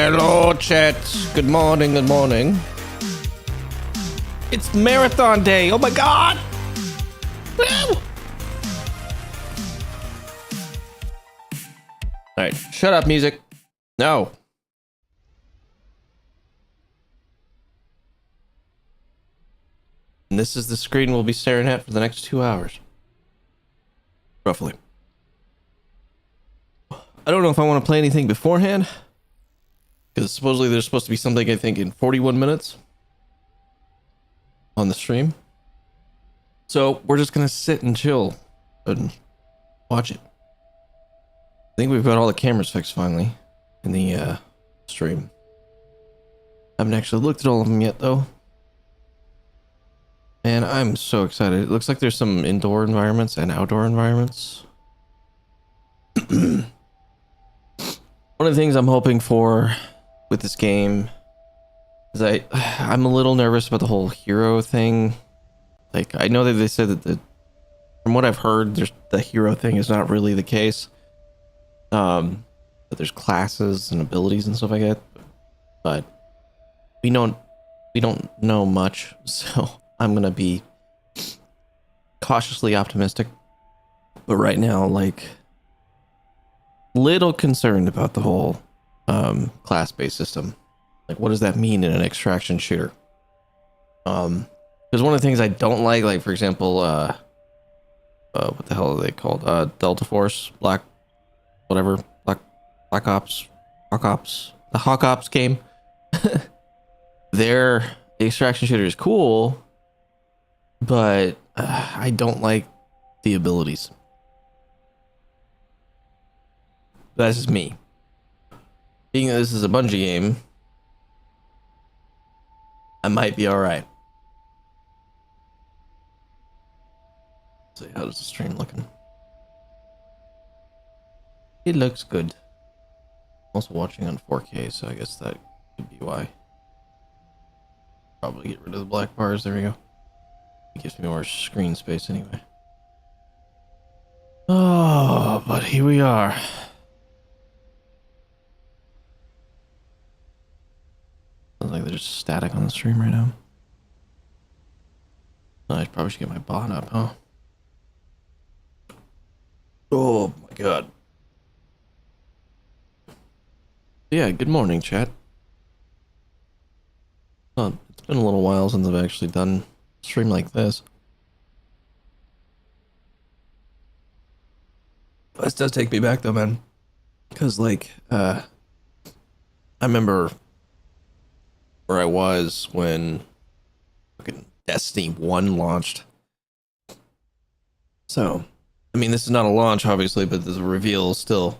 Hello, chat. Good morning, good morning. It's marathon day. Oh my god. Woo! All right, shut up, music. No. And this is the screen we'll be staring at for the next 2 hours. Roughly. I don't know if I want to play anything beforehand, because supposedly there's supposed to be something, I think, in 41 minutes on the stream. So we're just going to sit and chill and watch it. I think we've got all the cameras fixed finally in the stream. Haven't actually looked at all of them yet, though. And I'm so excited. It looks like there's some indoor environments and outdoor environments. One of the things I'm hoping for with this game is I'm a little nervous about the whole hero thing. Like, I know that they said that from what I've heard, the hero thing is not really the case. But there's classes and abilities and stuff like that. But we don't know much, so I'm gonna be cautiously optimistic. But right now, like, little concerned about the whole class-based system. Like, what does that mean in an extraction shooter? Because one of the things I don't like, for example, what the hell are they called? Delta Force, Black Ops, the Hawk Ops game. Their extraction shooter is cool, but I don't like the abilities. That's just me. Being that this is a Bungie game, I might be alright. So how does the stream looking? It looks good. I'm also watching on 4K, so I guess that could be why. Probably get rid of the black bars. There we go. It gives me more screen space anyway. Oh, but here we are. Sounds like there's static on the stream right now. I probably should get my bot up, huh? Oh my god. Yeah, good morning, chat. Oh, it's been a little while since I've actually done a stream like this. This does take me back though, man. Because, like, I remember where I was when fucking Destiny 1 launched. So, I mean, this is not a launch, obviously, but the reveal still.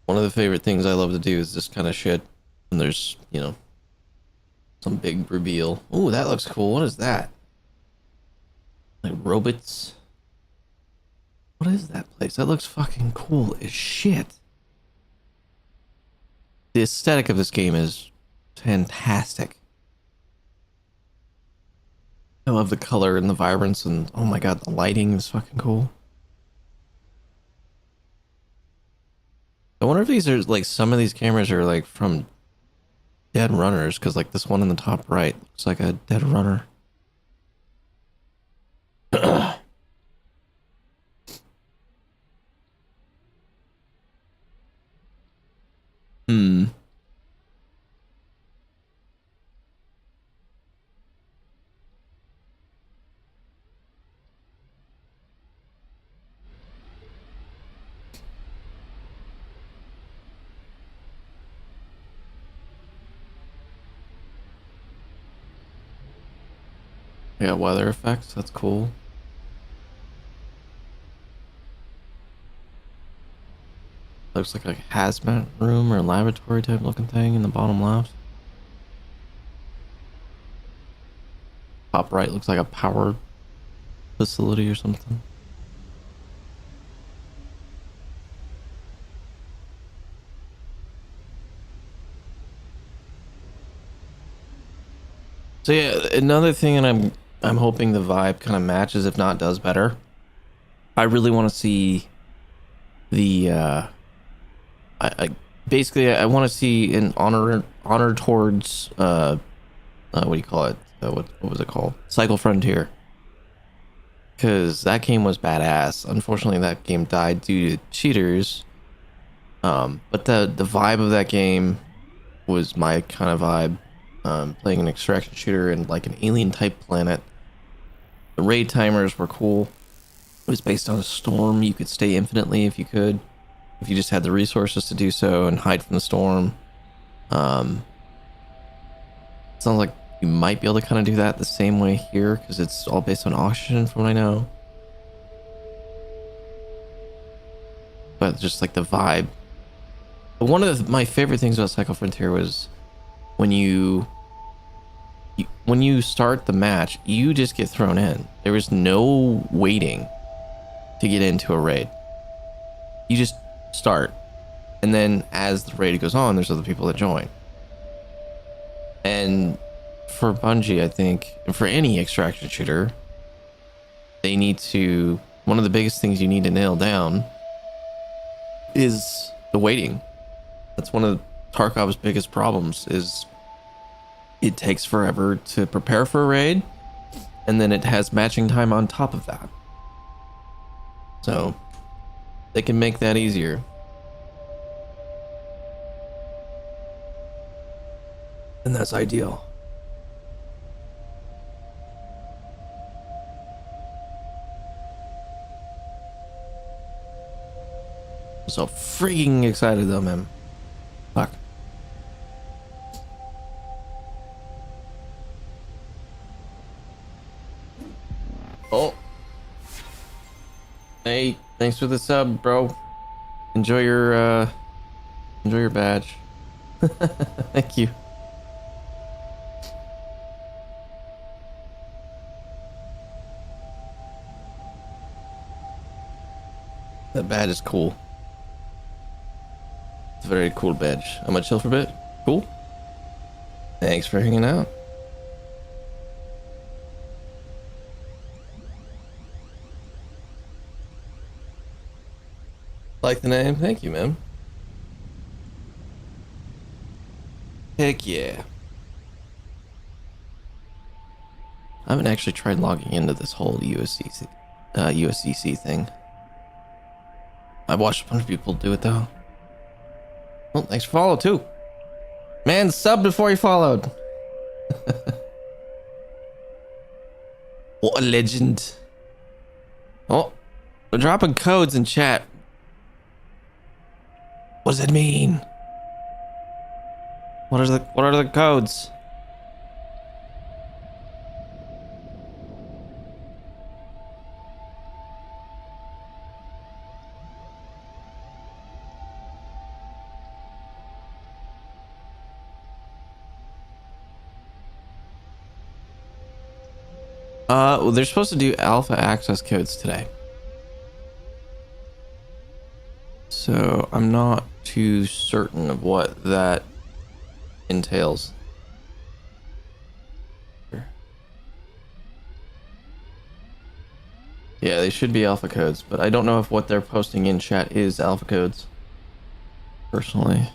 One of the favorite things I love to do is this kind of shit. And there's, you know, some big reveal. Ooh, that looks cool. What is that? Like robots? What is that place? That looks fucking cool as shit. The aesthetic of this game is fantastic. I love the color and the vibrance, and oh my god, the lighting is fucking cool. I wonder if these are, like, some of these cameras are, like, from Dead Runners, because, like, this one in the top right looks like a Dead Runner. Yeah, weather effects, that's cool. Looks like a hazmat room or laboratory type looking thing in the bottom left. Top right looks like a power facility or something. So yeah, another thing, and I'm hoping the vibe kind of matches, if not does better. I really want to see the basically I want to see an honor towards what do you call it? What was it called? Cycle Frontier. Because that game was badass. Unfortunately, that game died due to cheaters. But the vibe of that game was my kind of vibe. Playing an extraction shooter in like an alien type planet. The raid timers were cool. It was based on a storm. You could stay infinitely if you could, if you just had the resources to do so and hide from the storm. Sounds like you might be able to kind of do that the same way here because it's all based on oxygen from what I know. But just like the vibe. But one of my favorite things about Cycle Frontier was when you start the match, you just get thrown in. There was no waiting to get into a raid. You just start. And then as the raid goes on, there's other people that join. And for Bungie, I think, and for any extraction shooter, they need to, one of the biggest things you need to nail down is the waiting. That's one of Tarkov's biggest problems is it takes forever to prepare for a raid, and then it has matching time on top of that. So they can make that easier. And that's ideal. I'm so freaking excited though, man. Fuck. Oh. Hey, thanks for the sub, bro. Enjoy your badge. Thank you. That badge is cool. It's a very cool badge. I'm gonna chill for a bit. Cool. Thanks for hanging out. Like the name? Thank you, man. Heck yeah. I haven't actually tried logging into this whole USCC thing. I watched a bunch of people do it though. Well, thanks for follow too. Man, sub before he followed. What a legend. Oh, they're dropping codes in chat. What does it mean? What are the codes? Well, they're supposed to do alpha access codes today. So I'm not too certain of what that entails. Yeah, they should be alpha codes, but I don't know if what they're posting in chat is alpha codes. Personally.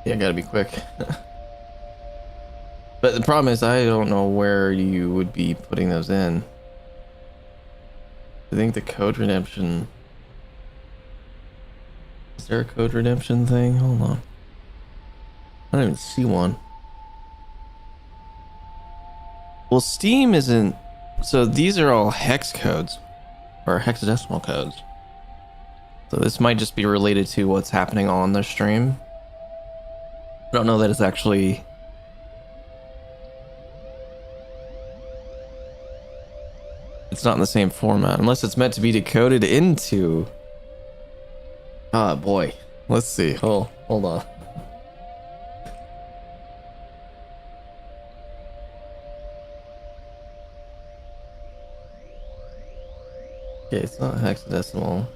Yeah, gotta be quick. But the problem is I don't know where you would be putting those in. I think the code redemption... Is there a code redemption thing? Hold on. I don't even see one. Well, Steam isn't... So these are all hex codes. Or hexadecimal codes. So this might just be related to what's happening on the stream. I don't know that it's actually... It's not in the same format, unless it's meant to be decoded into... Ah, boy. Let's see. Hold on. Okay, it's not hexadecimal.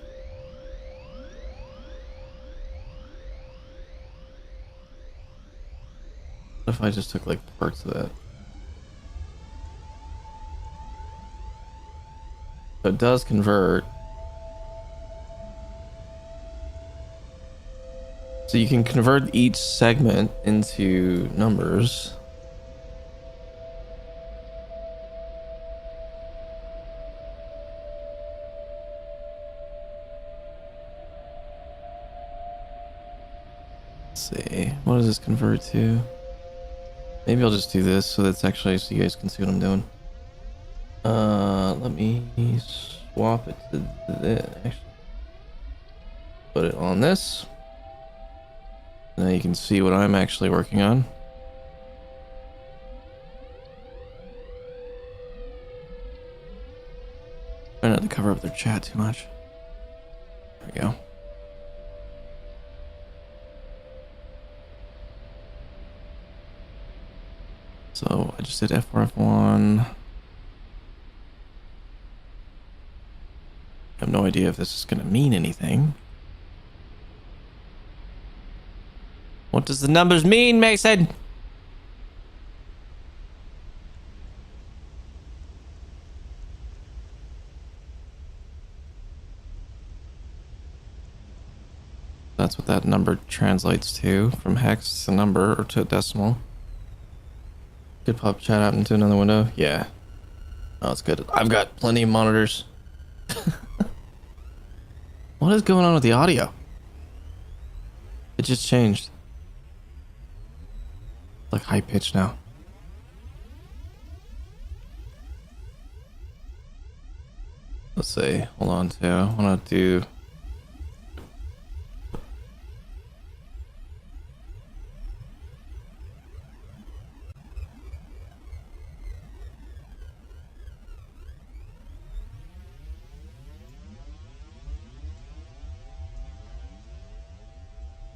What if I just took like parts of that? So it does convert. So you can convert each segment into numbers. Let's see, what does this convert to? Maybe I'll just do this so that's actually so you guys can see what I'm doing. Let me swap it to this. Actually, put it on this. Now you can see what I'm actually working on. Try not to cover up their chat too much. There we go. So I just did F4F1. I have no idea if this is going to mean anything. What does the numbers mean, Mason? That's what that number translates to, from hex to number or to decimal. Could pop chat out into another window. Yeah. Oh, it's good. I've got plenty of monitors. What is going on with the audio? It just changed. It's like high pitch now. Let's see. Hold on too. I want to do.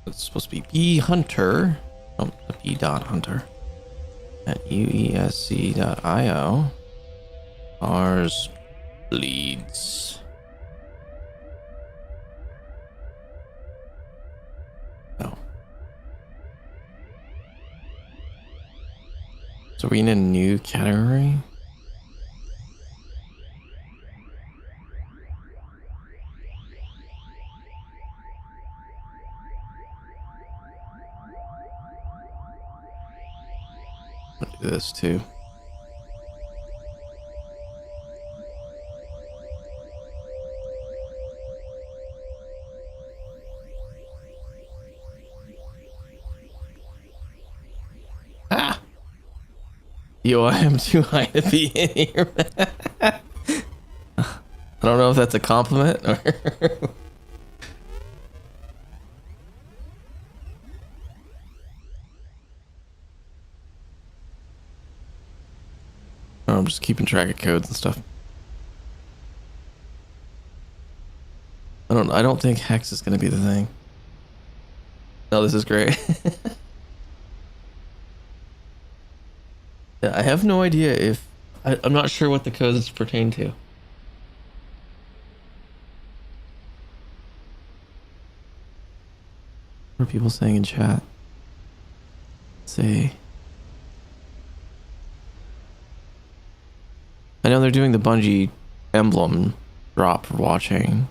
It's supposed to be B Hunter. Oh, B dot Hunter at uesc.io. Ours bleeds. No. So are we in a new category? I'll do this too. Ah! Yo, I am too high to be in here. I don't know if that's a compliment or. I'm just keeping track of codes and stuff. I don't think hex is gonna be the thing. No, this is great. Yeah, I have no idea if I'm not sure what the codes pertain to. What are people saying in chat? Let's see. I know they're doing the Bungie emblem drop for watching.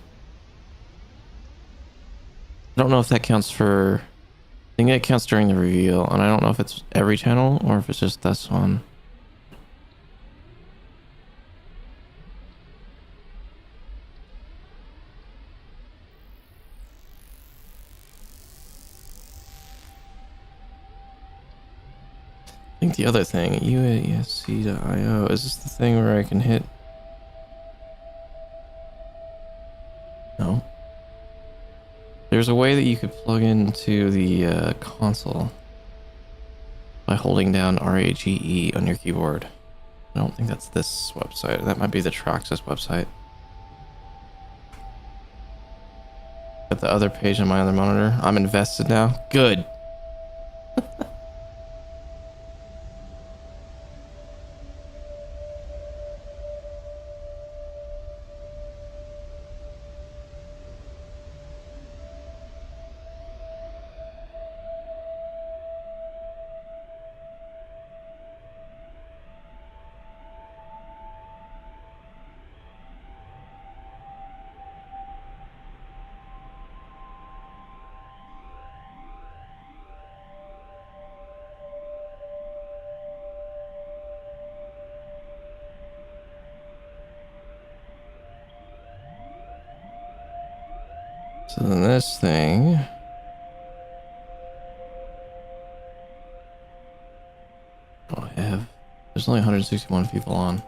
I don't know if that counts for. I think it counts during the reveal, and I don't know if it's every channel or if it's just this one. I think the other thing, uesc.io, is this the thing where I can hit? No. There's a way that you could plug into the console by holding down RAGE on your keyboard. I don't think that's this website. That might be the Traxxas website. Got the other page on my other monitor. I'm invested now. Good. So then this thing. Oh, I have. There's only 161 people on.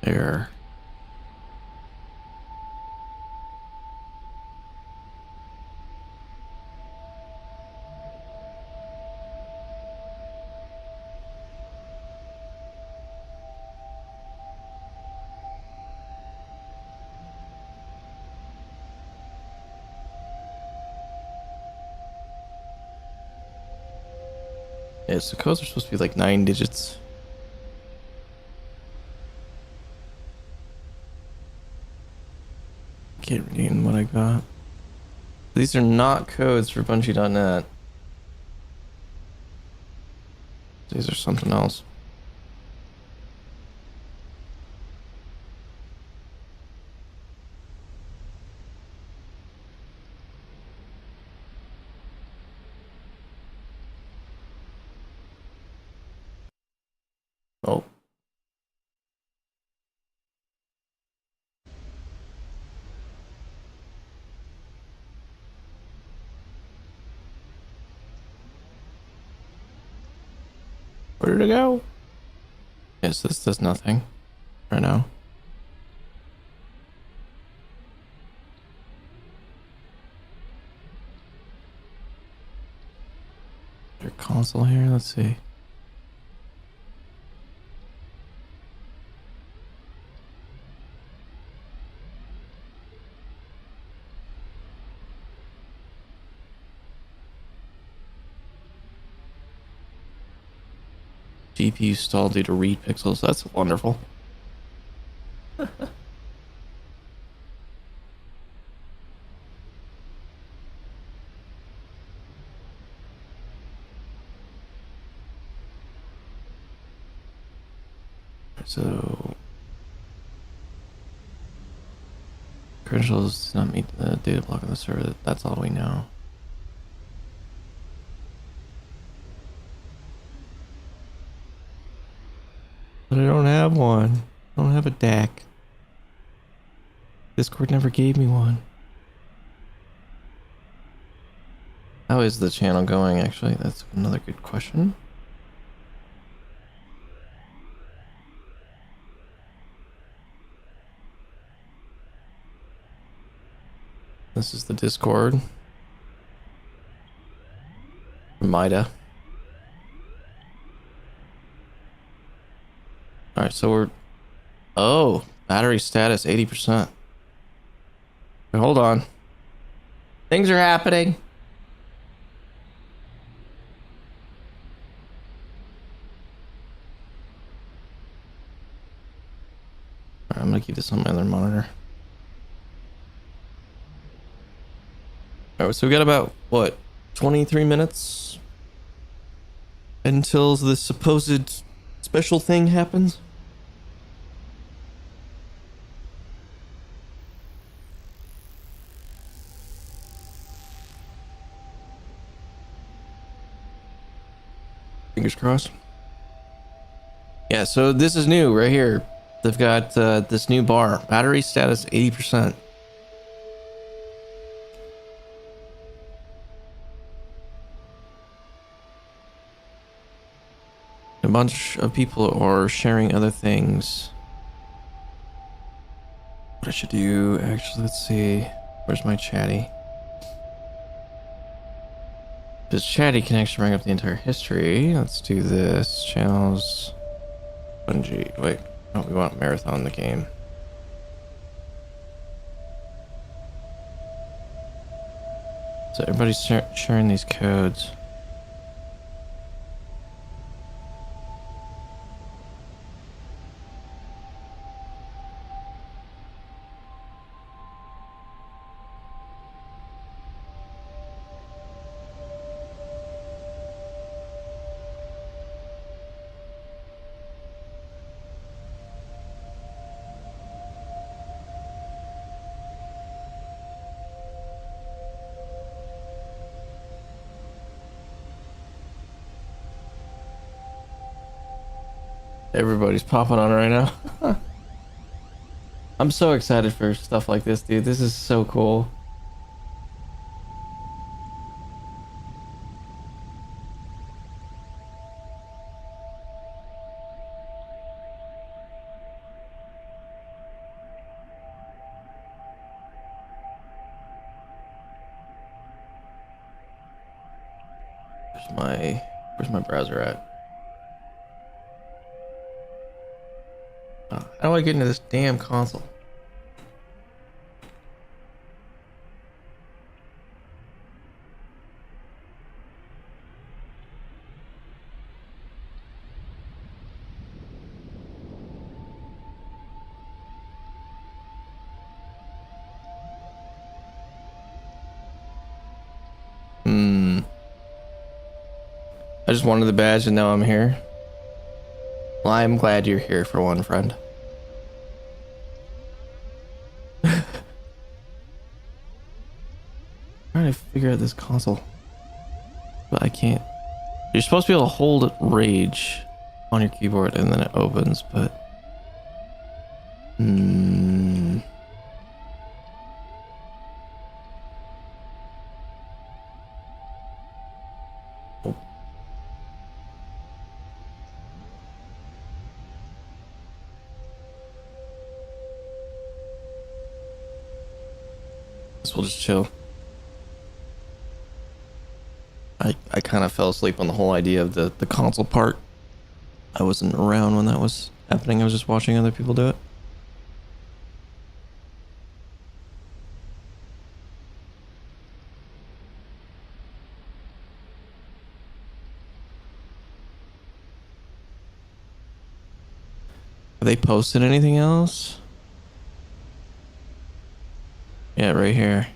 There. Yeah, so codes are supposed to be like 9 digits. Can't redeem what I got. These are not codes for Bungie.net. These are something else. Oh. Where did it go? Yes, this does nothing right now. Your console here, let's see. GPU stalled due to read pixels. That's wonderful. So credentials do not meet the data block on the server. That's all we know. But I don't have one. I don't have a DAC. Discord never gave me one. How is the channel going, actually? That's another good question. This is the Discord. Mida. Alright, so we're... Oh, battery status 80%. Wait, hold on. Things are happening. Alright, I'm gonna keep this on my other monitor. Alright, so we got about, what, 23 minutes until the supposed special thing happens? Fingers crossed. Yeah, so this is new right here. They've got this new bar. Battery status 80%. A bunch of people are sharing other things. What I should do, actually, let's see. Where's my chatty? This chatty can actually bring up the entire history. Let's do this. Channels. Bungie. Wait. No, we want marathon the game. So everybody's sharing these codes. Everybody's popping on right now. I'm so excited for stuff like this, dude. This is so cool. Where's my browser at? Oh, how do I get into this damn console? I just wanted the badge and now I'm here. Well, I'm glad you're here for one, friend. Trying to figure out this console, but I can't. You're supposed to be able to hold rage on your keyboard and then it opens, but oh. Guess we'll just chill. I kind of fell asleep on the whole idea of the console part. I wasn't around when that was happening. I was just watching other people do it. Have they posted anything else? Yeah, right here.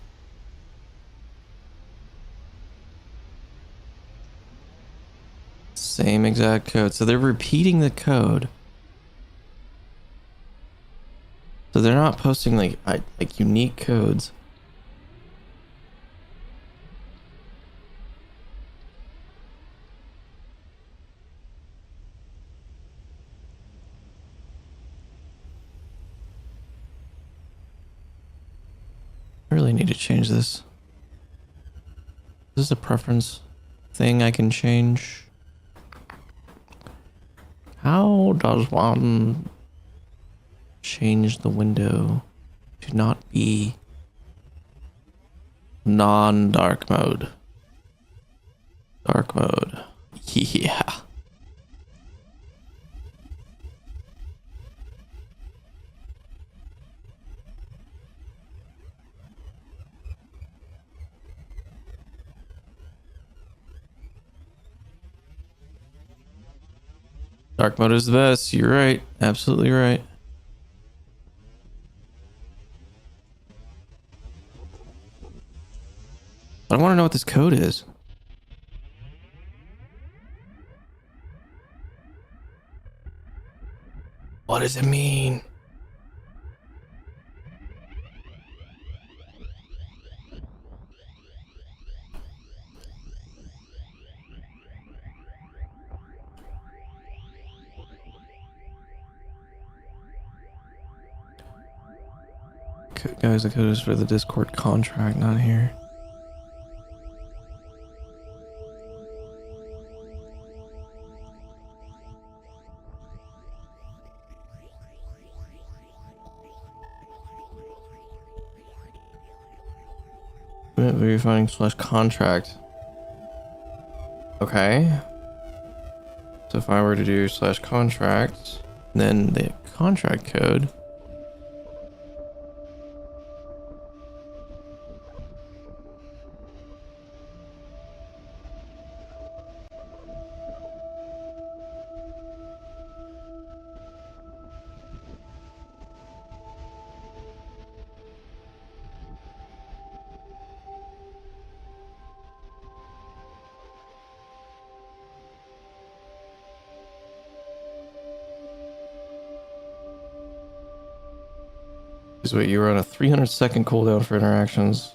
Same exact code. So they're repeating the code. So they're not posting like unique codes. I really need to change this. Is this a preference thing I can change? How does one change the window to not be non-dark mode? Dark mode. Yeah. Dark mode is the best. You're right. Absolutely right. I want to know what this code is. What does it mean? Guys, the code is for the Discord contract, not here. Verifying / contract. Okay. So if I were to do / contract, then the contract code. Because wait, you were on a 300-second cooldown for interactions.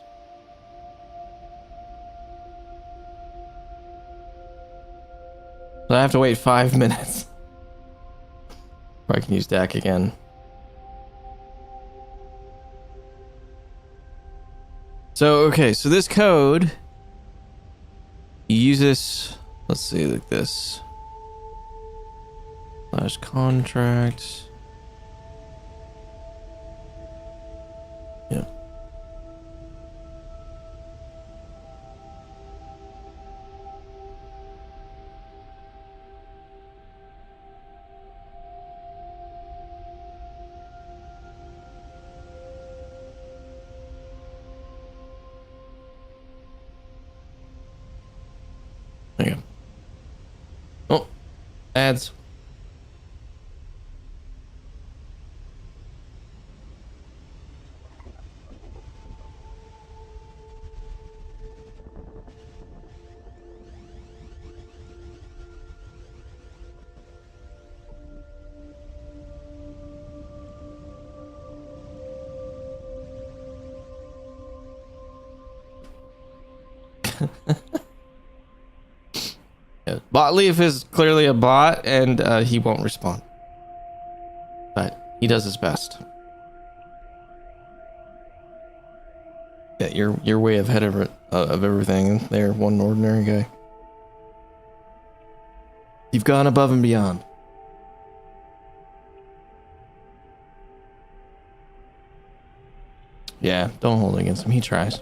So I have to wait 5 minutes. Or I can use DAC again. So, okay, so this code, you use this, let's see, like this. / contract. Yeah. There you go. Oh, ads. Yeah. Botleaf is clearly a bot, and he won't respond. But he does his best. Yeah, you're way ahead of it, of everything. There, one ordinary guy. You've gone above and beyond. Yeah, don't hold it against him. He tries.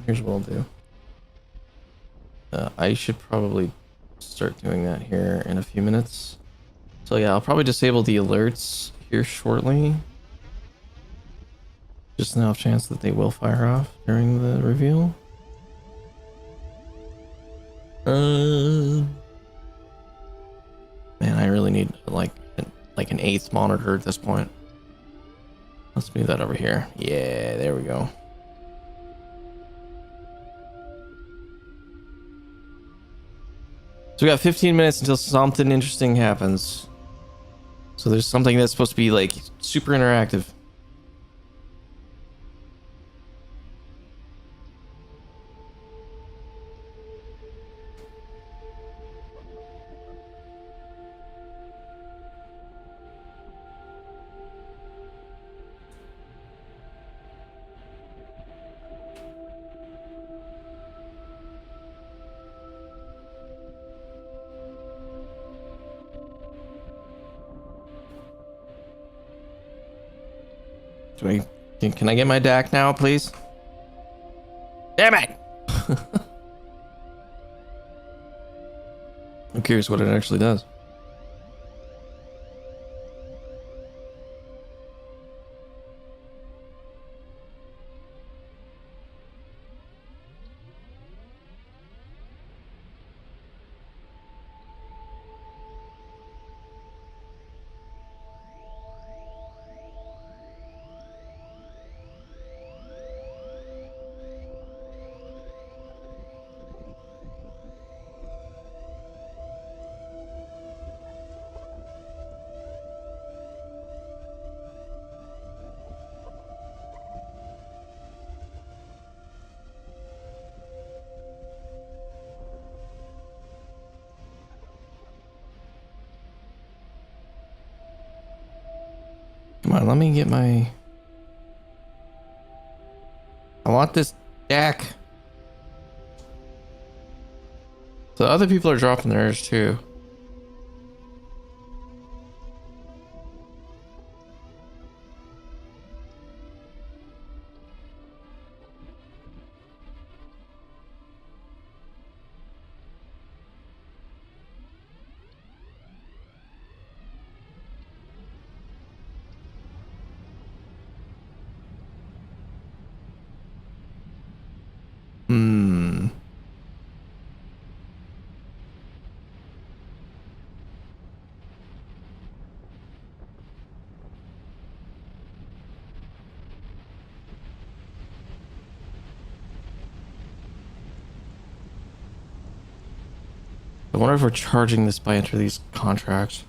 Here's what I'll do. I should probably start doing that here in a few minutes. So yeah, I'll probably disable the alerts here shortly. Just an off chance that they will fire off during the reveal. Man, I really need like an 8th monitor at this point. Let's move that over here. Yeah, there we go. So we got 15 minutes until something interesting happens. So there's something that's supposed to be like super interactive. Can I get my DAC now, please? Damn it! I'm curious what it actually does. Come on, let me get my... I want this DAC. So other people are dropping theirs too. I wonder if we're charging this by entering these contracts.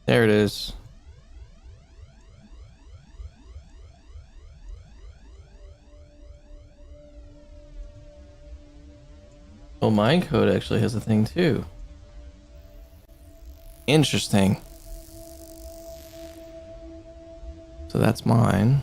There it is. Oh, mine code actually has a thing too. Interesting. So that's mine.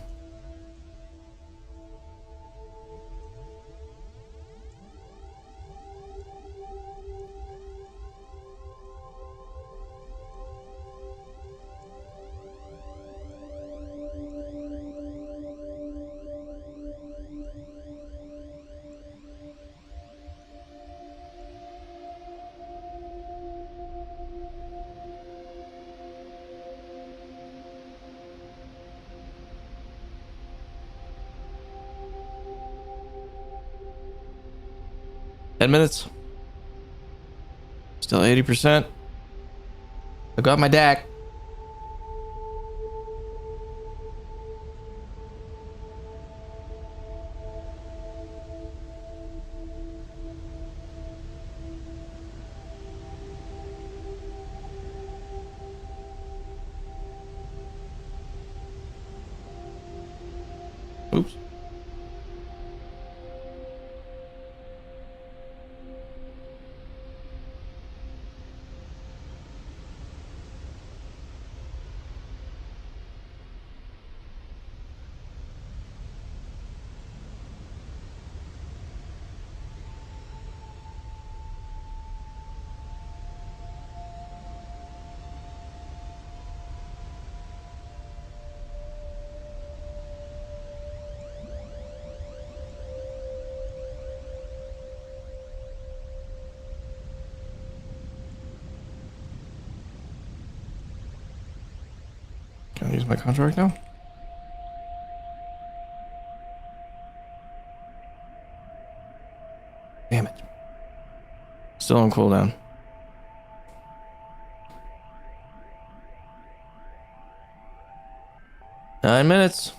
$10. Still 80%. I got my DAC. Oops. Can I use my contract now? Damn it. Still on cooldown. Nine minutes.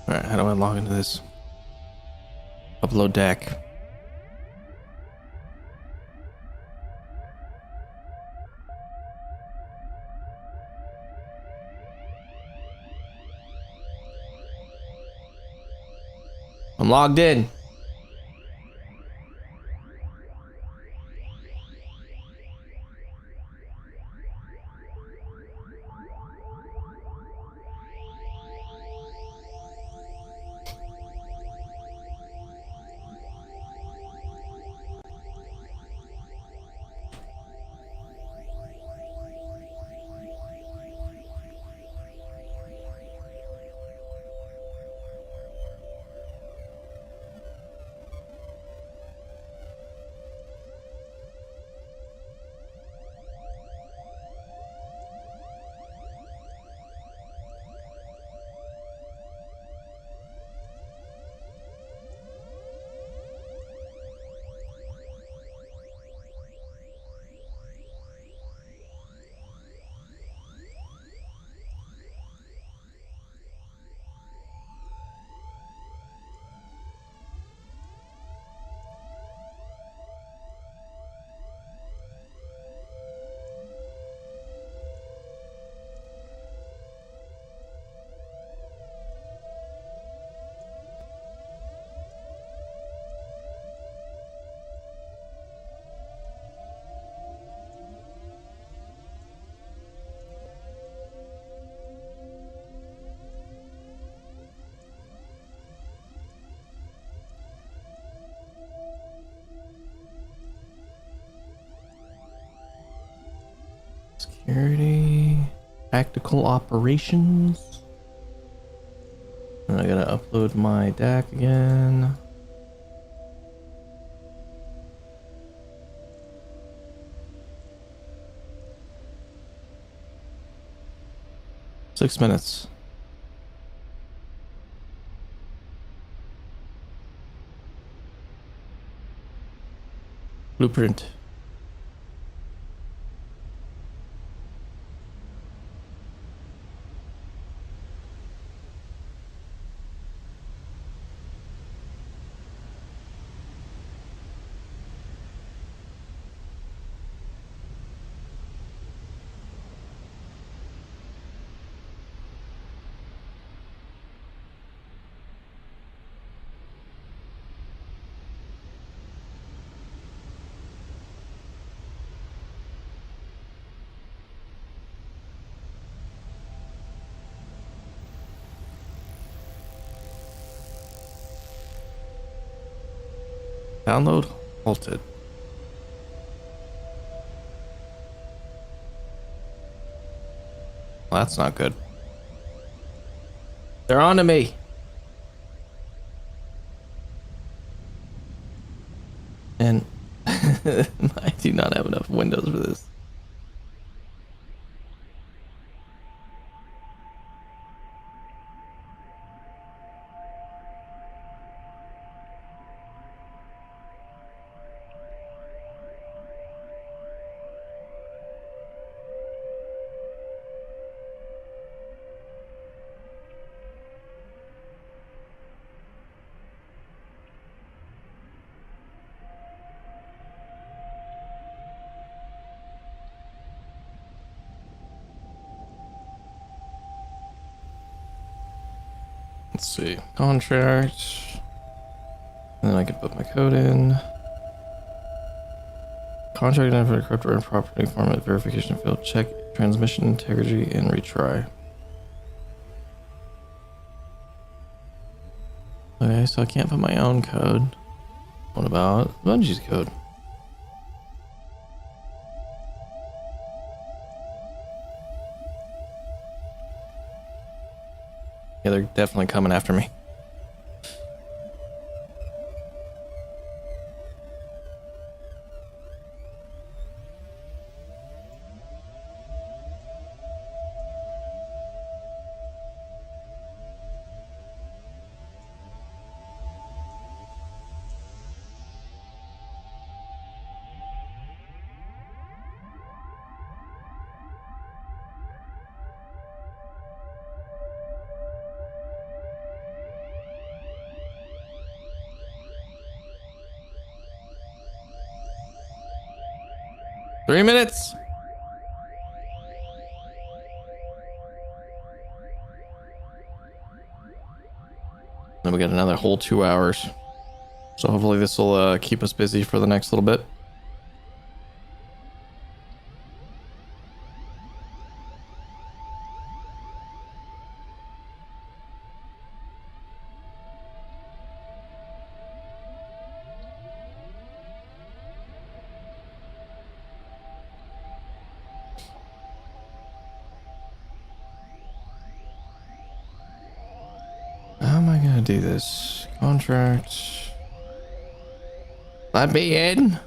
All right, how do I log into this? Upload deck. I'm logged in. Security, tactical operations. And I gotta upload my DAC again. 6 minutes. Blueprint. Download halted. Well, that's not good. They're on to me. And I do not have enough windows for this. Let's see. Contract. And then I can put my code in. Contract identifier corrupt or improperly format verification field. Check transmission integrity and retry. Okay, so I can't put my own code. What about Bungie's code? Yeah, they're definitely coming after me. Three minutes. Then we got another whole 2 hours. So hopefully this will keep us busy for the next little bit. How am I gonna do this? Contract. Let me in.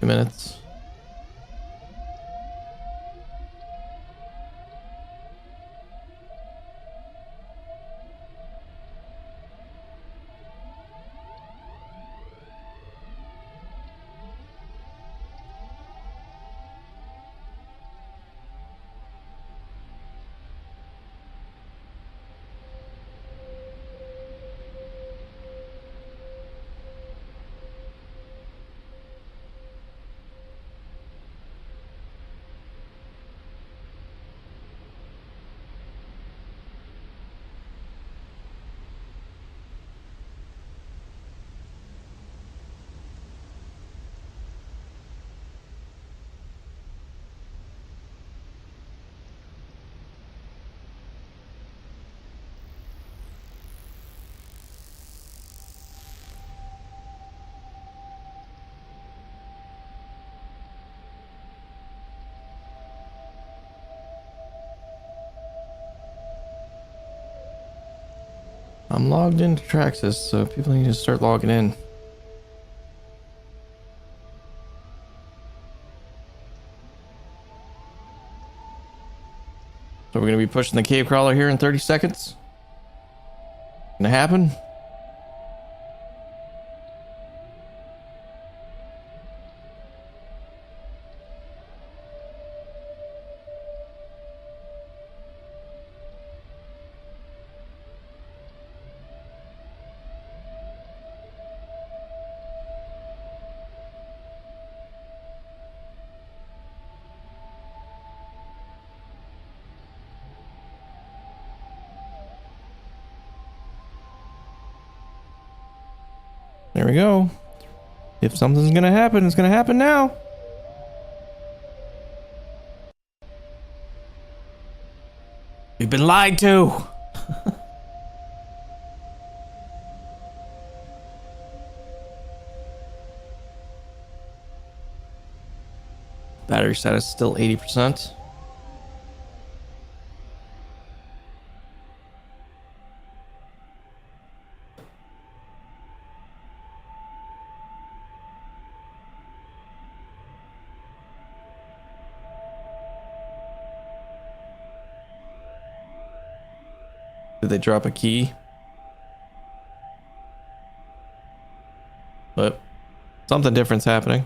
Minutes. I'm logged into Traxxas, so people need to start logging in. So we're going to be pushing the cave crawler here in 30 seconds. Gonna happen. There we go. If something's gonna happen, it's gonna happen now. We've been lied to. Battery status still 80%. Did they drop a key? But something different's happening.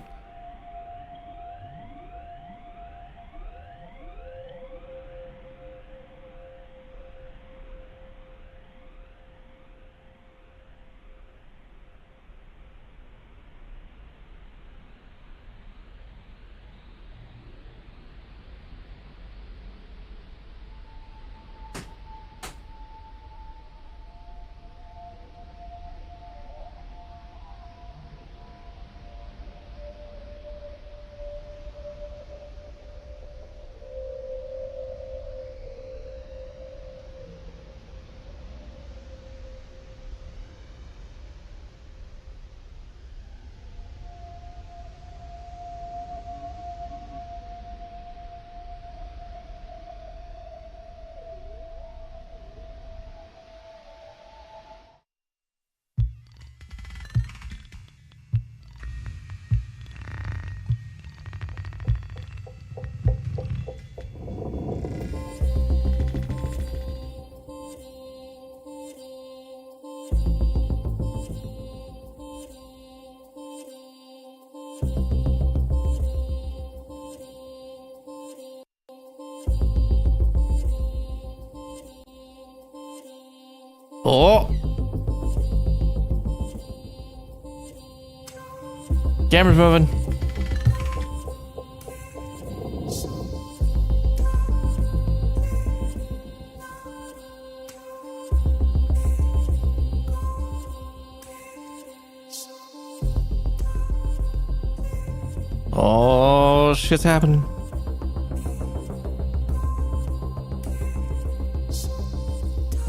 Oh! Camera's moving. Oh, shit's happening.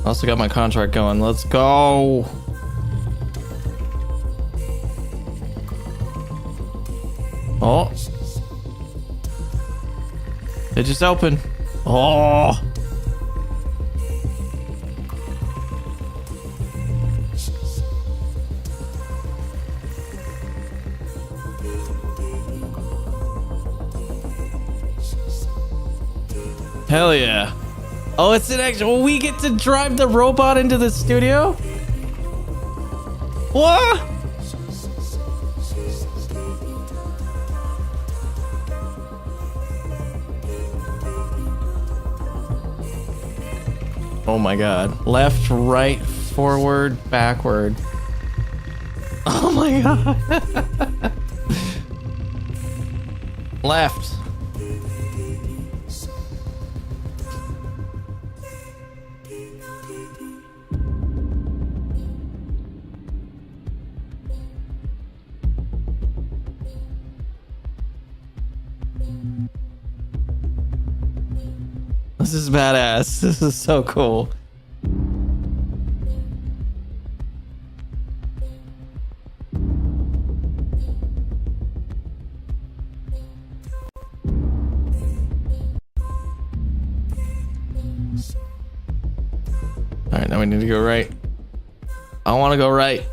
Also got my contract going. Let's go. Oh. It just opened. Oh. Hell yeah. Oh, it's an actual. We get to drive the robot into the studio? What? Oh my god. Left, right, forward, backward. Oh my god. Left. This is badass. This is so cool. All right, now we need to go right. I want to go right.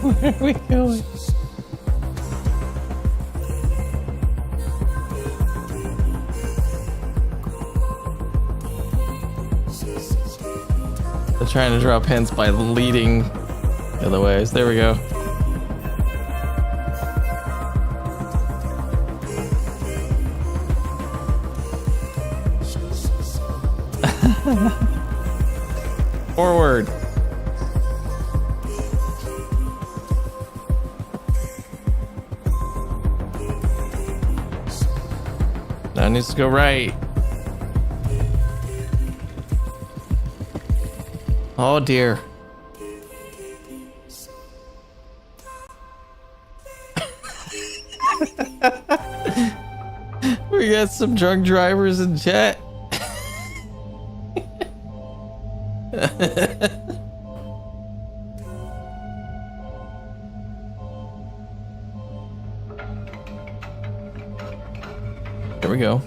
Where are we going? They're trying to drop hints by leading the other ways. There we go. Forward. Now it needs to go right. Oh dear. We got some drunk drivers in chat. There we go.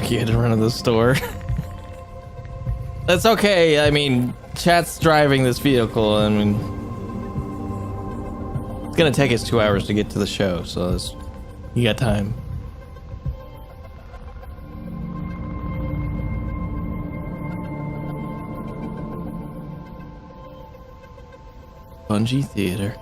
You had to run to the store. That's okay. I mean, chat's driving this vehicle. I mean, it's gonna take us 2 hours to get to the show, so you got time. Bungie Theater.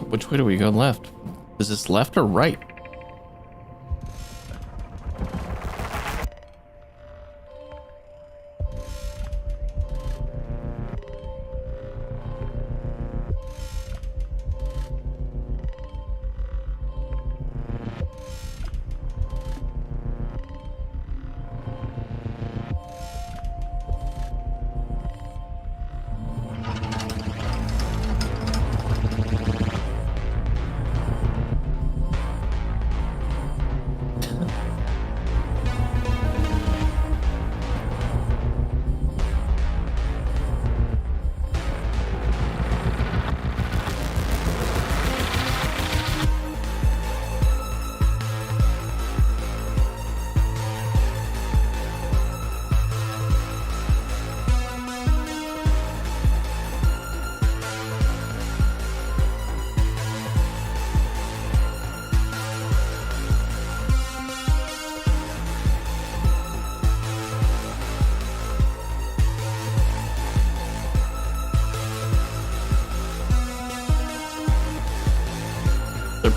Which way do we go left? Is this left or right?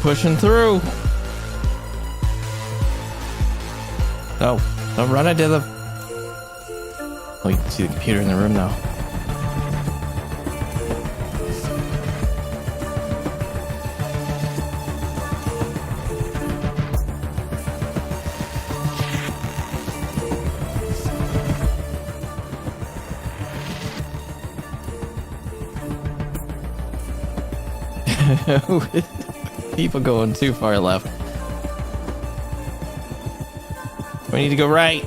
Pushing through. No, don't run into the... Oh, you can see the computer in the room now. People going too far left. We need to go right.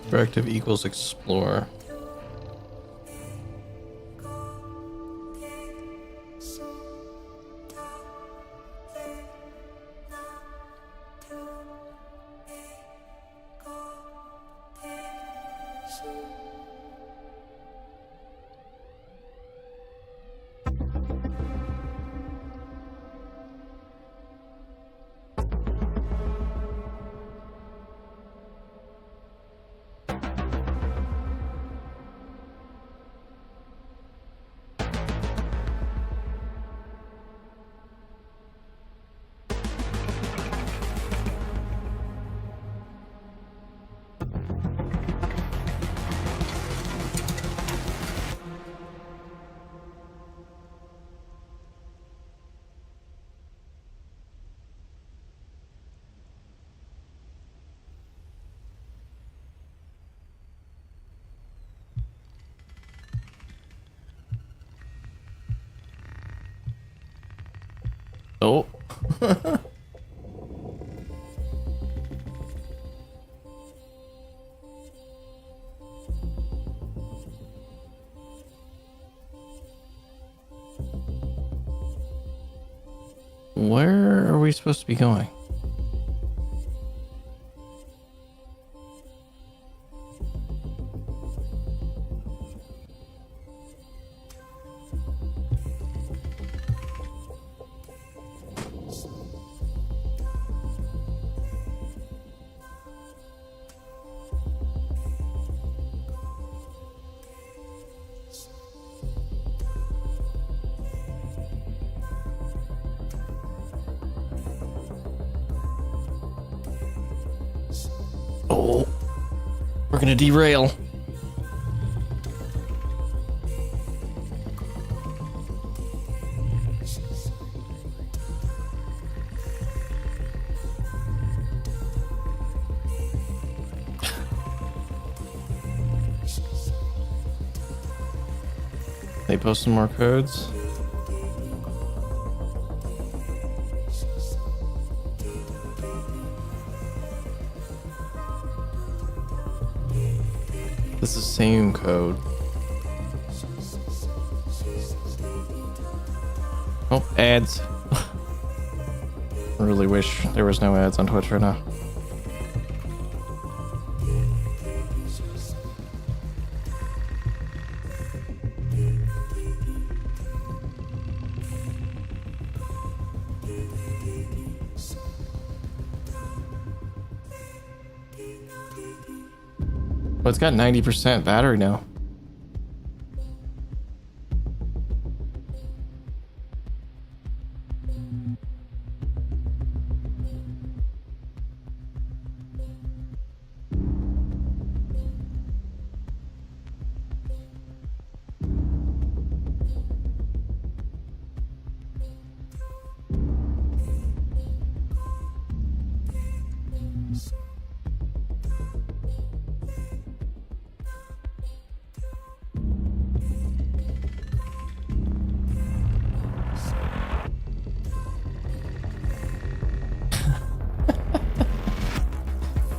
Directive equals explore. Oh. Where are we supposed to be going? Oh, we're gonna derail. They posted more codes. This is the same code. Oh, ads. I really wish there was no ads on Twitch right now. Well, it's got 90% battery now.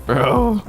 Bro.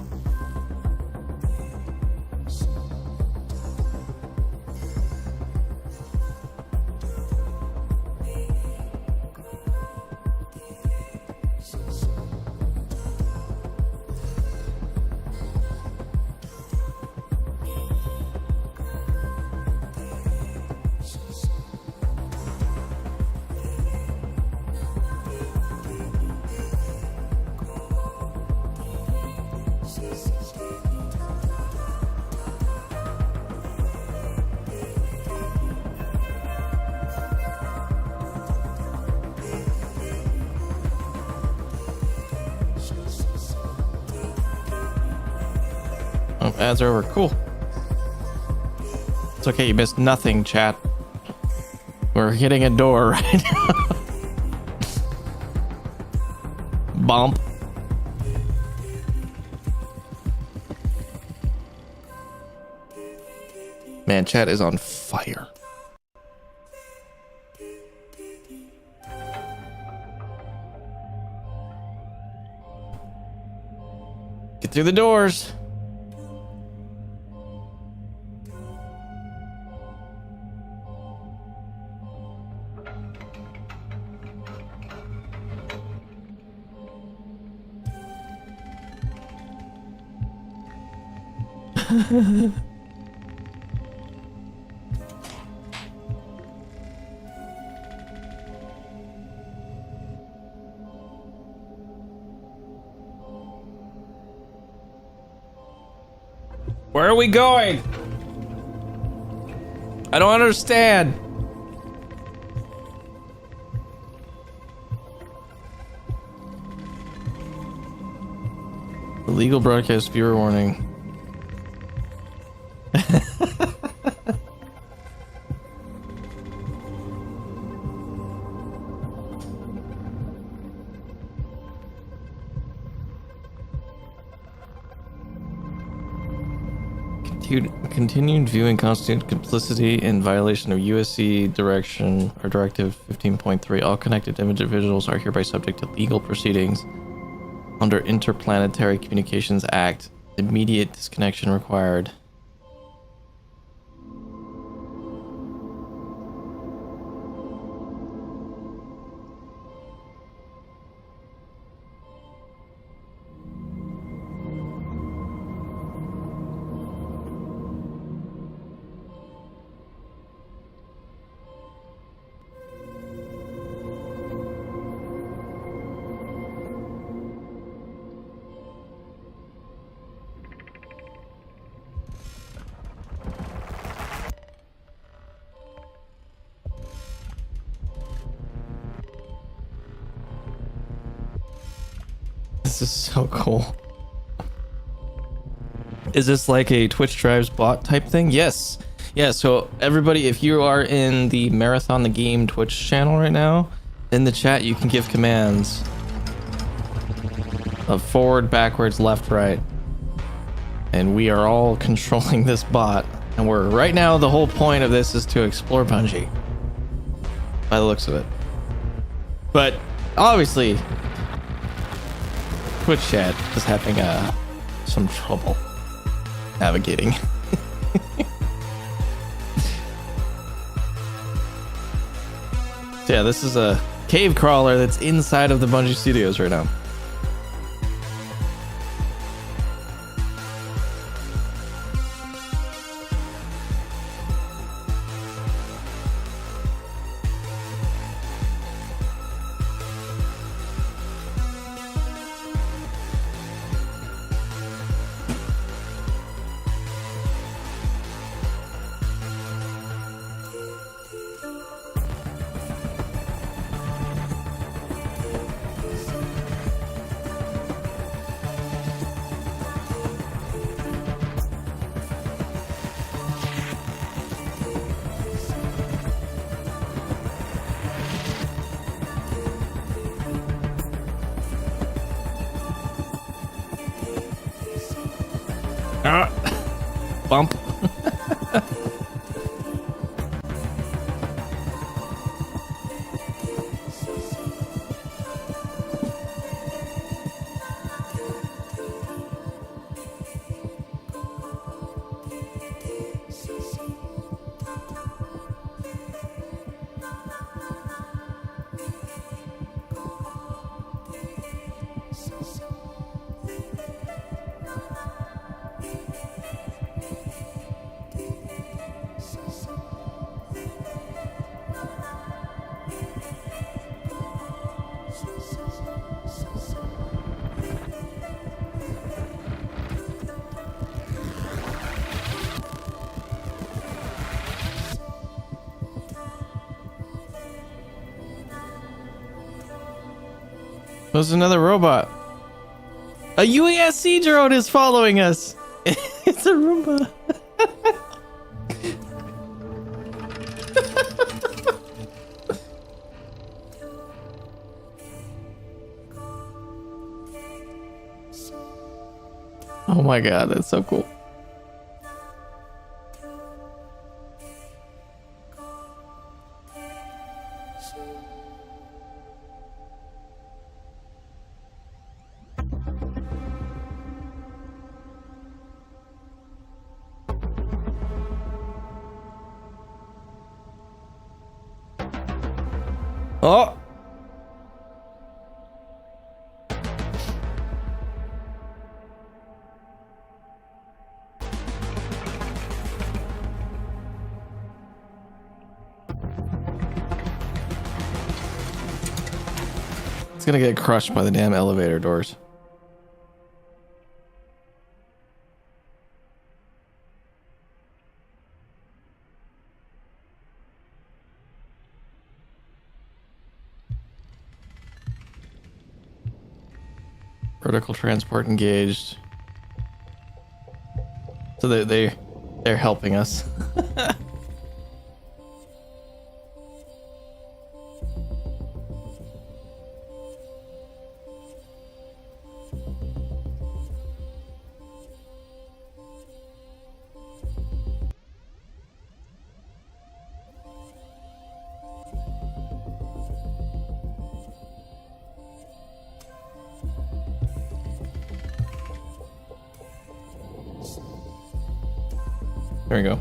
Oh, ads are over. Cool. It's okay, you missed nothing, chat. We're hitting a door right now. Bump. Man, chat is on fire. Get through the doors. Where are we going? I don't understand. Illegal broadcast viewer warning. Continued viewing constitute complicity in violation of USC direction or directive 15.3. All connected individuals are hereby subject to legal proceedings under Interplanetary Communications Act. Immediate disconnection required. This is so cool. Is this like a Twitch Drives bot type thing? Yes. Yeah, so everybody, if you are in the Marathon the Game Twitch channel right now, in the chat you can give commands of forward, backwards, left, right. And we are all controlling this bot. And we're right now, the whole point of this is to explore Bungie. By the looks of it. But obviously, Twitch chat is having some trouble navigating. So yeah, this is a cave crawler that's inside of the Bungie Studios right now. Bump. There's another robot. A UASC drone is following us. It's a Roomba. Oh my god, that's so cool. Oh! It's gonna get crushed by the damn elevator doors. Vertical transport engaged. So they're helping us. There we go.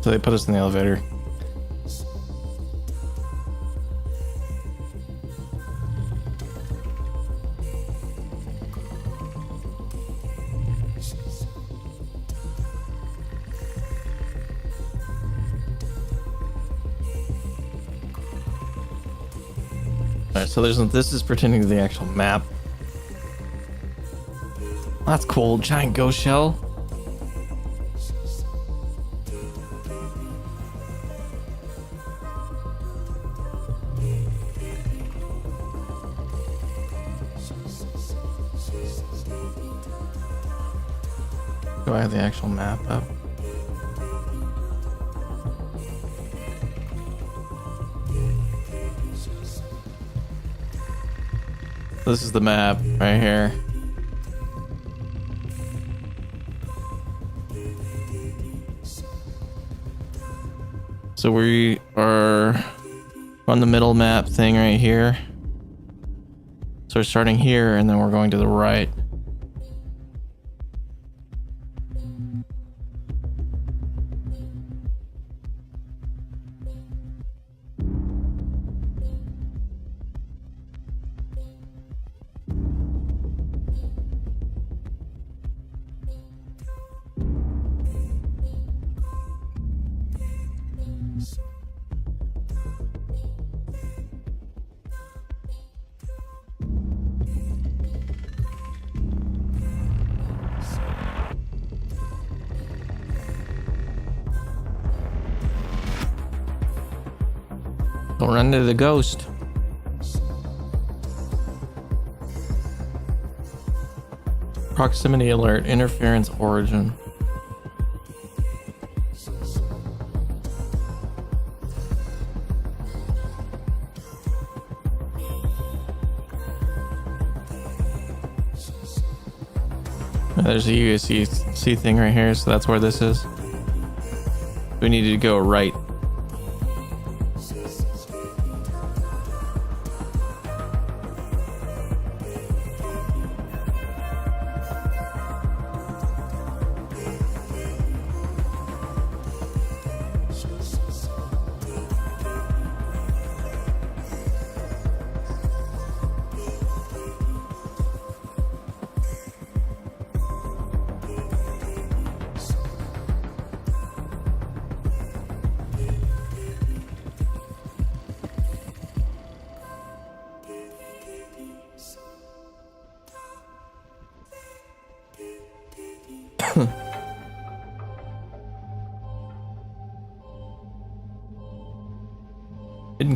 So they put us in the elevator. Alright, so this is pertaining to the actual map. That's cool, giant ghost shell. Do I have the actual map up? This is the map right here. So we are on the middle map thing right here. So we're starting here and then we're going to the right. Don't run into the ghost. Proximity alert, interference origin. There's a USC thing right here, so that's where this is. We needed to go right.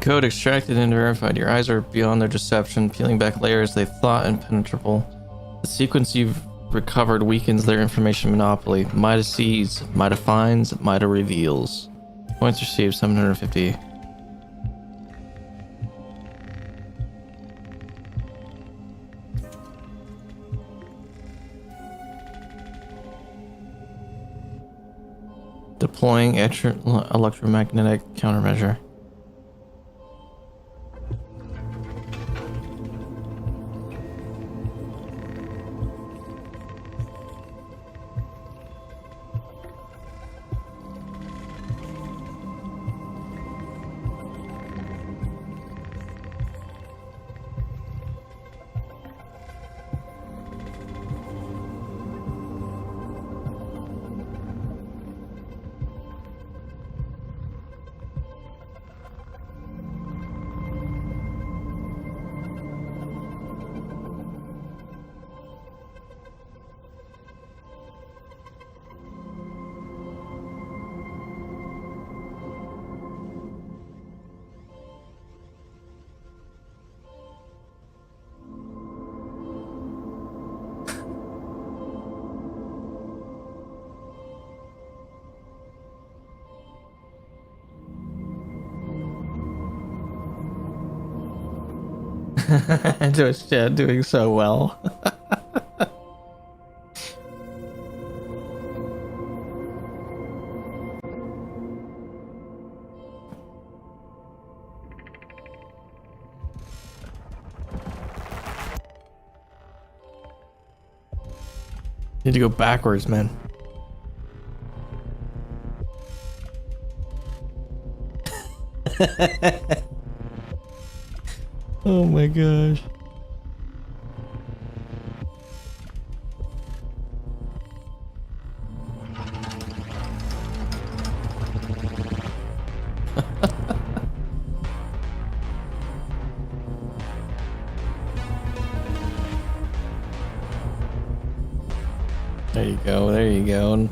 code extracted and verified. Your eyes are beyond their deception, peeling back layers they thought impenetrable. The sequence you've recovered weakens their information monopoly. Mida sees, Mida finds, Mida reveals. Points received 750. Deploying electromagnetic countermeasure. Just doing so well. Need to go backwards, man. Oh my gosh. There you go, there you go.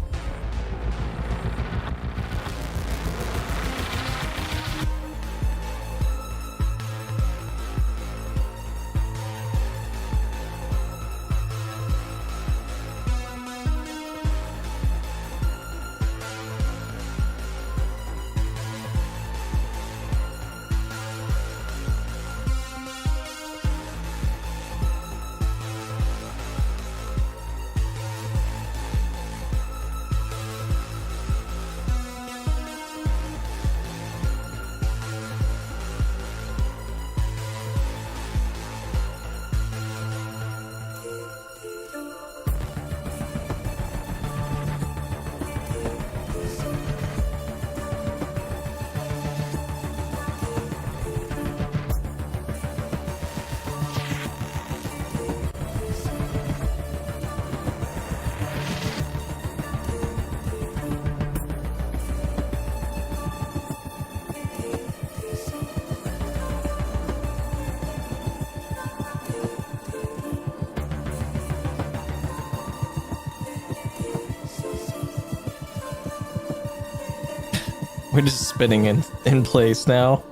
We're just spinning in place now.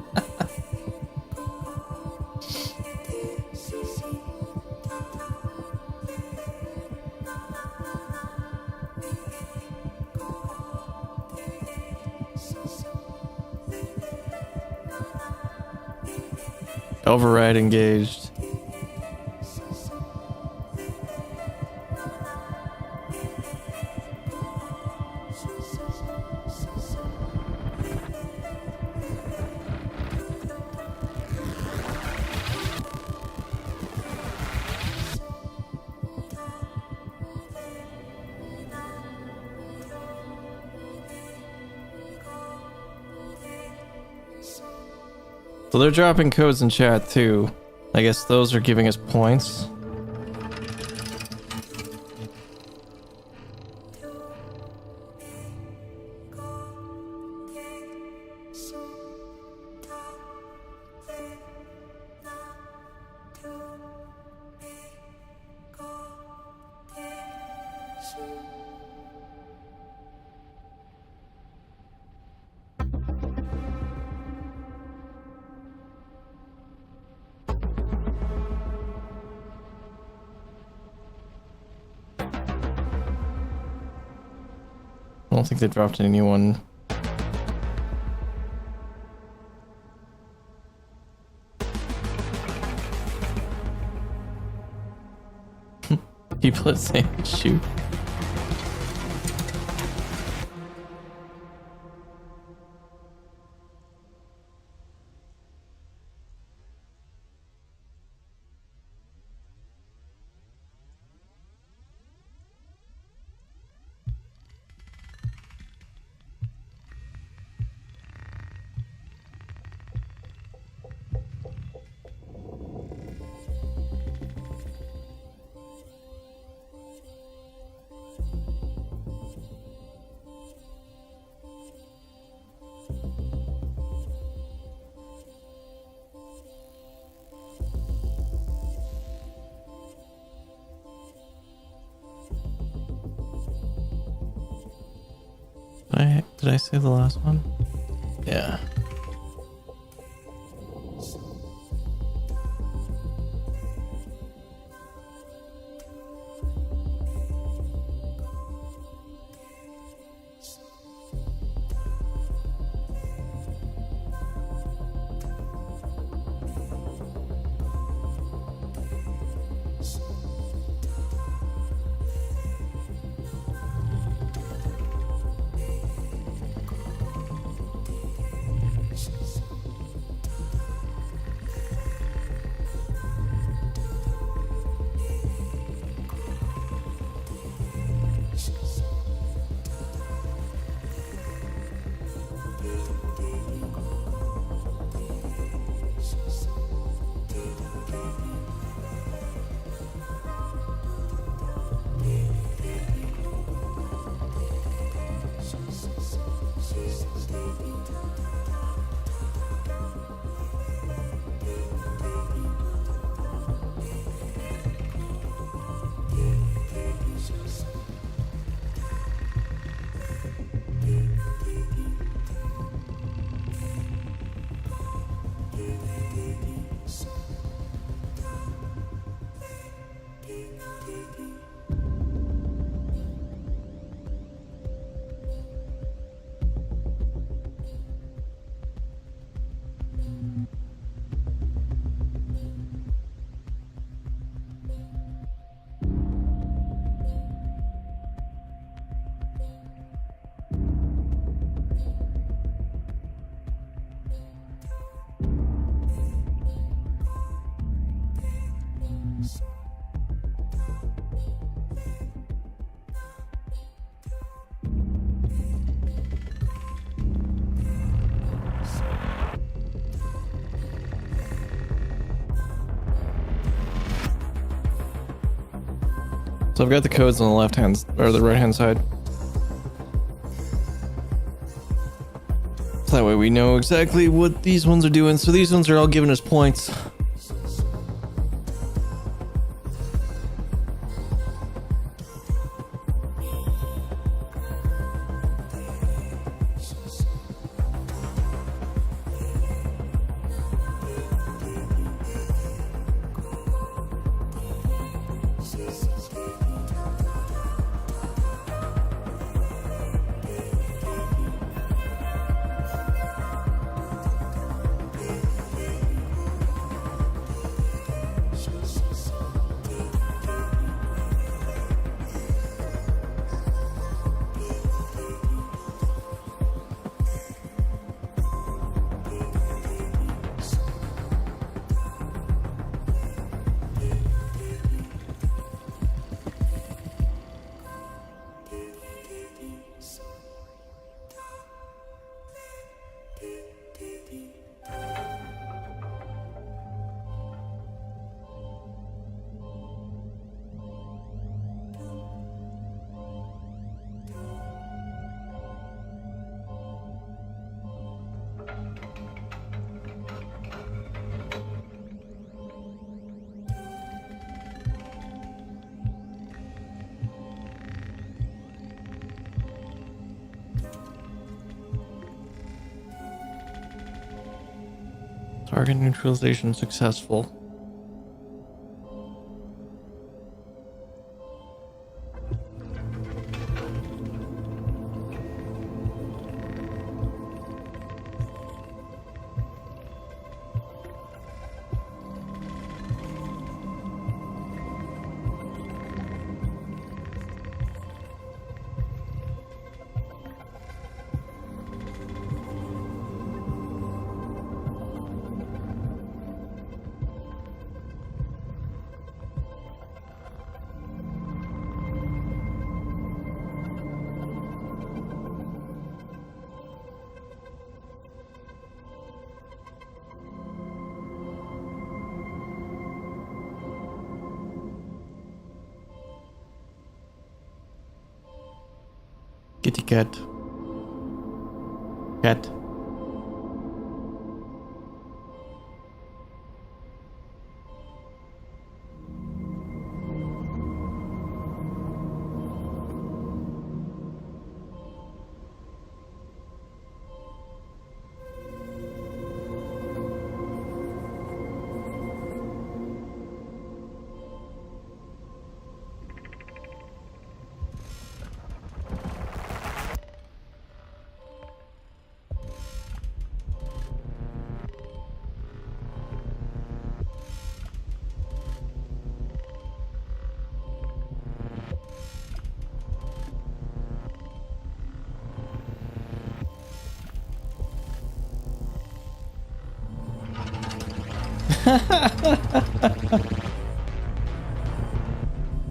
Override engaged. So they're dropping codes in chat too. I guess those are giving us points. don't think they dropped any new one. People are saying shoot. Did I say the last one? Yeah. So I've got the codes on the left hand or the right hand side. So that way we know exactly what these ones are doing. So these ones are all giving us points. Target neutralization successful. Kitty cat. Cat.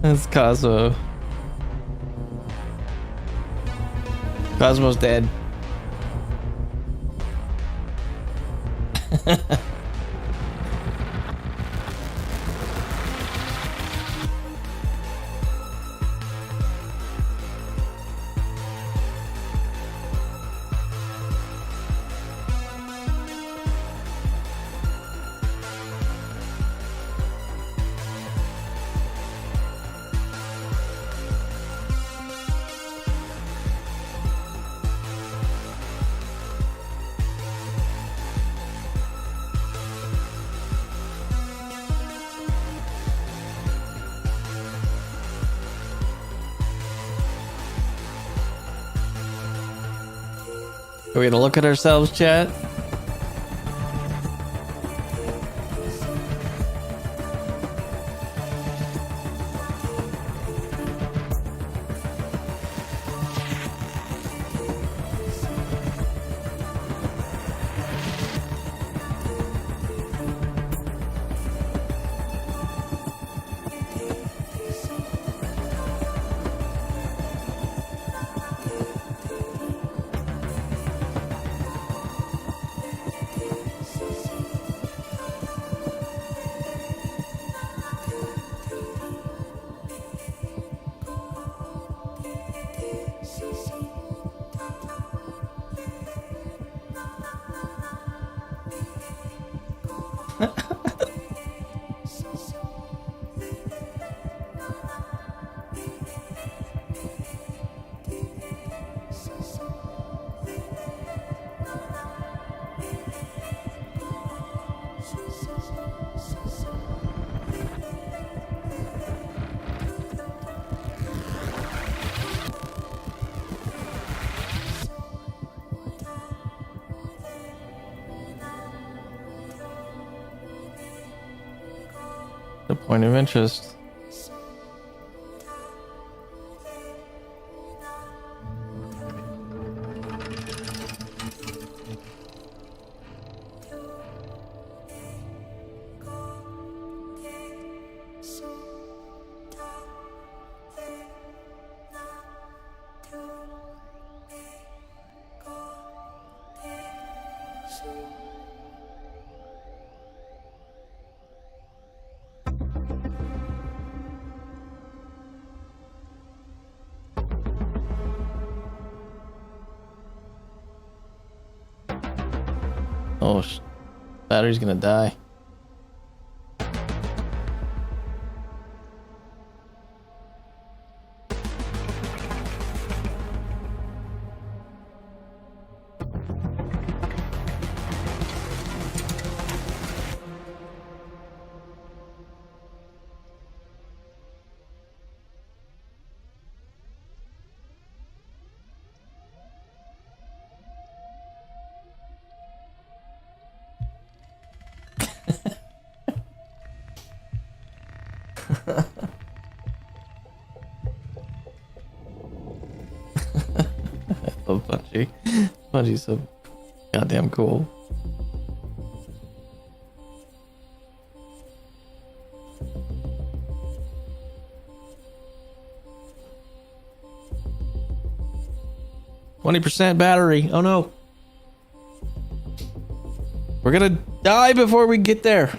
That's Cosmo. Cosmo's dead. Are we gonna look at ourselves, chat? The point of interest. Oh, battery's gonna die. I love Bungie. Bungie's so goddamn cool. %, battery. Oh no. We're gonna die before we get there.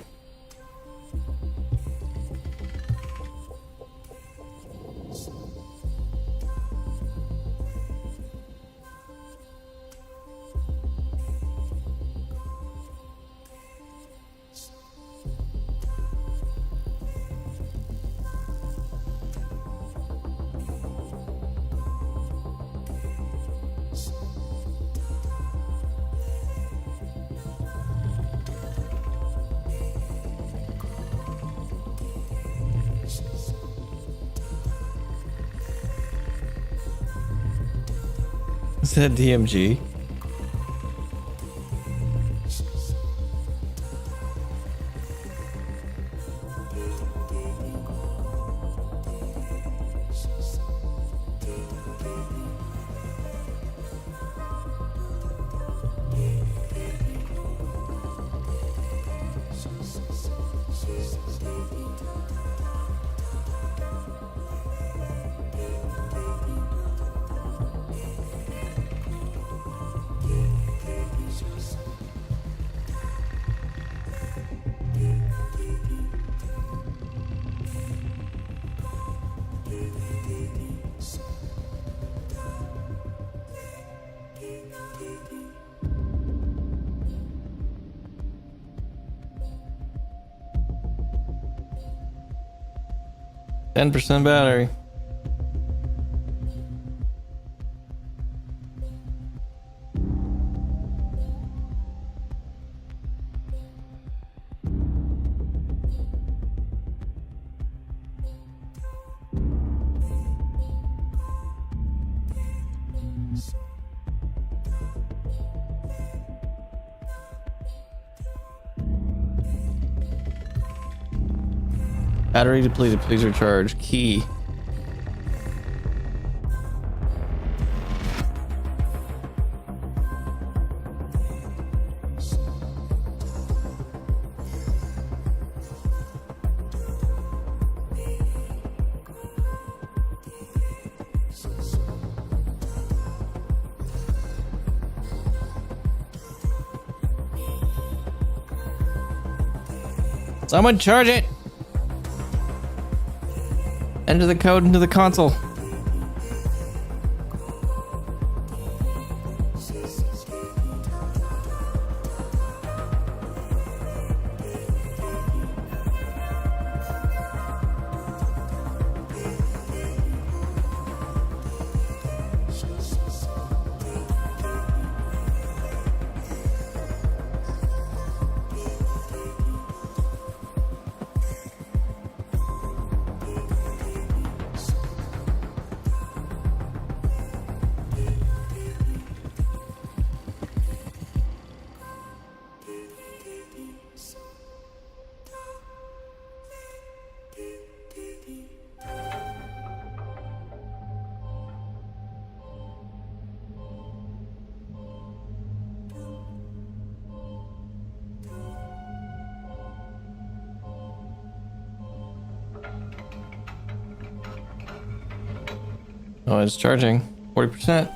Is that DMG? %, battery. Battery depleted, please recharge. Key. Someone charge it! Enter the code into the console. Oh, it's charging 40%.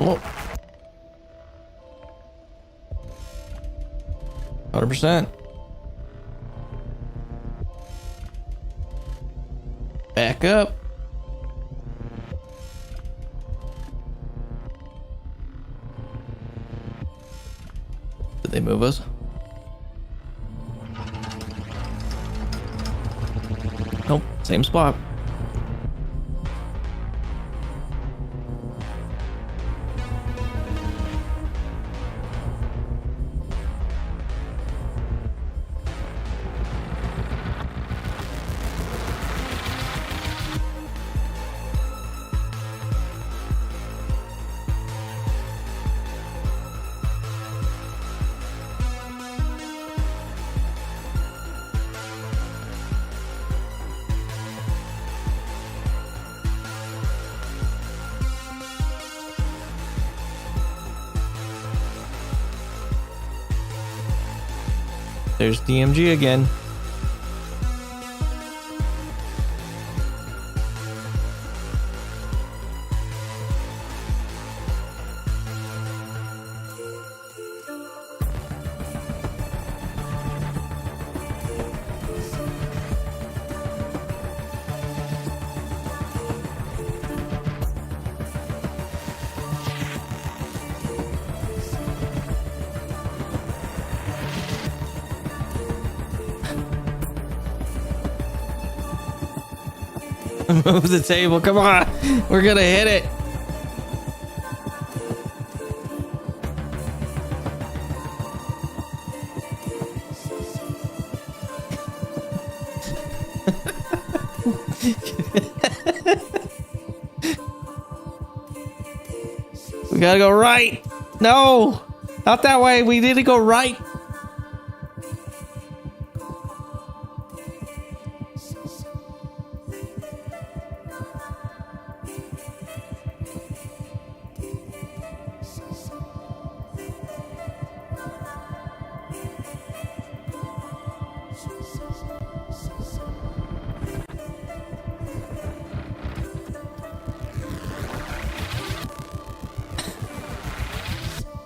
Oh. 100%. Back up. Did they move us? Nope, same spot. There's DMG again. Move the table. Come on. We're going to hit it. We got to go right. No, not that way. We need to go right.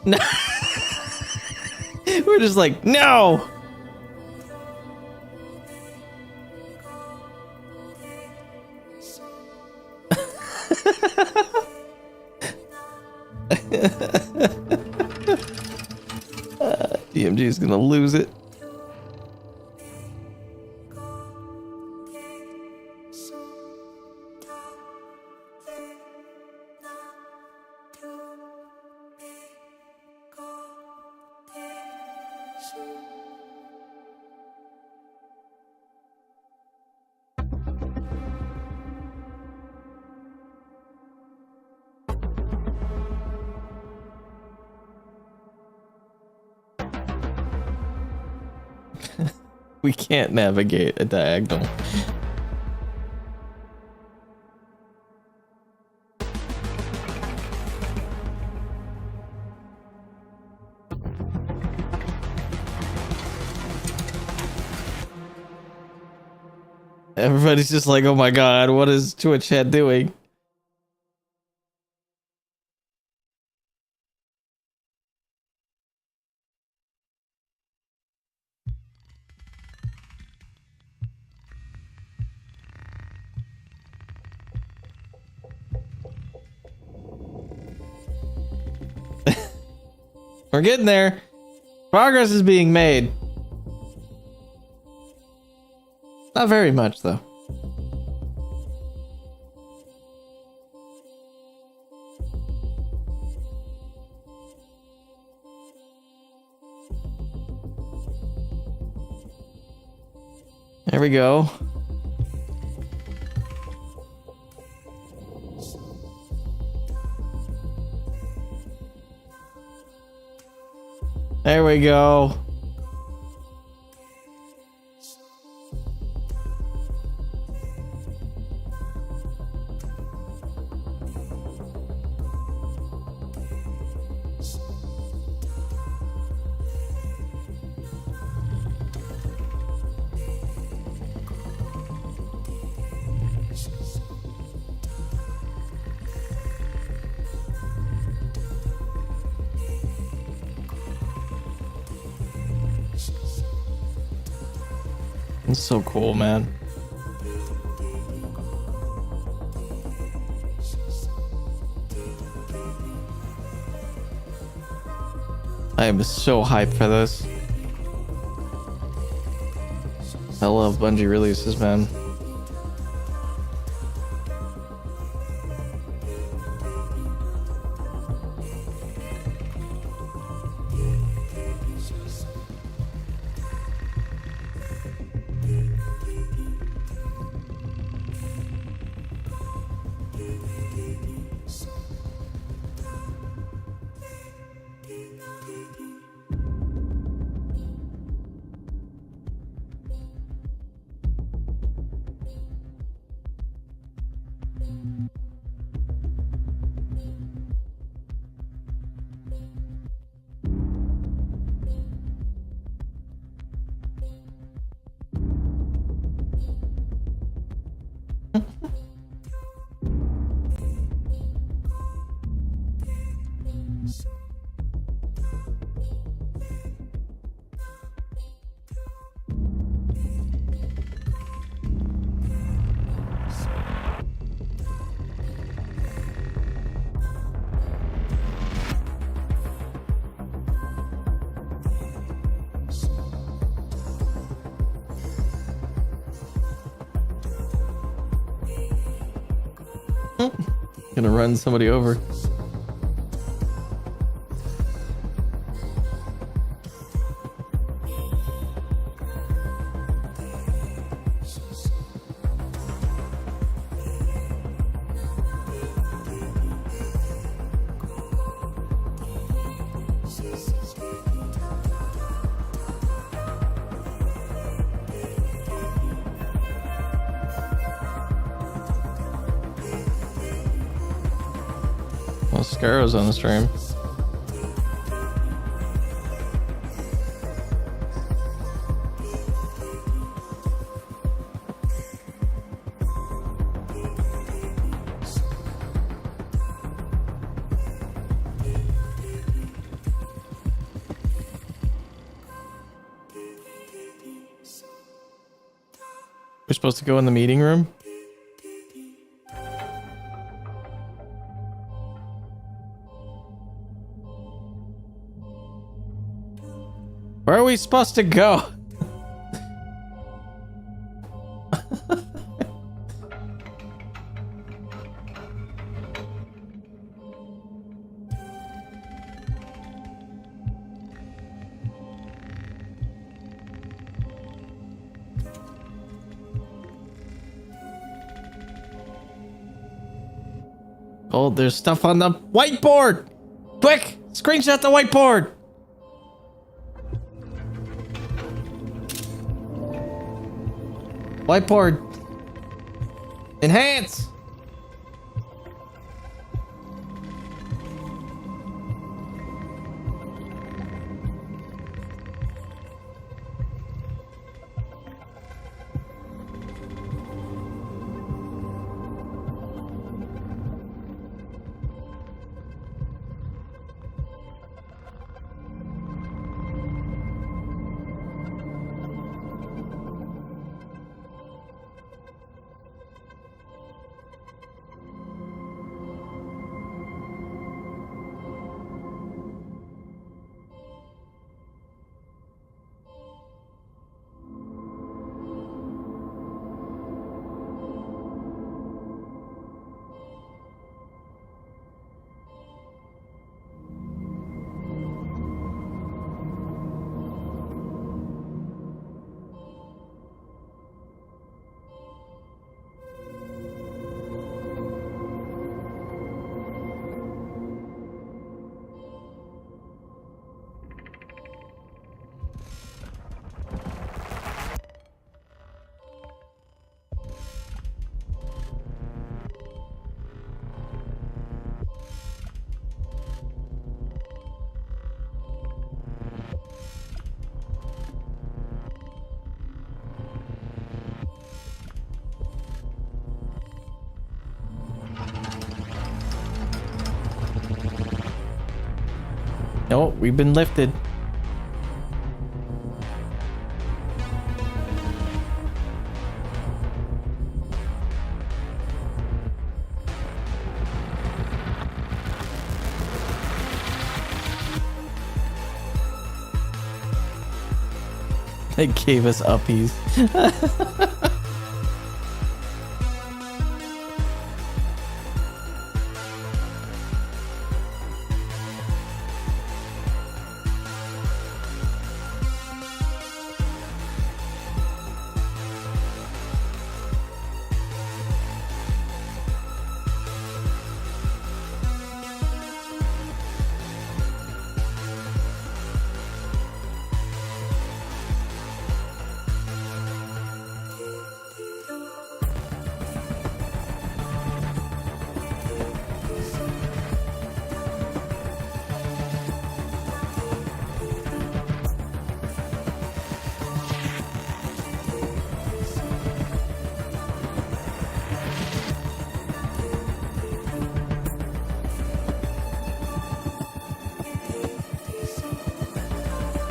No. We're just like, no. DMG is gonna lose it. We can't navigate a diagonal. Everybody's just like, oh my god, what is Twitch head doing? We're getting there. Progress is being made. Not very much, though. There we go. There we go. It's so cool, man. I am so hyped for this. I love Bungie releases, man. Gonna run somebody over. Well, Scarrow's on the stream. We're supposed to go in the meeting room? Where are we supposed to go? Oh, there's stuff on the whiteboard! Quick! Screenshot the whiteboard! Whiteboard. Enhance. No, we've been lifted. They gave us uppies.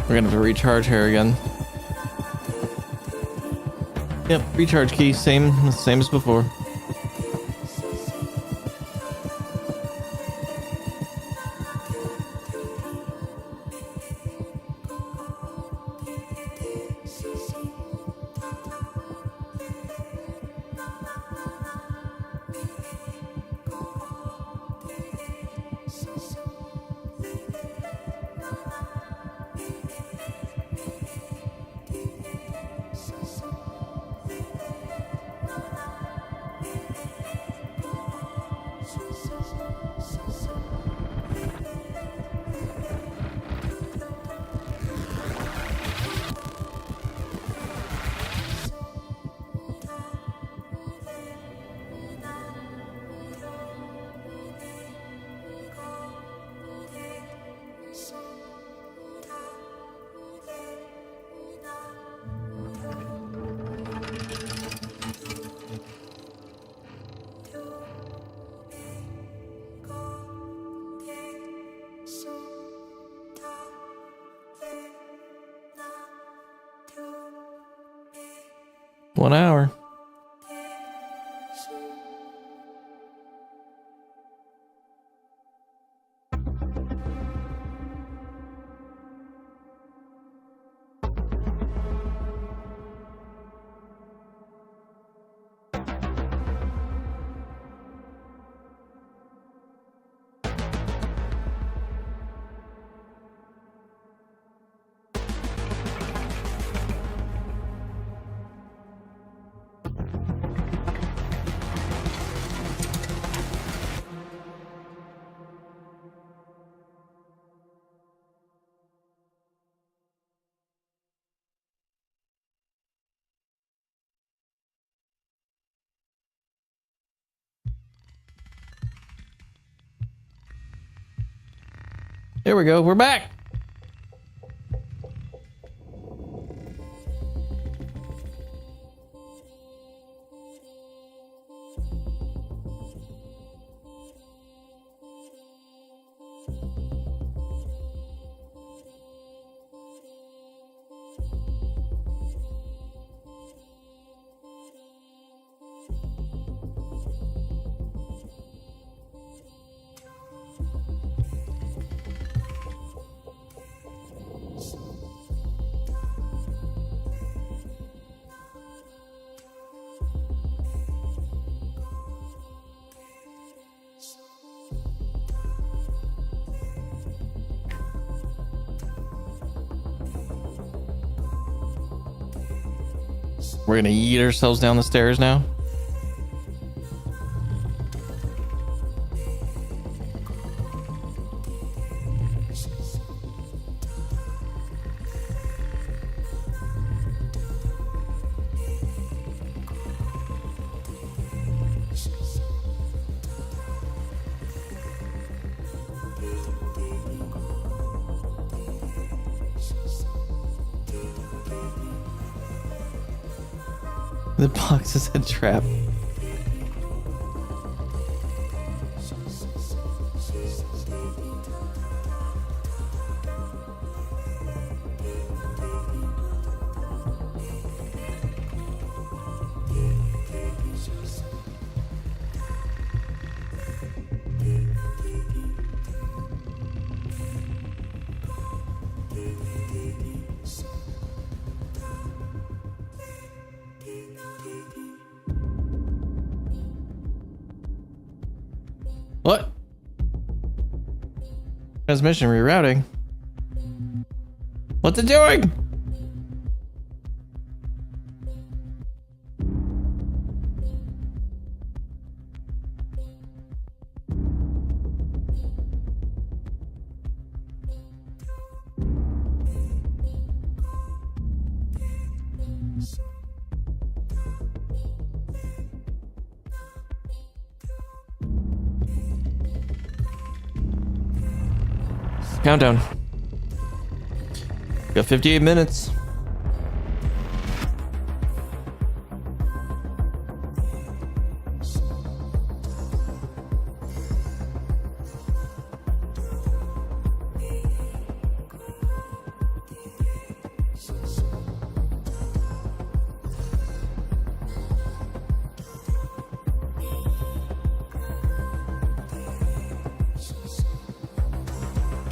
We're gonna have to recharge her again. Yep, recharge key, same as before. 1 hour. There we go. We're back. We're gonna yeet ourselves down the stairs now. The box is a trap. What? Transmission rerouting. What's it doing? Countdown. Got 58 minutes.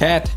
Cat.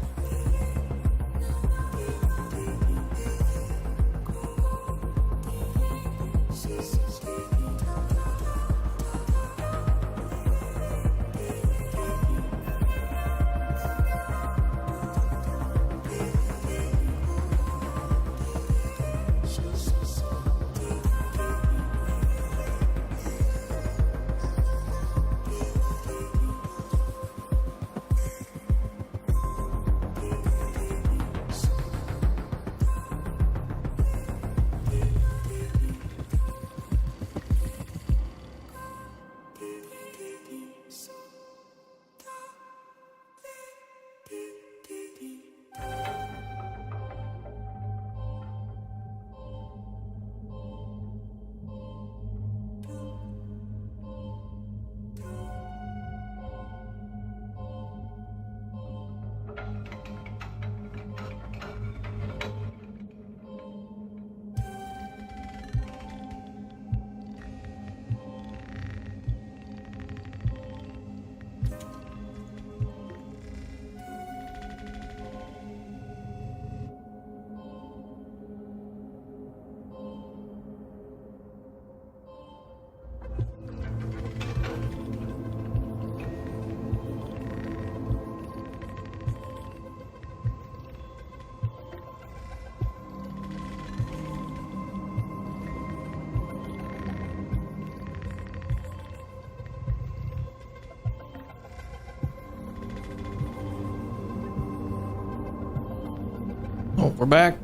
We're back.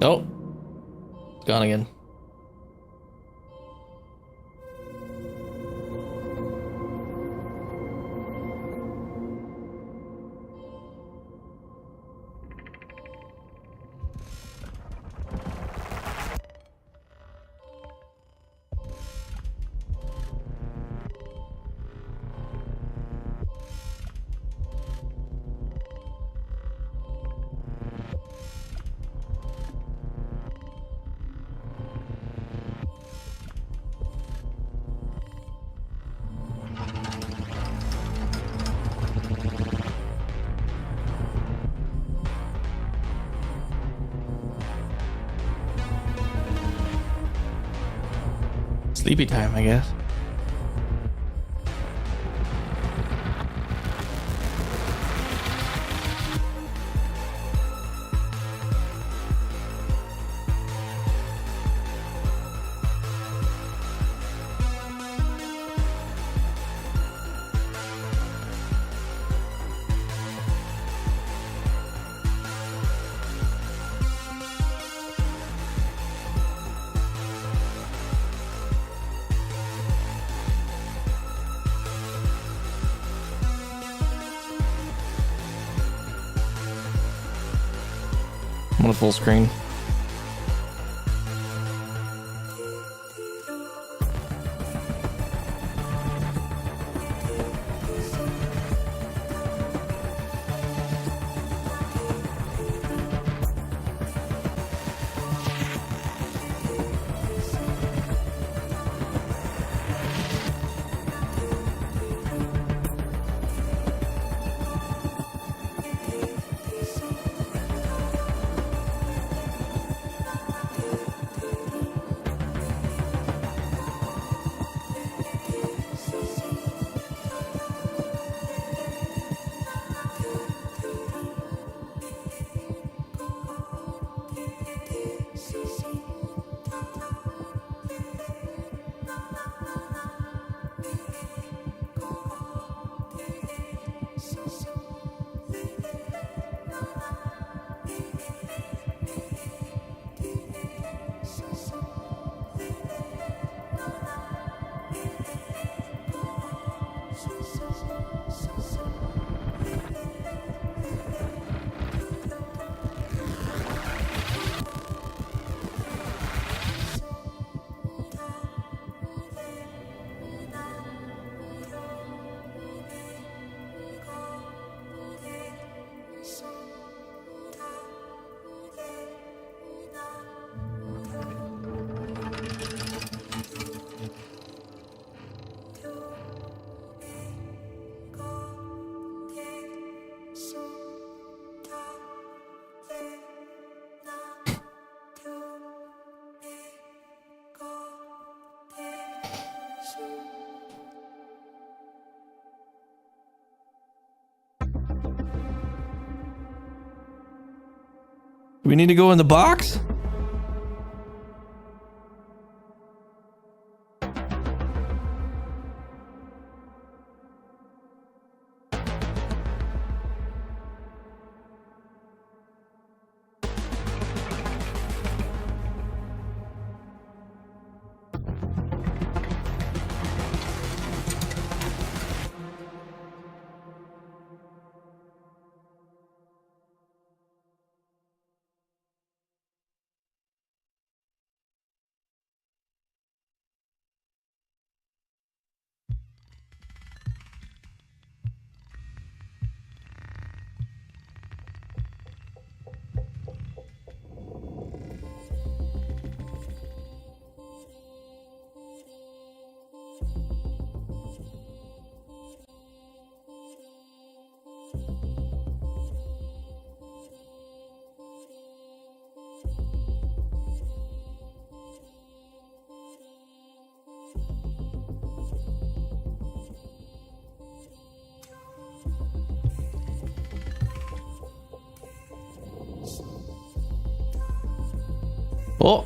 Oh, it's gone again. Sleepy time, I guess. I'm on a full screen. We need to go in the box? Oh,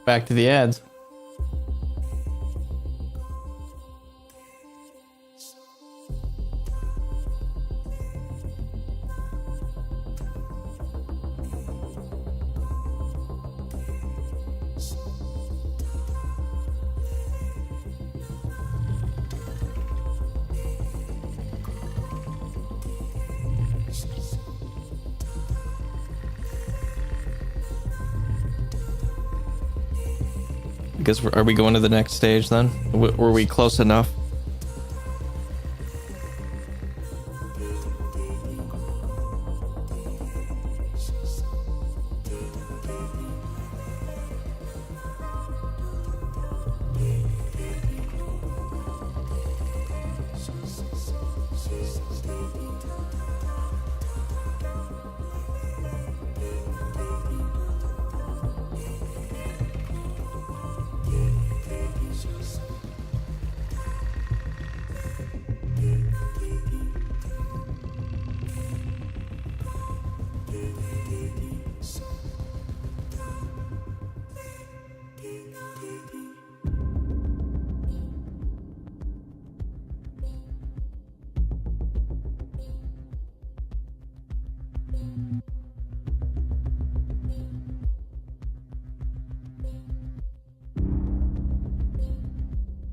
back to the ads. I guess are we going to the next stage then? Were we close enough?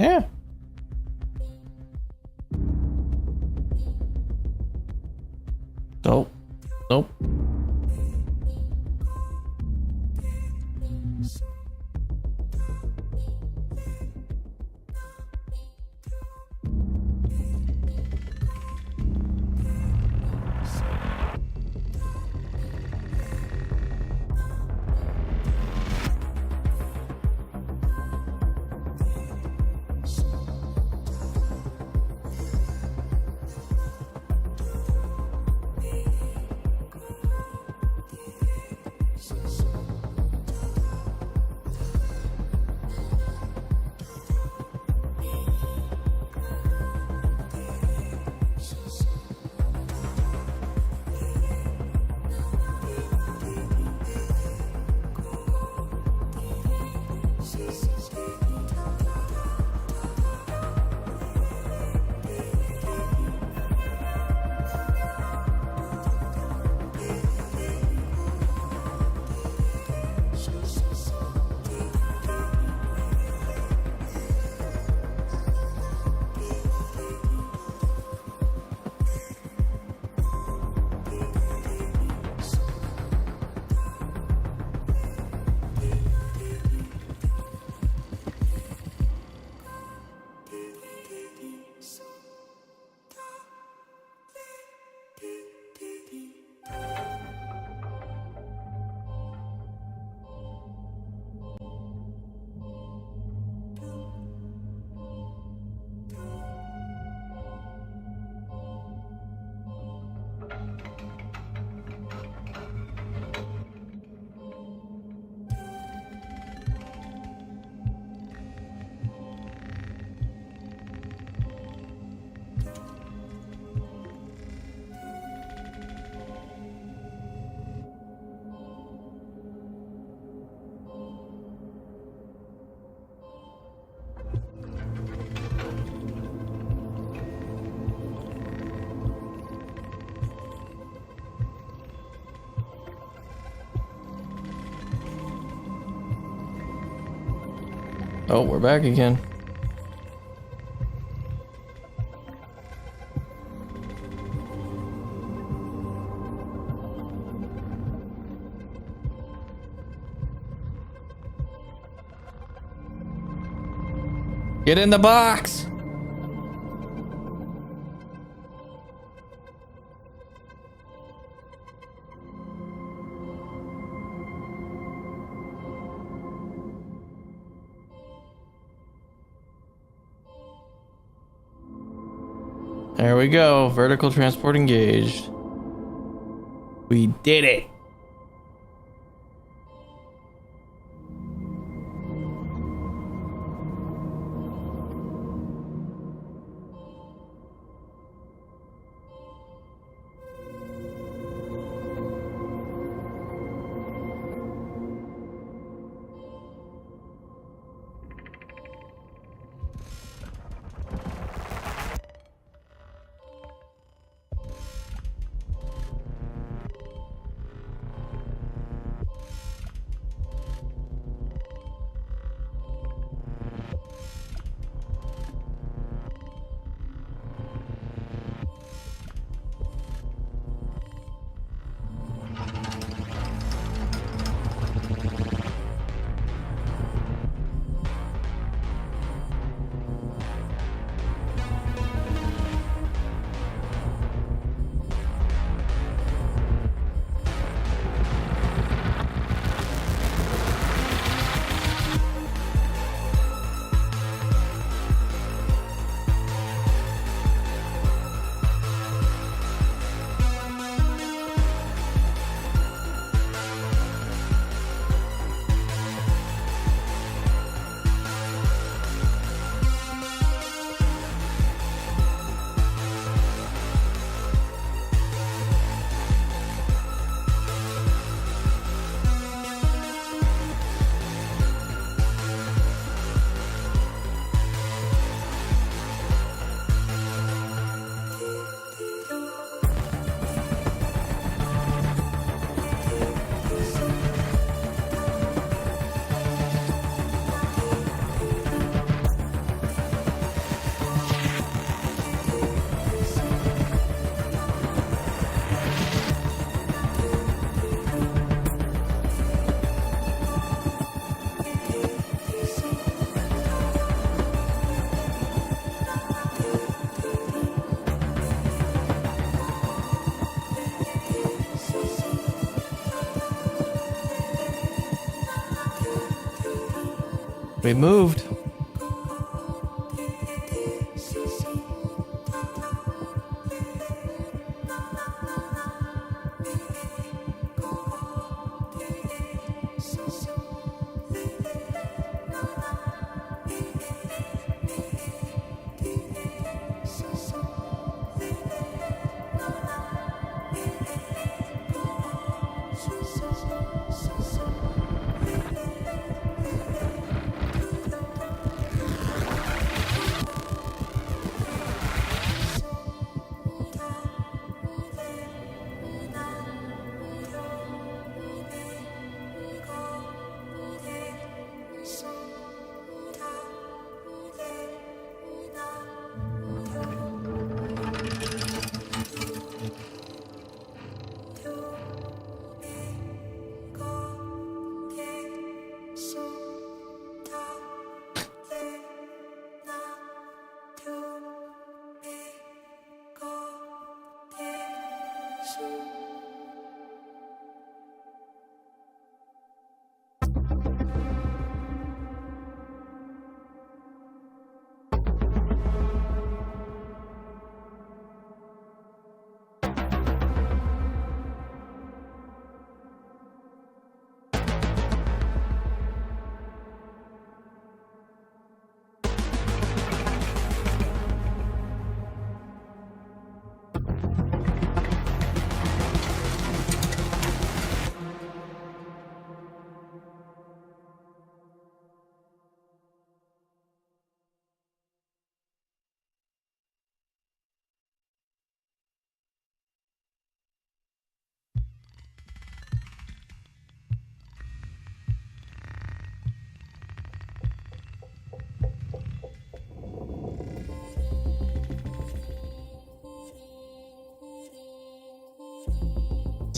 Yeah. Nope. Nope. Oh, we're back again. Get in the box! There we go. Vertical transport engaged. We did it. We moved.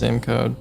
Same code.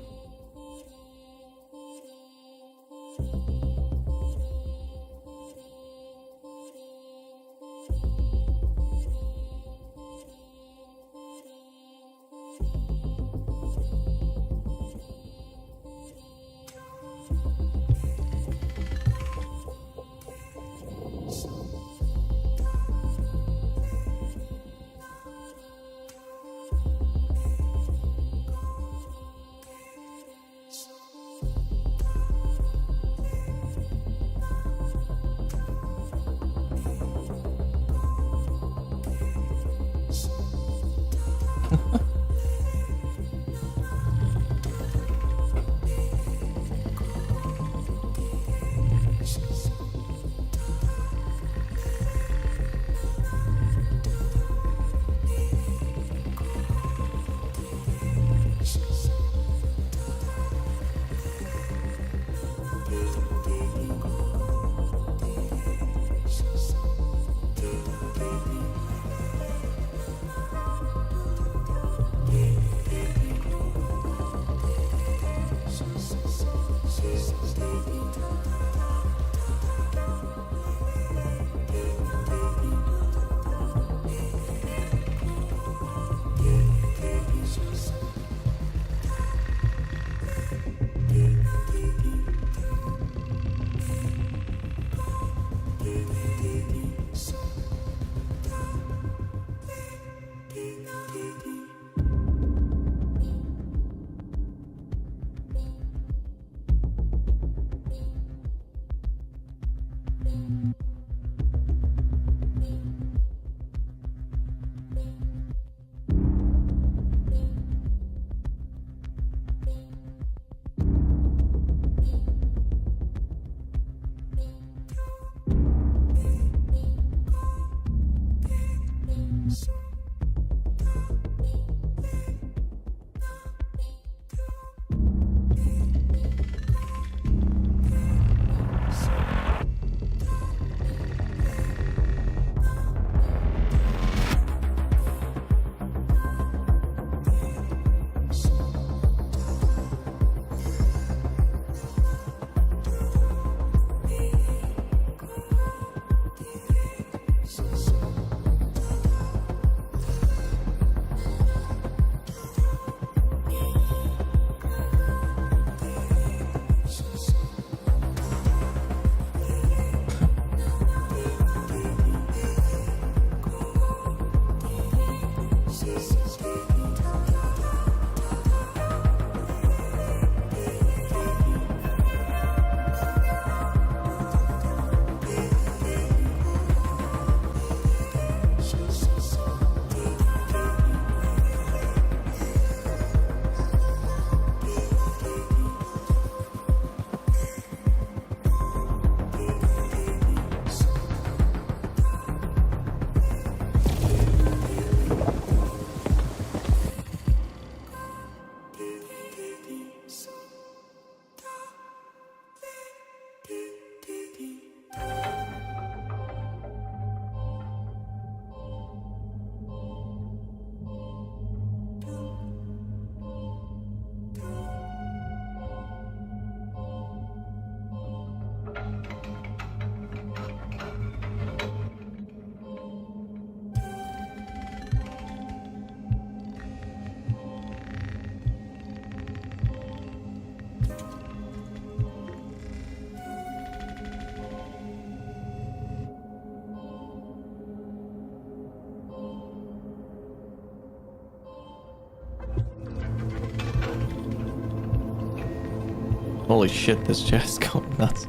Holy shit, this chat's going nuts.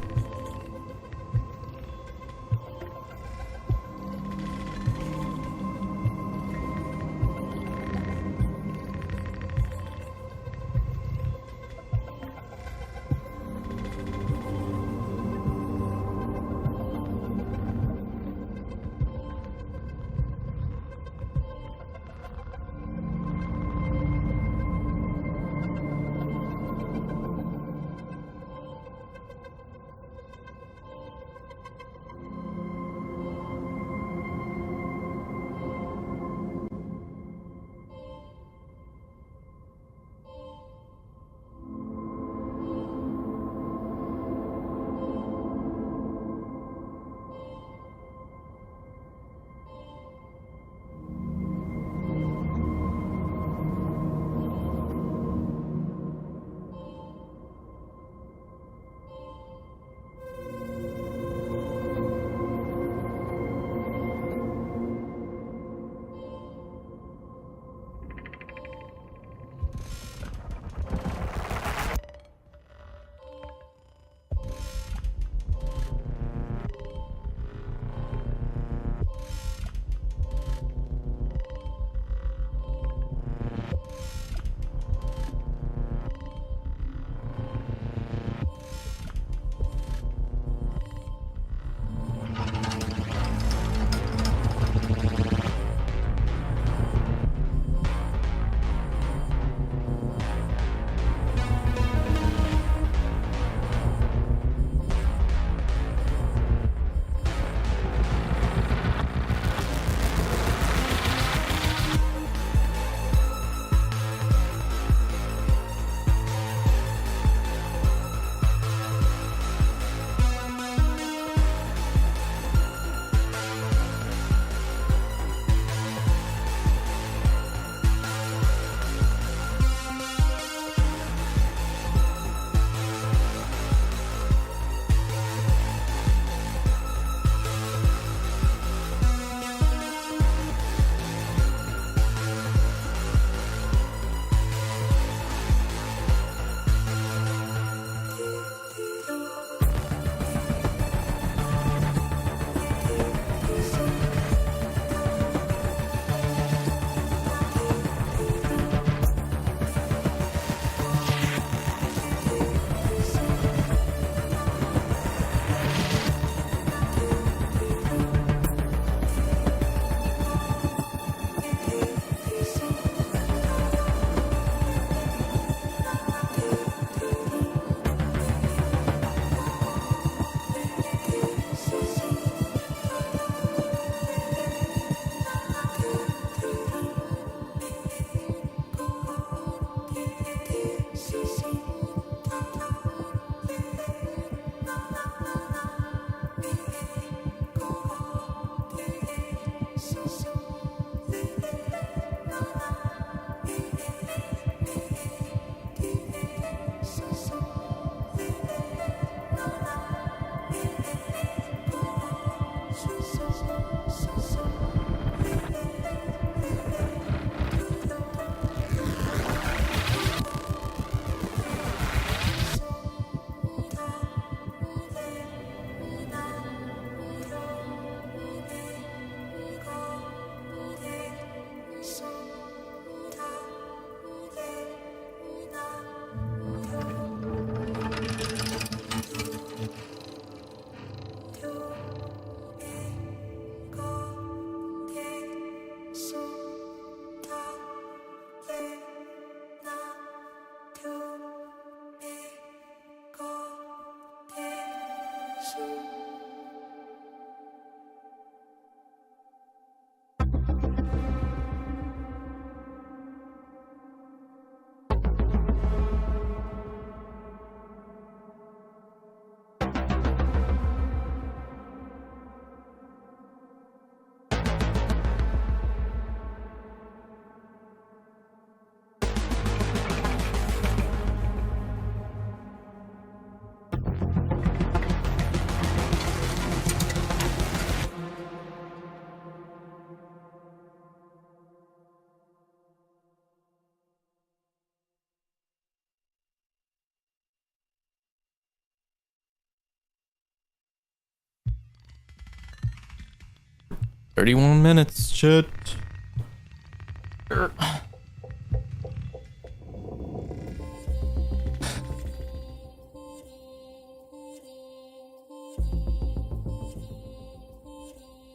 31 minutes, shit.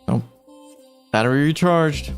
Oh, battery recharged.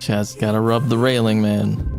Just gotta rub the railing, man.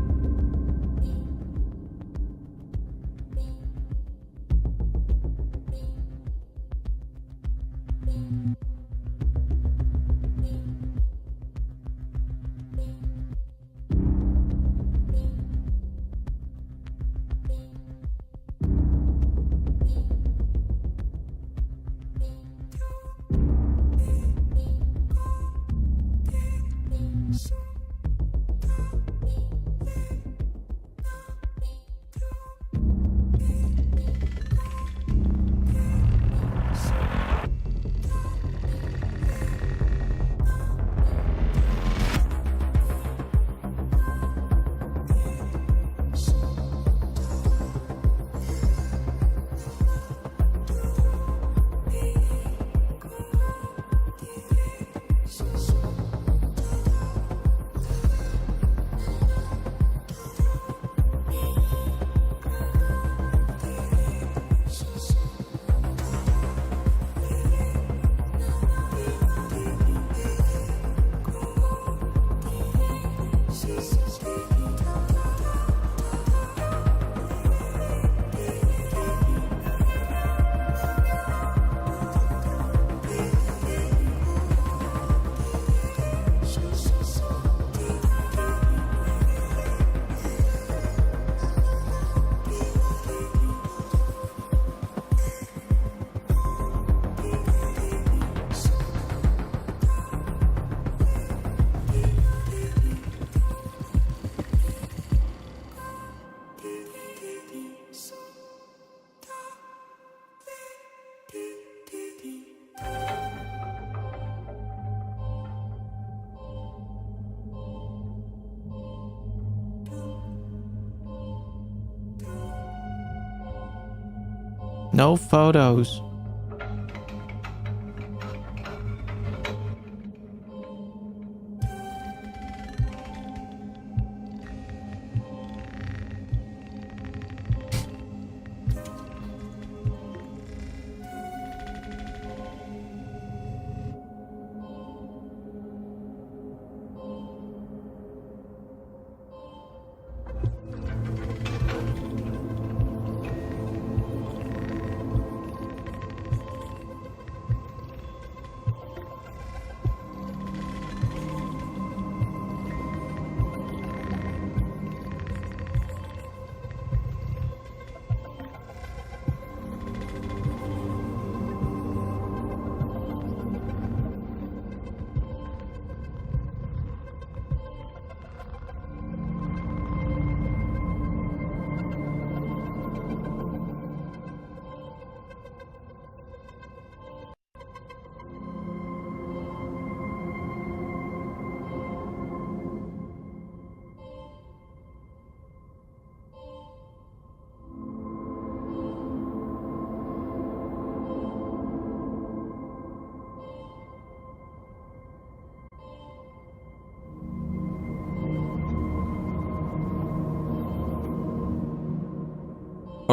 No photos.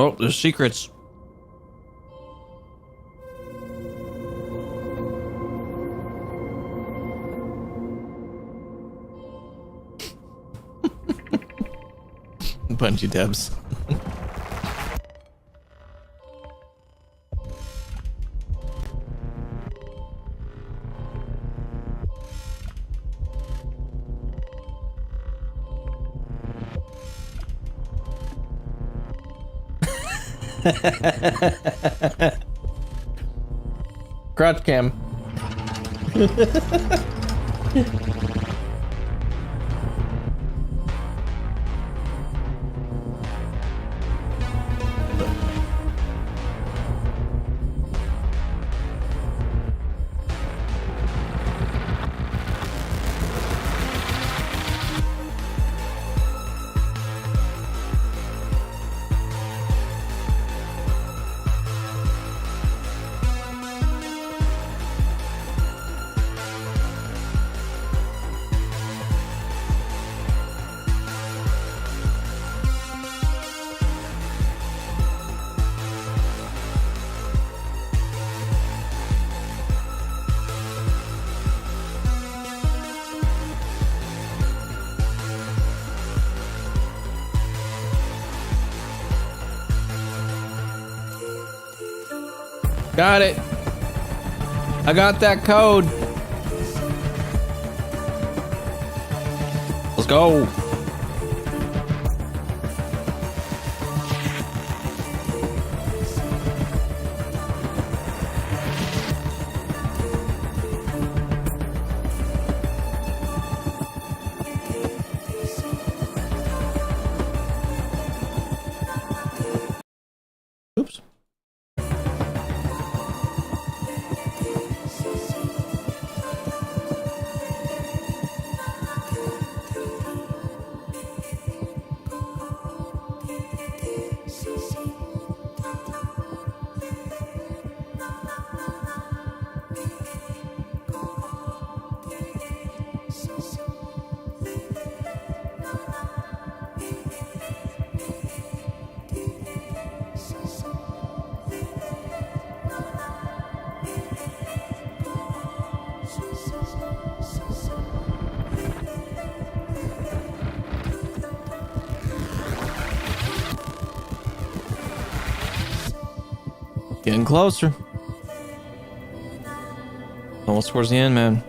Oh, there's secrets. Bungie devs. Crotch cam. Got it. I got that code. Let's go. Oops. Getting closer. Almost towards the end, man.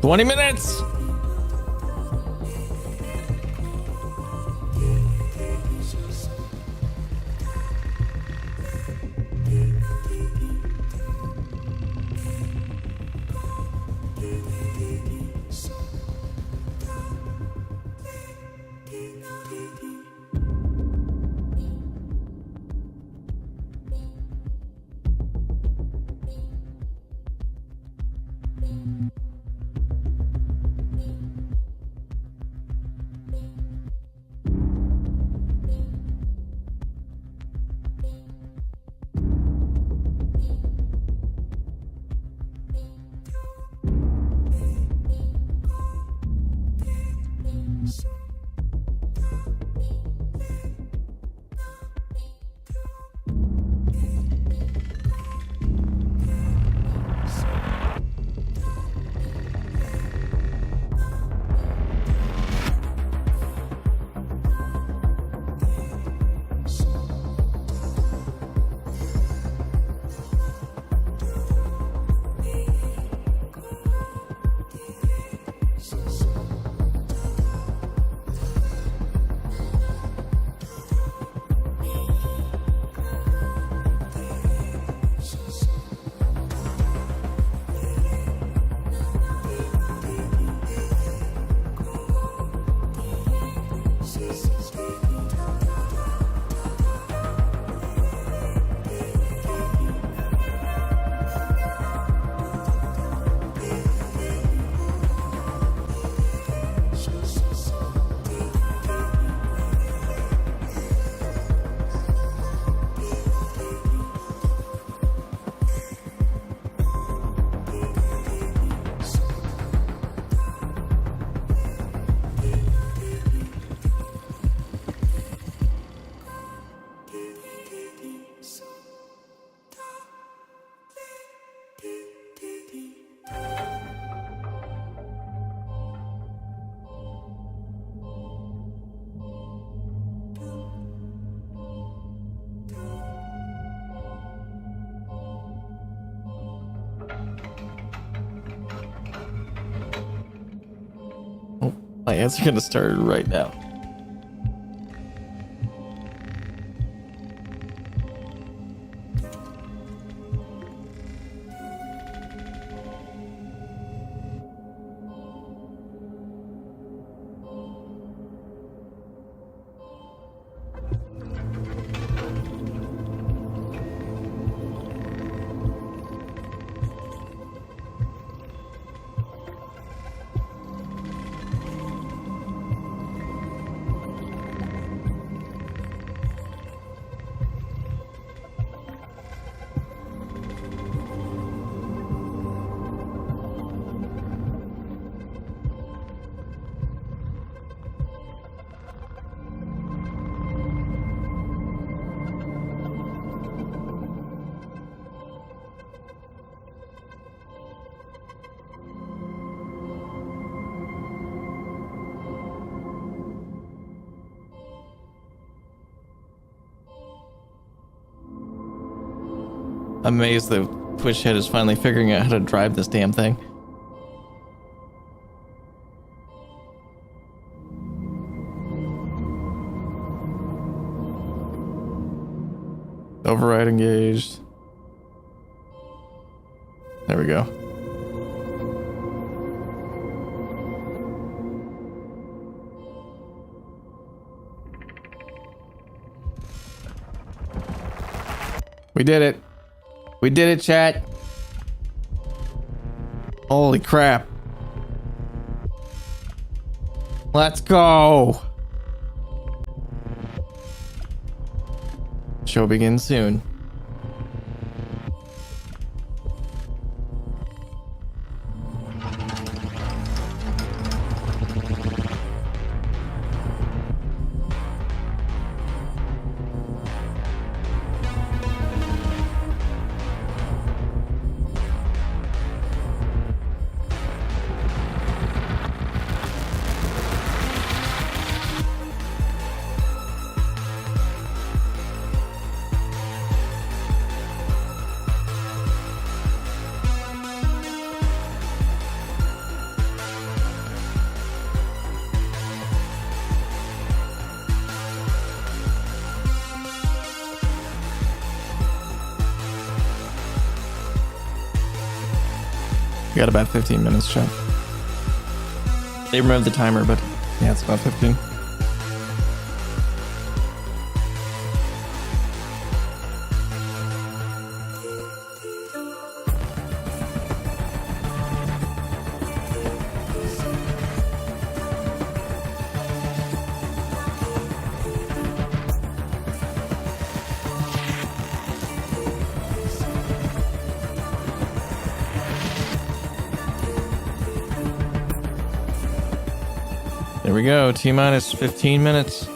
20 minutes. My ads are gonna start right now. I'm amazed that Twitch head is finally figuring out how to drive this damn thing. Override engaged. There we go. We did it. We did it, chat. Holy crap. Let's go. Show begins soon. We got about 15 minutes, chat. They removed the timer, but yeah, it's about 15. There we go, T-minus 15 minutes.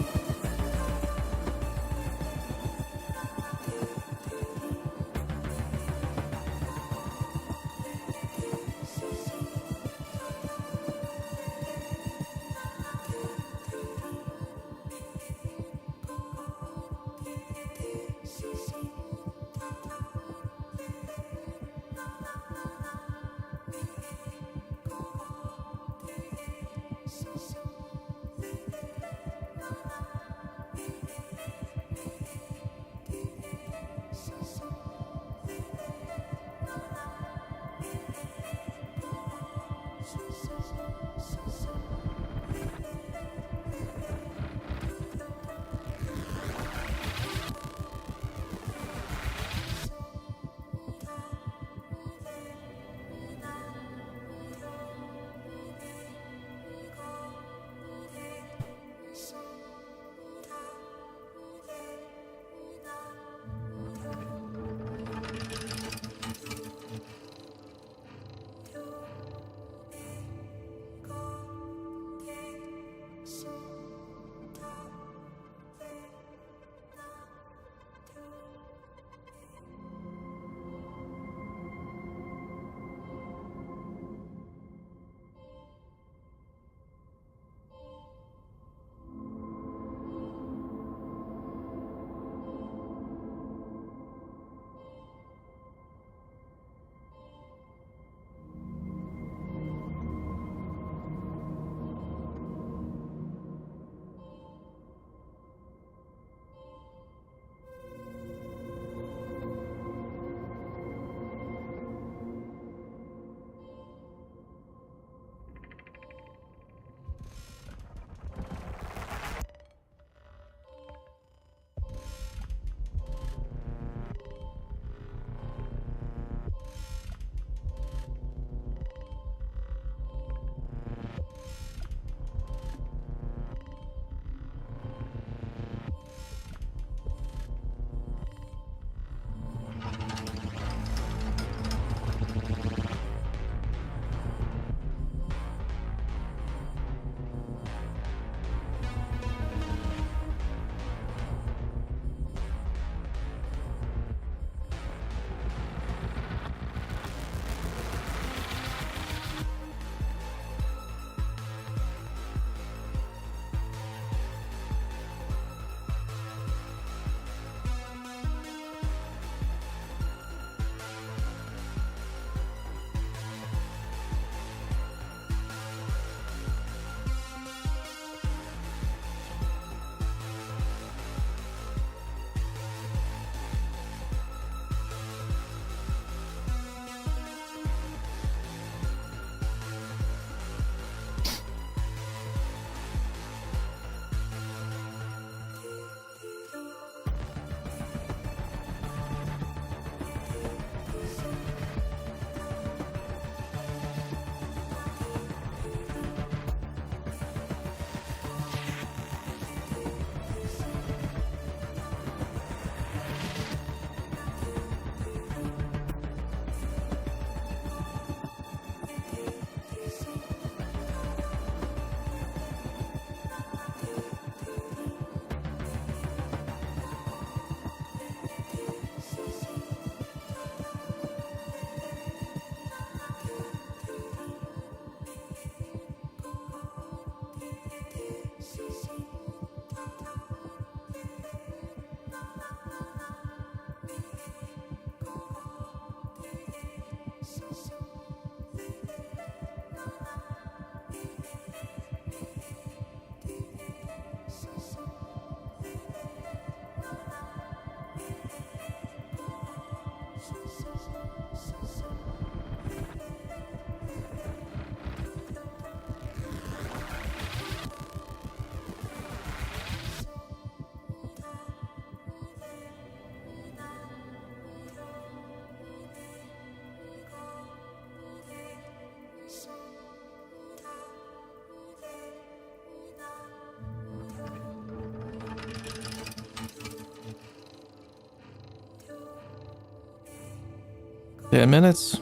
10 minutes.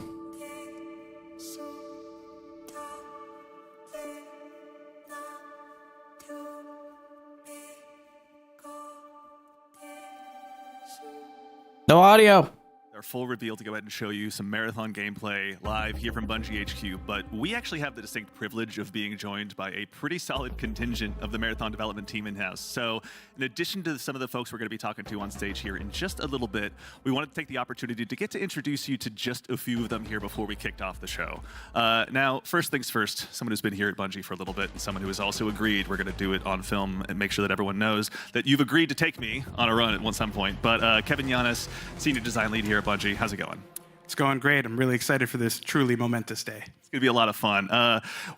No audio. Our full reveal to go ahead and show you some marathon gameplay live here from Bungie HQ, but we actually have the distinct privilege of being joined by a pretty solid contingent of the marathon development team in-house. So in addition to some of the folks we're going to be talking to on stage here in just a little bit, we wanted to take the opportunity to get to introduce you to just a few of them here before we kicked off the show. Now, first things first, someone who's been here at Bungie for a little bit and someone who has also agreed we're going to do it on film and make sure that everyone knows that you've agreed to take me on a run at some point. But Kevin Yanis, Senior Design Lead here at Bungie, how's it going? It's going great. I'm really excited for this truly momentous day. It's going to be a lot of fun.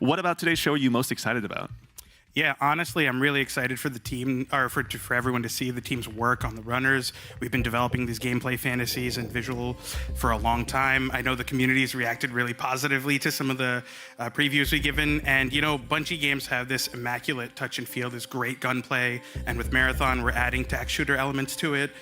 What about today's show are you most excited about? Yeah, honestly, I'm really excited for the team, or for everyone to see the team's work on the runners. We've been developing these gameplay fantasies and visual for a long time. I know the community's reacted really positively to some of the previews we've given. And, you know, Bungie games have this immaculate touch and feel, this great gunplay. And with Marathon, we're adding tac shooter elements to it.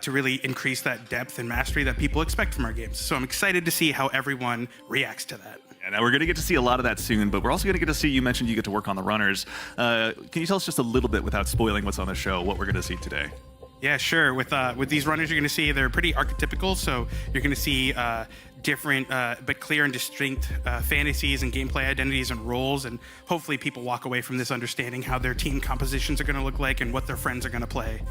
To really increase that depth and mastery that people expect from our games. So I'm excited to see how everyone reacts to that. Yeah, now we're going to get to see a lot of that soon, but we're also going to get to see, you mentioned you get to work on the runners. Can you tell us just a little bit, without spoiling what's on the show, what we're going to see today? Yeah, sure. With these runners, you're going to see they're pretty archetypical. So you're going to see different but clear and distinct fantasies and gameplay identities and roles. And hopefully people walk away from this understanding how their team compositions are going to look like and what their friends are going to play.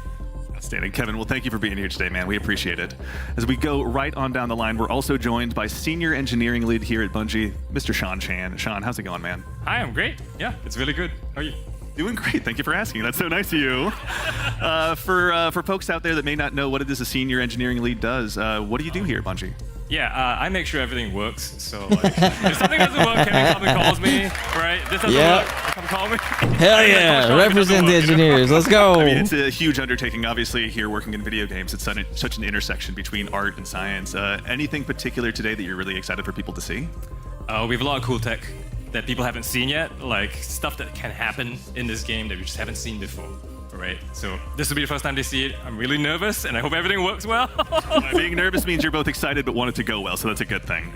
Outstanding. Kevin, well, thank you for being here today, man. We appreciate it. As we go right on down the line, we're also joined by Senior Engineering Lead here at Bungie, Mr. Sean Chan. Sean, how's it going, man? Hi, I'm great. Yeah, it's really good. How are you? Doing great. Thank you for asking. That's so nice of you. For folks out there that may not know what it is a Senior Engineering Lead does, what do you do here at Bungie? Yeah, I make sure everything works. So like, if something doesn't work, Kevin comes and calls me, right? This doesn't work, come call me. Hell yeah, represent the engineers. Let's go. I mean, it's a huge undertaking, obviously, here working in video games. It's such an intersection between art and science. Anything particular today that you're really excited for people to see? We have a lot of cool tech that people haven't seen yet, like stuff that can happen in this game that we just haven't seen before. Right, so this will be the first time they see it. I'm really nervous, and I hope everything works well. Being nervous means you're both excited but want it to go well, so that's a good thing.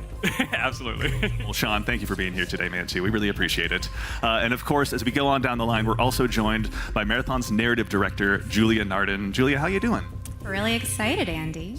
Absolutely. Well, Sean, thank you for being here today, man, too. We really appreciate it. And of course, as we go on down the line, we're also joined by Marathon's narrative director, Julia Narden. Julia, how you doing? Really excited, Andy.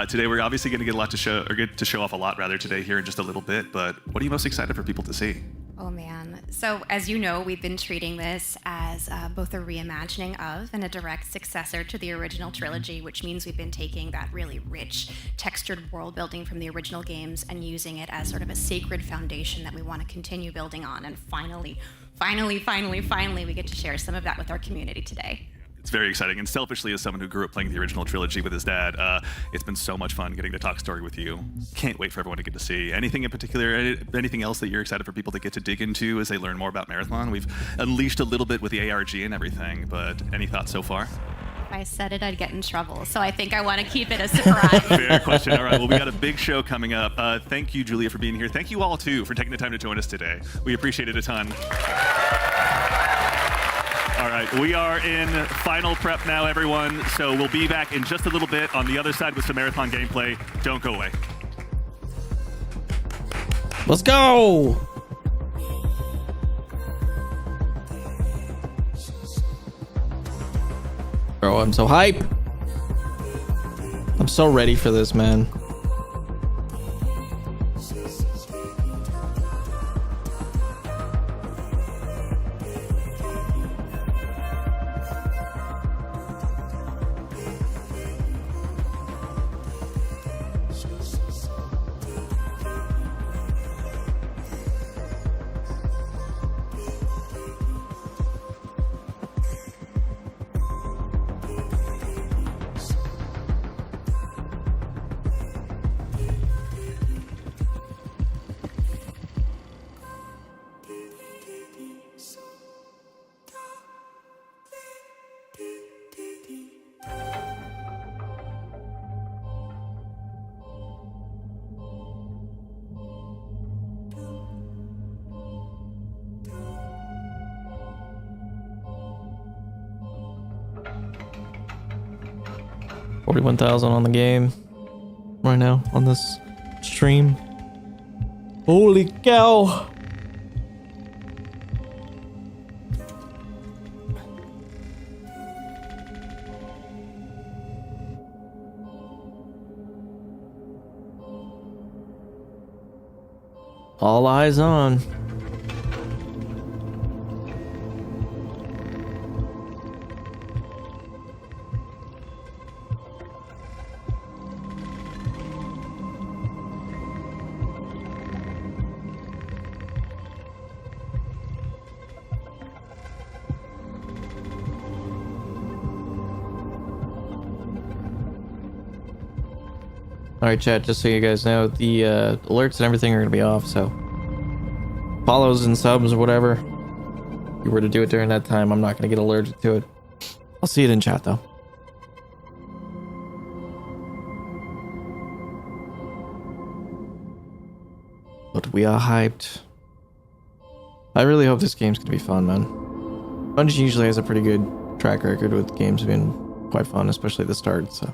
Today, we're obviously going to get to show off a lot rather today here in just a little bit. But what are you most excited for people to see? Oh man. So as you know, we've been treating this as both a reimagining of and a direct successor to the original trilogy, which means we've been taking that really rich, textured world building from the original games and using it as sort of a sacred foundation that we want to continue building on. And finally, we get to share some of that with our community today. It's very exciting, and selfishly, as someone who grew up playing the original trilogy with his dad, it's been so much fun getting to talk story with you. Can't wait for everyone to get to see. Anything in particular, anything else that you're excited for people to get to dig into as they learn more about Marathon? We've unleashed a little bit with the ARG and everything, but any thoughts so far? If I said it, I'd get in trouble, so I think I want to keep it a surprise. Fair question. All right, well, we got a big show coming up. Thank you, Julia, for being here. Thank you all, too, for taking the time to join us today. We appreciate it a ton. All right, we are in final prep now, everyone. So we'll be back in just a little bit on the other side with some Marathon gameplay. Don't go away. Let's go. Bro, I'm so hype. I'm so ready for this, man. $41,000 on the game right now on this stream. Holy cow. All eyes on. Alright chat, just so you guys know, the alerts and everything are going to be off, so follows and subs or whatever, if you were to do it during that time, I'm not going to get allergic to it. I'll see it in chat though. But we are hyped. I really hope this game's going to be fun, man. Bungie usually has a pretty good track record with games being quite fun, especially at the start, so.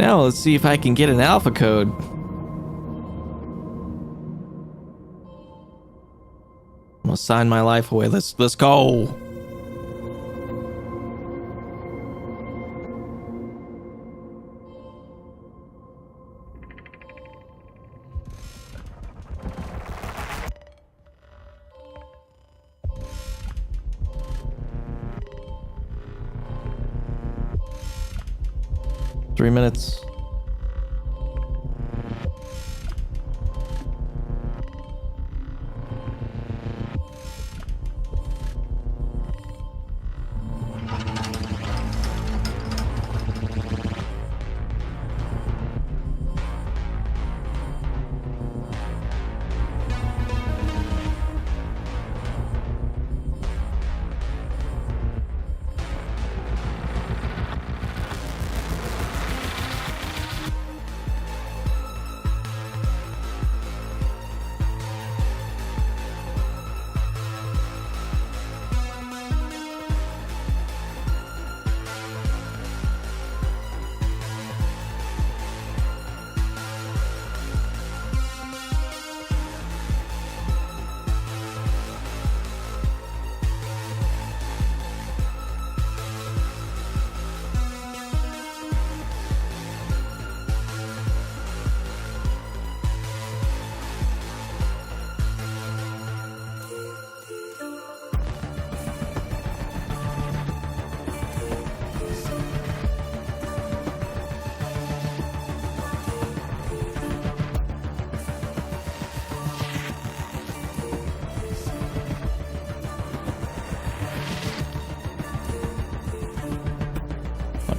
Now let's see if I can get an alpha code. I'm gonna sign my life away. Let's go. Three minutes.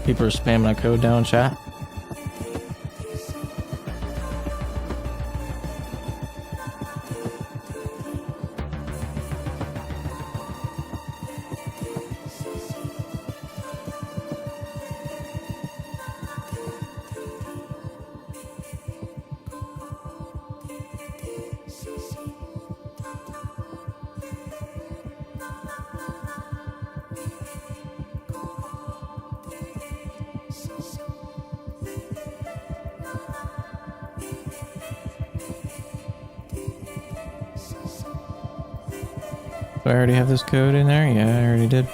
People are spamming a code down chat. Do I already have this code in there? Yeah, I already did.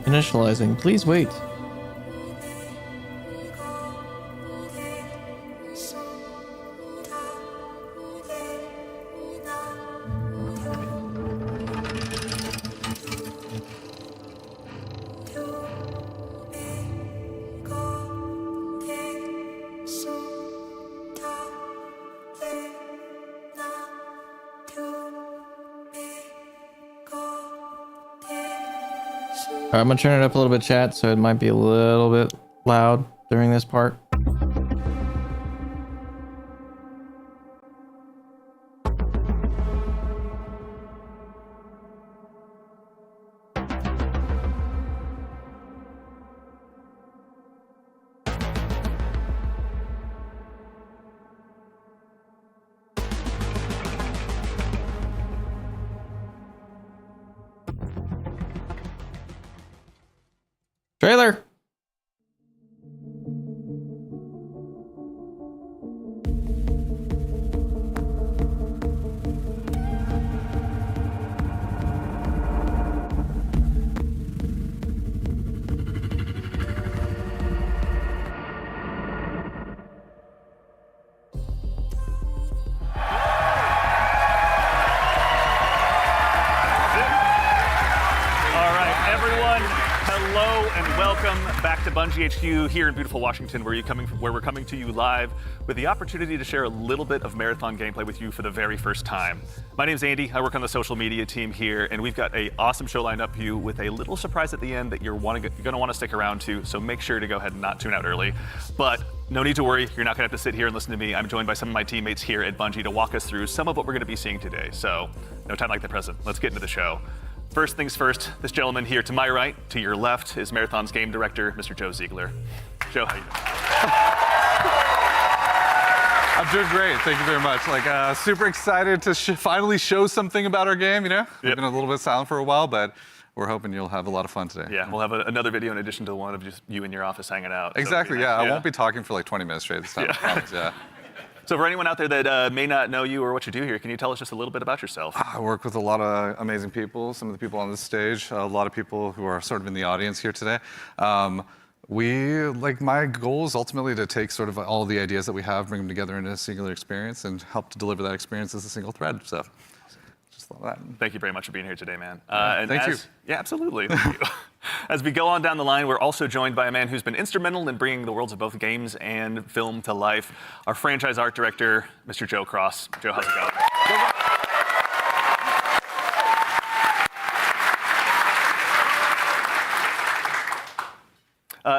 Initializing. Please wait. Alright, I'm gonna turn it up a little bit, chat, so it might be a little bit loud during this part. Trailer. Welcome back to Bungie HQ here in beautiful Washington, where we're coming to you live with the opportunity to share a little bit of marathon gameplay with you for the very first time. My name's Andy. I work on the social media team here, and we've got an awesome show lined up for you with a little surprise at the end that you're going to want to stick around to. So make sure to go ahead and not tune out early. But no need to worry. You're not going to have to sit here and listen to me. I'm joined by some of my teammates here at Bungie to walk us through some of what we're going to be seeing today. So no time like the present. Let's get into the show. First things first, this gentleman here to my right, to your left, is Marathon's game director, Mr. Joe Ziegler. Joe, how you doing? I'm doing great, thank you very much. Super excited to finally show something about our game, you know? We've been a little bit silent for a while, but we're hoping you'll have a lot of fun today. Yeah, we'll have another video in addition to the one of just you in your office hanging out. Exactly, I won't be talking for like 20 minutes straight this time, I promise, So for anyone out there that may not know you or what you do here, can you tell us just a little bit about yourself? I work with a lot of amazing people, some of the people on this stage, a lot of people who are sort of in the audience here today. My goal is ultimately to take sort of all the ideas that we have, bring them together into a singular experience and help to deliver that experience as a single thread, so. Just love that. Thank you very much for being here today, man. Thank you. Yeah, absolutely. Thank you. As we go on down the line, we're also joined by a man who's been instrumental in bringing the worlds of both games and film to life, our franchise art director, Mr. Joe Cross. Joe, how's it going?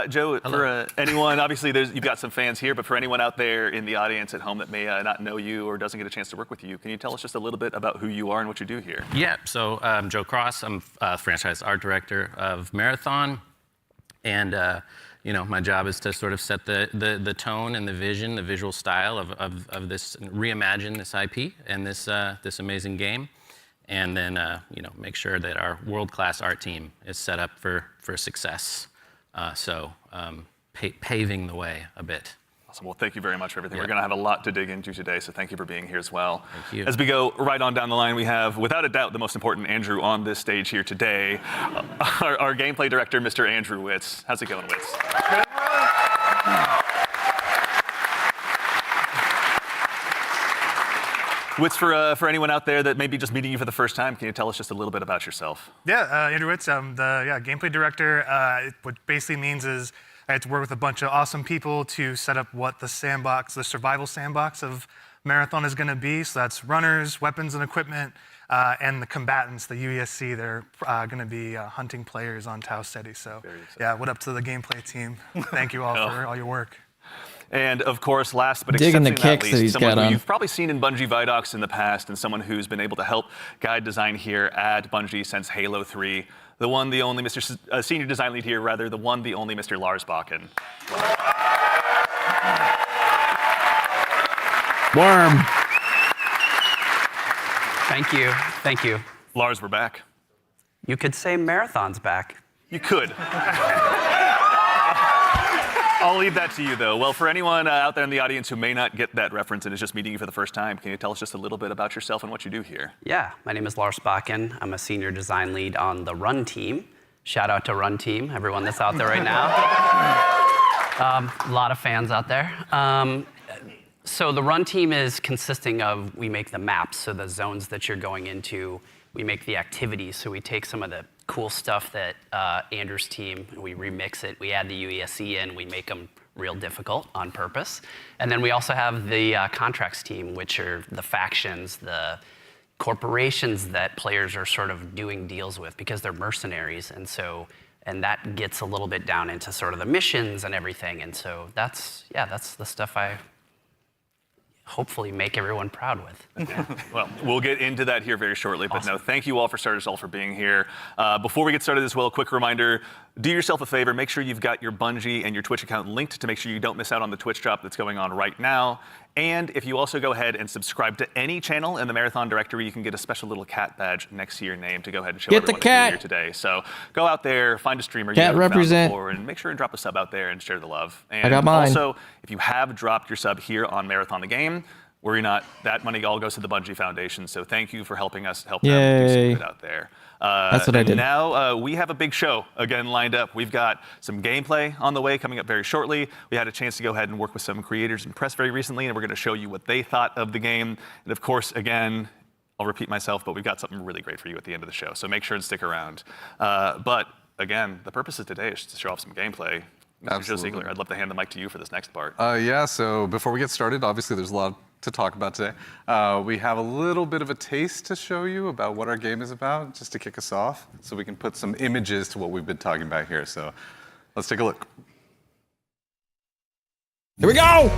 Joe, for anyone, obviously you've got some fans here, but for anyone out there in the audience at home that may not know you or doesn't get a chance to work with you, can you tell us just a little bit about who you are and what you do here? Yeah, so I'm Joe Cross. I'm franchise art director of Marathon. And my job is to sort of set the tone and the vision, the visual style of this, reimagine this IP and this amazing game. And then, make sure that our world-class art team is set up for success. Paving the way a bit. Awesome. Well, thank you very much for everything. We're going to have a lot to dig into today, so thank you for being here as well. Thank you. As we go right on down the line, we have, without a doubt, the most important Andrew on this stage here today, our gameplay director, Mr. Andrew Witz. How's it going, Witz? Witz, for anyone out there that may be just meeting you for the first time, can you tell us just a little bit about yourself? Yeah, Andrew Witz. I'm the gameplay director. What basically means is I had to work with a bunch of awesome people to set up what the survival sandbox of Marathon is going to be. So that's runners, weapons and equipment, and the combatants, the UESC. They're going to be hunting players on Tau Ceti. So yeah, what up to the gameplay team? Thank you all for all your work. And of course, last but Digging the exceptionally not kicks that least, he's someone got who on. you've probably seen in Bungie Vidocs in the past, and someone who's been able to help guide design here at Bungie since Halo 3. The one, the only Mr. Senior Design Lead here, rather, the one, the only Mr. Lars Bakken. Worm. Thank you. Lars, we're back. You could say Marathon's back. You could. I'll leave that to you, though. Well, for anyone out there in the audience who may not get that reference and is just meeting you for the first time, can you tell us just a little bit about yourself and what you do here? Yeah, my name is Lars Bakken. I'm a senior design lead on the Run team. Shout out to Run team, everyone that's out there right now. A lot of fans out there. So the Run team is consisting of, we make the maps, so the zones that you're going into, we make the activities, so we take some of the cool stuff that Andrew's team, we remix it, we add the UESC in, we make them real difficult on purpose. And then we also have the contracts team, which are the factions, the corporations that players are sort of doing deals with because they're mercenaries. And that gets a little bit down into sort of the missions and everything. And so that's the stuff I hopefully make everyone proud with. Well, we'll get into that here very shortly, but awesome. No, thank you all for starters all for being here. Before we get started as well, a quick reminder, do yourself a favor, make sure you've got your Bungie and your Twitch account linked to make sure you don't miss out on the Twitch drop that's going on right now. And if you also go ahead and subscribe to any channel in the Marathon directory, you can get a special little cat badge next to your name to go ahead and show Get the everyone that you're cat. here today. So go out there, find a streamer Cat you haven't found represent. before, and make sure and drop a sub out there and share the love. And got mine. also, if you have dropped your sub here on Marathon the Game, worry not, that money all goes to the Bungie Foundation. So thank you for helping us help them do some Yay. good out there. That's what I did. Now we have a big show again lined up. We've got some gameplay on the way coming up very shortly. We had a chance to go ahead and work with some creators and press very recently, and we're going to show you what they thought of the game. And of course, again, I'll repeat myself, but we've got something really great for you at the end of the show. So make sure and stick around. But again, the purpose of today is to show off some gameplay. Mr. Joe Absolutely. Ziegler, I'd love to hand the mic to you for this next part. Yeah, so before we get started, obviously there's a lot to talk about today. We have a little bit of a taste to show you about what our game is about, just to kick us off, so we can put some images to what we've been talking about here. So let's take a look. Here we go!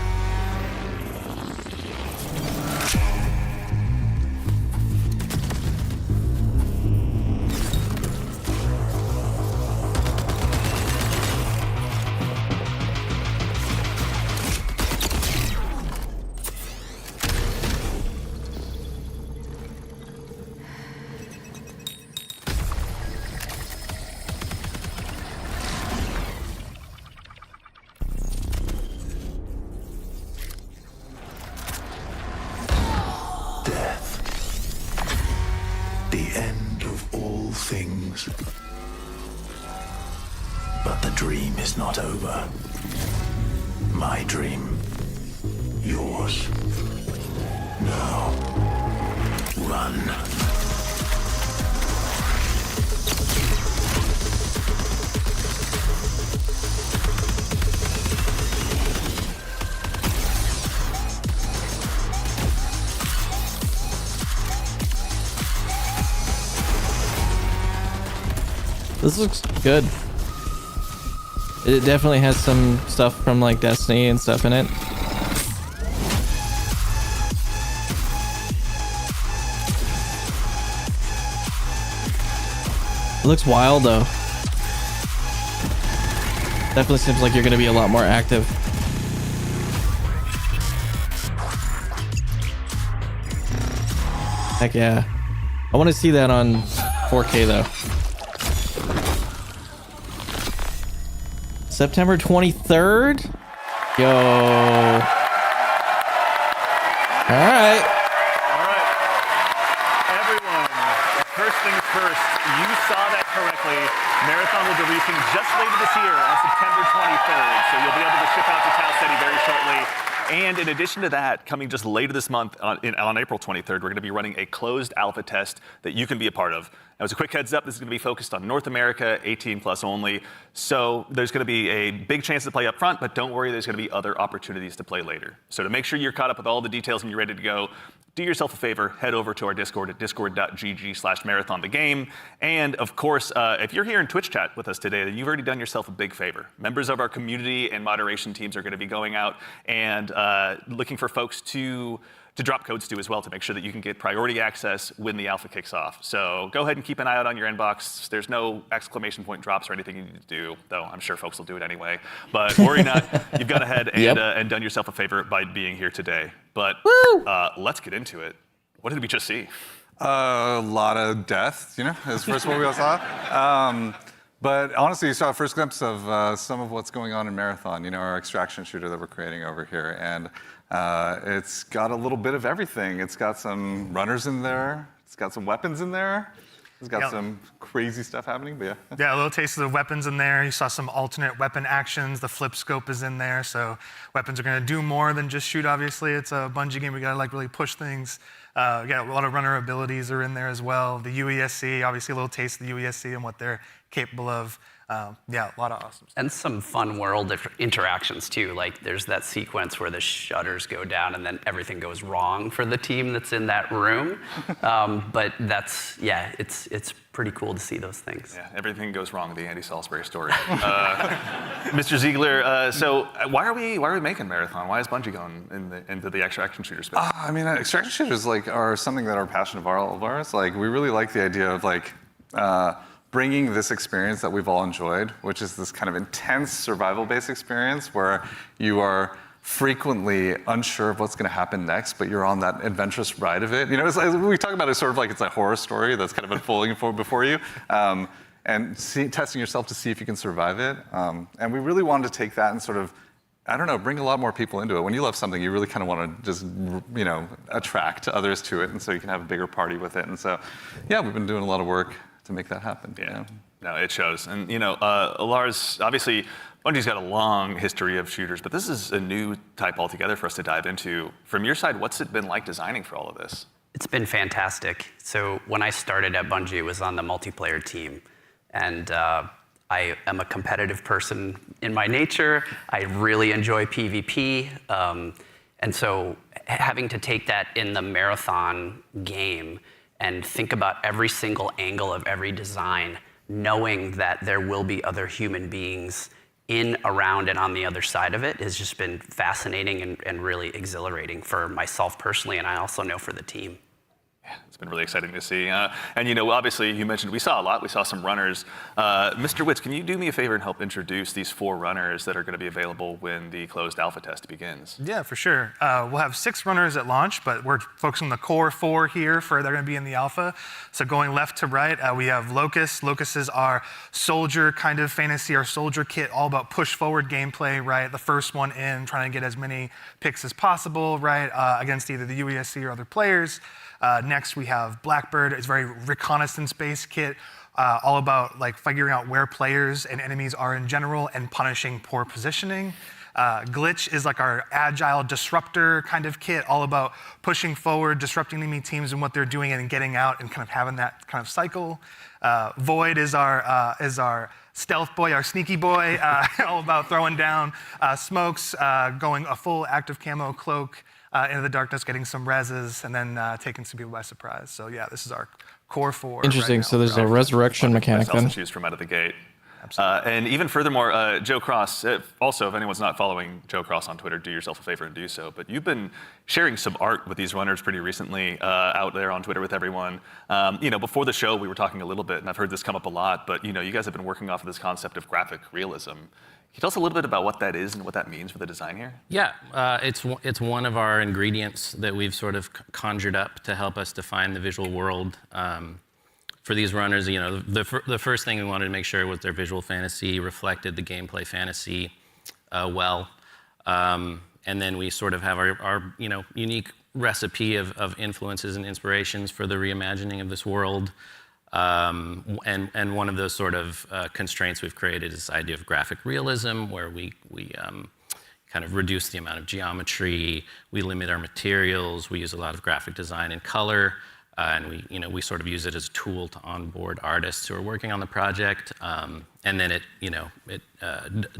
The end of all things. But the dream is not over. My dream. Yours. Now. Run. This looks good. It definitely has some stuff from like Destiny and stuff in it. It looks wild though. Definitely seems like you're gonna be a lot more active. Heck yeah. I want to see that on 4K though. September 23rd? Yo. All right. All right. Everyone, first things first, you saw that correctly. Marathon will be releasing just later this year on September 23rd. So you'll be able to ship out to Tau City very shortly. And in addition to that, coming just later this month on April 23rd, we're going to be running a closed alpha test that you can be a part of. Now, as a quick heads up, this is going to be focused on North America, 18 plus only. So there's going to be a big chance to play up front, but don't worry, there's going to be other opportunities to play later. So to make sure you're caught up with all the details and you're ready to go, do yourself a favor, head over to our Discord at discord.gg/marathonthegame. And of course, if you're here in Twitch chat with us today, then you've already done yourself a big favor. Members of our community and moderation teams are going to be going out and looking for folks to drop codes to as well to make sure that you can get priority access when the alpha kicks off. So go ahead and keep an eye out on your inbox. There's no exclamation point drops or anything you need to do, though I'm sure folks will do it anyway. But worry not, you've gone ahead and, and done yourself a favor by being here today. But let's get into it. What did we just see? A lot of death, you know, is first what we all saw. But honestly, you saw a first glimpse of some of what's going on in Marathon, you know, our extraction shooter that we're creating over here. And it's got a little bit of everything. It's got some runners in there. It's got some weapons in there. It's got some crazy stuff happening, but yeah. Yeah, a little taste of the weapons in there. You saw some alternate weapon actions. The flip scope is in there, so weapons are going to do more than just shoot, obviously. It's a Bungie game. We got to like really push things. Yeah, a lot of runner abilities are in there as well. The UESC, obviously a little taste of the UESC and what they're capable of. Yeah, a lot of awesome stuff. And some fun world interactions too. Like there's that sequence where the shutters go down and then everything goes wrong for the team that's in that room. But that's, yeah, it's pretty cool to see those things. Yeah, everything goes wrong, the Andy Salisbury story. Mr. Ziegler, so why are we making Marathon? Why is Bungie going into the extraction shooter space? I mean, extraction shooters are something that are a passion of all of ours. Like, we really like the idea of bringing this experience that we've all enjoyed, which is this kind of intense survival-based experience where you are frequently unsure of what's going to happen next, but you're on that adventurous ride of it. You know, it's like, we talk about it sort of like it's a horror story that's kind of unfolding before you, and testing yourself to see if you can survive it. And we really wanted to take that and sort of, I don't know, bring a lot more people into it. When you love something, you really kind of want to just, you know, attract others to it, and so you can have a bigger party with it. And so, yeah, we've been doing a lot of work to make that happen. Yeah, You know? no, it shows. And you know, Lars, obviously, Bungie's got a long history of shooters, but this is a new type altogether for us to dive into. From your side, what's it been like designing for all of this? It's been fantastic. So when I started at Bungie, it was on the multiplayer team. And I am a competitive person in my nature. I really enjoy PvP. And so having to take that in the marathon game and think about every single angle of every design, knowing that there will be other human beings in, around, and on the other side of it has just been fascinating and really exhilarating for myself personally, and I also know for the team. Yeah, it's been really exciting to see. And you know, obviously, you mentioned we saw a lot. We saw some runners. Mr. Witz, can you do me a favor and help introduce these 4 runners that are going to be available when the closed alpha test begins? Yeah, for sure. We'll have 6 runners at launch, but we're focusing on the core 4 here they're going to be in the alpha. So going left to right, we have Locust. Locust is our soldier kind of fantasy, our soldier kit, all about push forward gameplay, right? The first one in, trying to get as many picks as possible, right? Against either the UESC or other players. Next, we have Blackbird. It's a very reconnaissance-based kit, all about like figuring out where players and enemies are in general and punishing poor positioning. Glitch is like our agile disruptor kind of kit, all about pushing forward, disrupting enemy teams and what they're doing and getting out and kind of having that kind of cycle. Void is our stealth boy, our sneaky boy, all about throwing down smokes, going a full active camo cloak, into the darkness, getting some reses, and then taking some people by surprise. So yeah, this is our core 4. Interesting. Right so there's a resurrection mechanic Myself then. and choose from out of the gate. And even furthermore, Joe Cross, also, if anyone's not following Joe Cross on Twitter, do yourself a favor and do so. But you've been sharing some art with these runners pretty recently out there on Twitter with everyone. You know, before the show, we were talking a little bit, and I've heard this come up a lot, but you know, you guys have been working off of this concept of graphic realism. Can you tell us a little bit about what that is and what that means for the design here? Yeah, it's one of our ingredients that we've sort of conjured up to help us define the visual world. For these runners, you know, the first thing we wanted to make sure was their visual fantasy reflected the gameplay fantasy well. And then we sort of have our you know, unique recipe of influences and inspirations for the reimagining of this world. And one of those sort of constraints we've created is this idea of graphic realism, where we kind of reduce the amount of geometry, we limit our materials, we use a lot of graphic design and color, and we sort of use it as a tool to onboard artists who are working on the project. And then it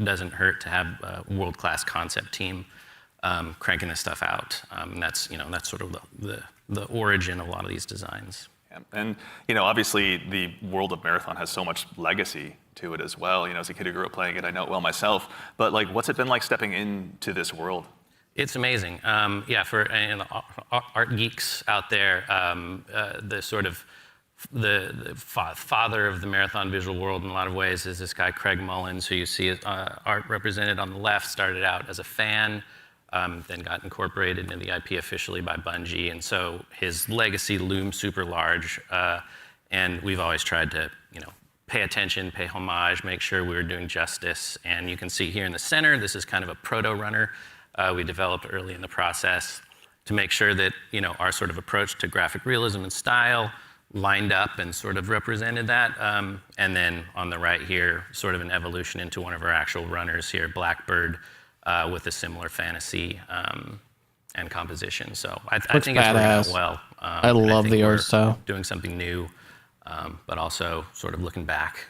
doesn't hurt to have a world-class concept team cranking this stuff out. And that's sort of the origin of a lot of these designs. And you know, obviously, the world of Marathon has so much legacy to it as well. You know, as a kid who grew up playing it, I know it well myself. But like, what's it been like stepping into this world? It's amazing. Yeah, for art geeks out there, the sort of the father of the Marathon visual world in a lot of ways is this guy Craig Mullins, who you see art represented on the left. Started out as a fan. Then got incorporated into the IP officially by Bungie, and so his legacy looms super large. And we've always tried to, you know, pay attention, pay homage, make sure we were doing justice. And you can see here in the center, this is kind of a proto-runner we developed early in the process to make sure that, you know, our sort of approach to graphic realism and style lined up and sort of represented that. And then on the right here, sort of an evolution into one of our actual runners here, Blackbird. With a similar fantasy and composition. So I think it's working out well. I love the art style. Doing something new, but also sort of looking back.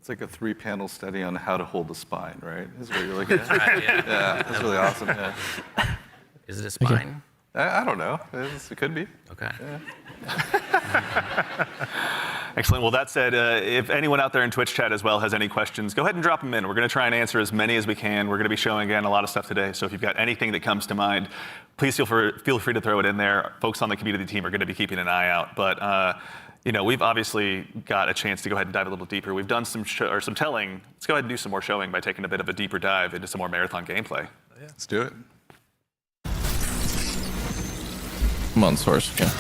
It's like a 3-panel study on how to hold the spine, right? Is what you're looking at. Yeah. Yeah, that's really awesome. Yeah. Is it a spine? I don't know. It could be. Okay. Yeah. Excellent. Well, that said, if anyone out there in Twitch chat as well has any questions, go ahead and drop them in. We're going to try and answer as many as we can. We're going to be showing, again, a lot of stuff today. So if you've got anything that comes to mind, please feel free to throw it in there. Folks on the community team are going to be keeping an eye out. But, you know, we've obviously got a chance to go ahead and dive a little deeper. We've done some telling. Let's go ahead and do some more showing by taking a bit of a deeper dive into some more Marathon gameplay. Let's do it. I'm on source. Okay.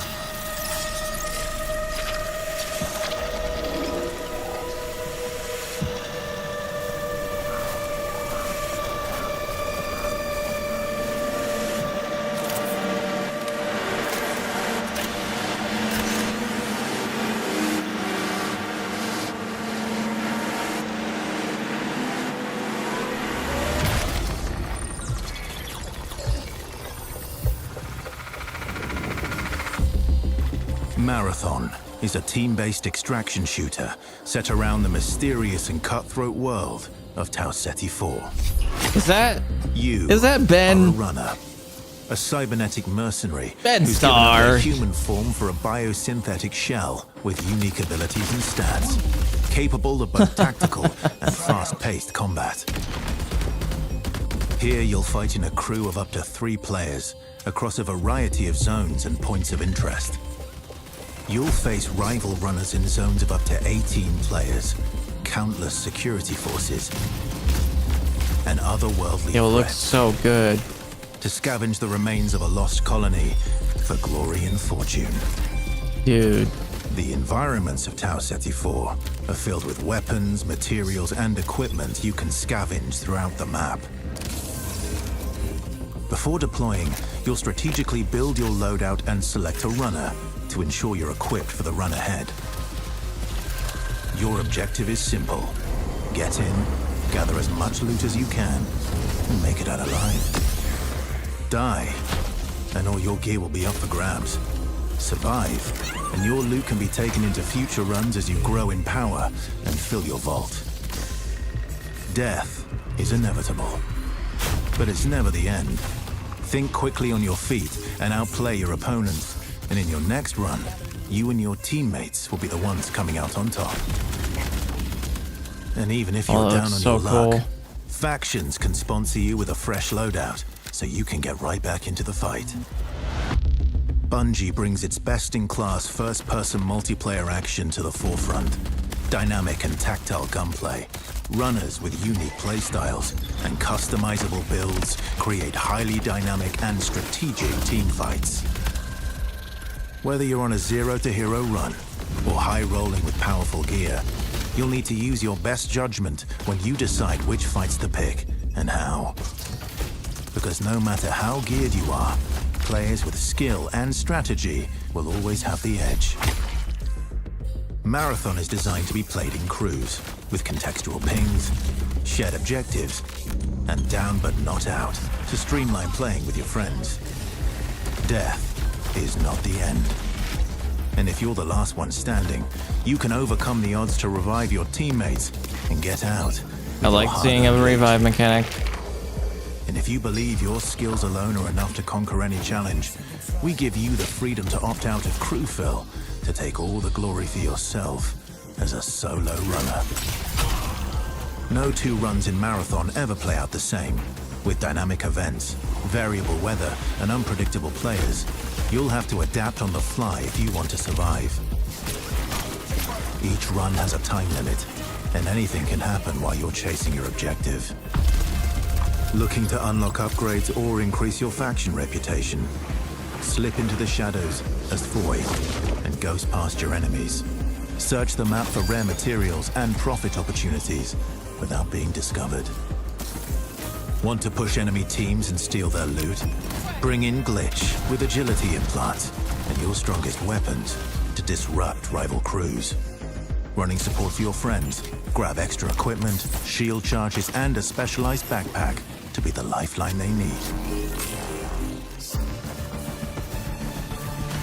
Marathon is a team-based extraction shooter set around the mysterious and cutthroat world of Tau Ceti 4. Is that Ben? Are a runner, a cybernetic mercenary Ben who's given up Starr. their human form for a biosynthetic shell with unique abilities and stats, capable of both tactical and fast-paced combat. Here you'll fight in a crew of up to 3 players across a variety of zones and points of interest. You'll face rival runners in zones of up to 18 players, countless security forces, and otherworldly Yo, it looks threats so good. to scavenge the remains of a lost colony for glory and fortune. Dude. The environments of Tau Ceti 4 are filled with weapons, materials, and equipment you can scavenge throughout the map. Before deploying, you'll strategically build your loadout and select a runner to ensure you're equipped for the run ahead. Your objective is simple. Get in, gather as much loot as you can, and make it out alive. Die, and all your gear will be up for grabs. Survive, and your loot can be taken into future runs as you grow in power and fill your vault. Death is inevitable, but it's never the end. Think quickly on your feet and outplay your opponents. And in your next run, you and your teammates will be the ones coming out on top. And even if you're down on so your luck, cool. factions can sponsor you with a fresh loadout, so you can get right back into the fight. Bungie brings its best-in-class first-person multiplayer action to the forefront. Dynamic and tactile gunplay, runners with unique playstyles, and customizable builds create highly dynamic and strategic team fights. Whether you're on a zero-to-hero run or high-rolling with powerful gear, you'll need to use your best judgment when you decide which fights to pick and how. Because no matter how geared you are, players with skill and strategy will always have the edge. Marathon is designed to be played in crews, with contextual pings, shared objectives, and down but not out to streamline playing with your friends. Death is not the end. And if you're the last one standing, you can overcome the odds to revive your teammates and get out. I like seeing a revive mechanic. And if you believe your skills alone are enough to conquer any challenge, we give you the freedom to opt out of crew fill to take all the glory for yourself as a solo runner. No 2 runs in Marathon ever play out the same. With dynamic events, variable weather, and unpredictable players, you'll have to adapt on the fly if you want to survive. Each run has a time limit, and anything can happen while you're chasing your objective. Looking to unlock upgrades or increase your faction reputation? Slip into the shadows as Void and ghost past your enemies. Search the map for rare materials and profit opportunities without being discovered. Want to push enemy teams and steal their loot? Bring in Glitch with agility implants and your strongest weapons to disrupt rival crews. Running support for your friends? Grab extra equipment, shield charges, and a specialized backpack to be the lifeline they need.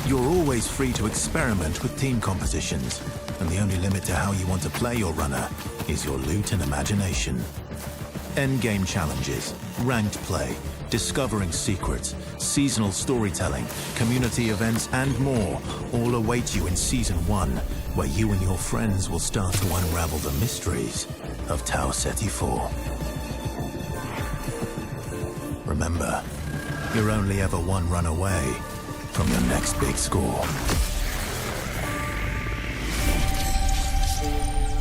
You're always free to experiment with team compositions, and the only limit to how you want to play your runner is your loot and imagination. Endgame challenges, ranked play, discovering secrets, seasonal storytelling, community events, and more all await you in Season 1, where you and your friends will start to unravel the mysteries of Tau Ceti 4. Remember, you're only ever one run away from your next big score.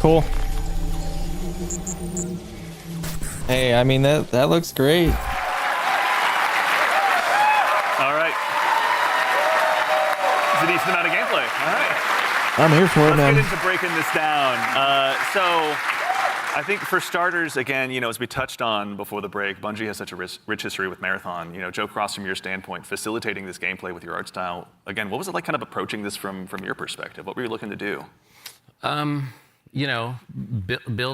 Cool. Hey, I mean, that looks great. All right. a decent amount of gameplay. All right. I'm here for it, Let's man. get into breaking this down. So I think for starters, again, as we touched on before the break, Bungie has such a rich history with Marathon. Joe Cross, from your standpoint, facilitating this gameplay with your art style. Again, what was it like kind of approaching this from your perspective? What were you looking to do? Build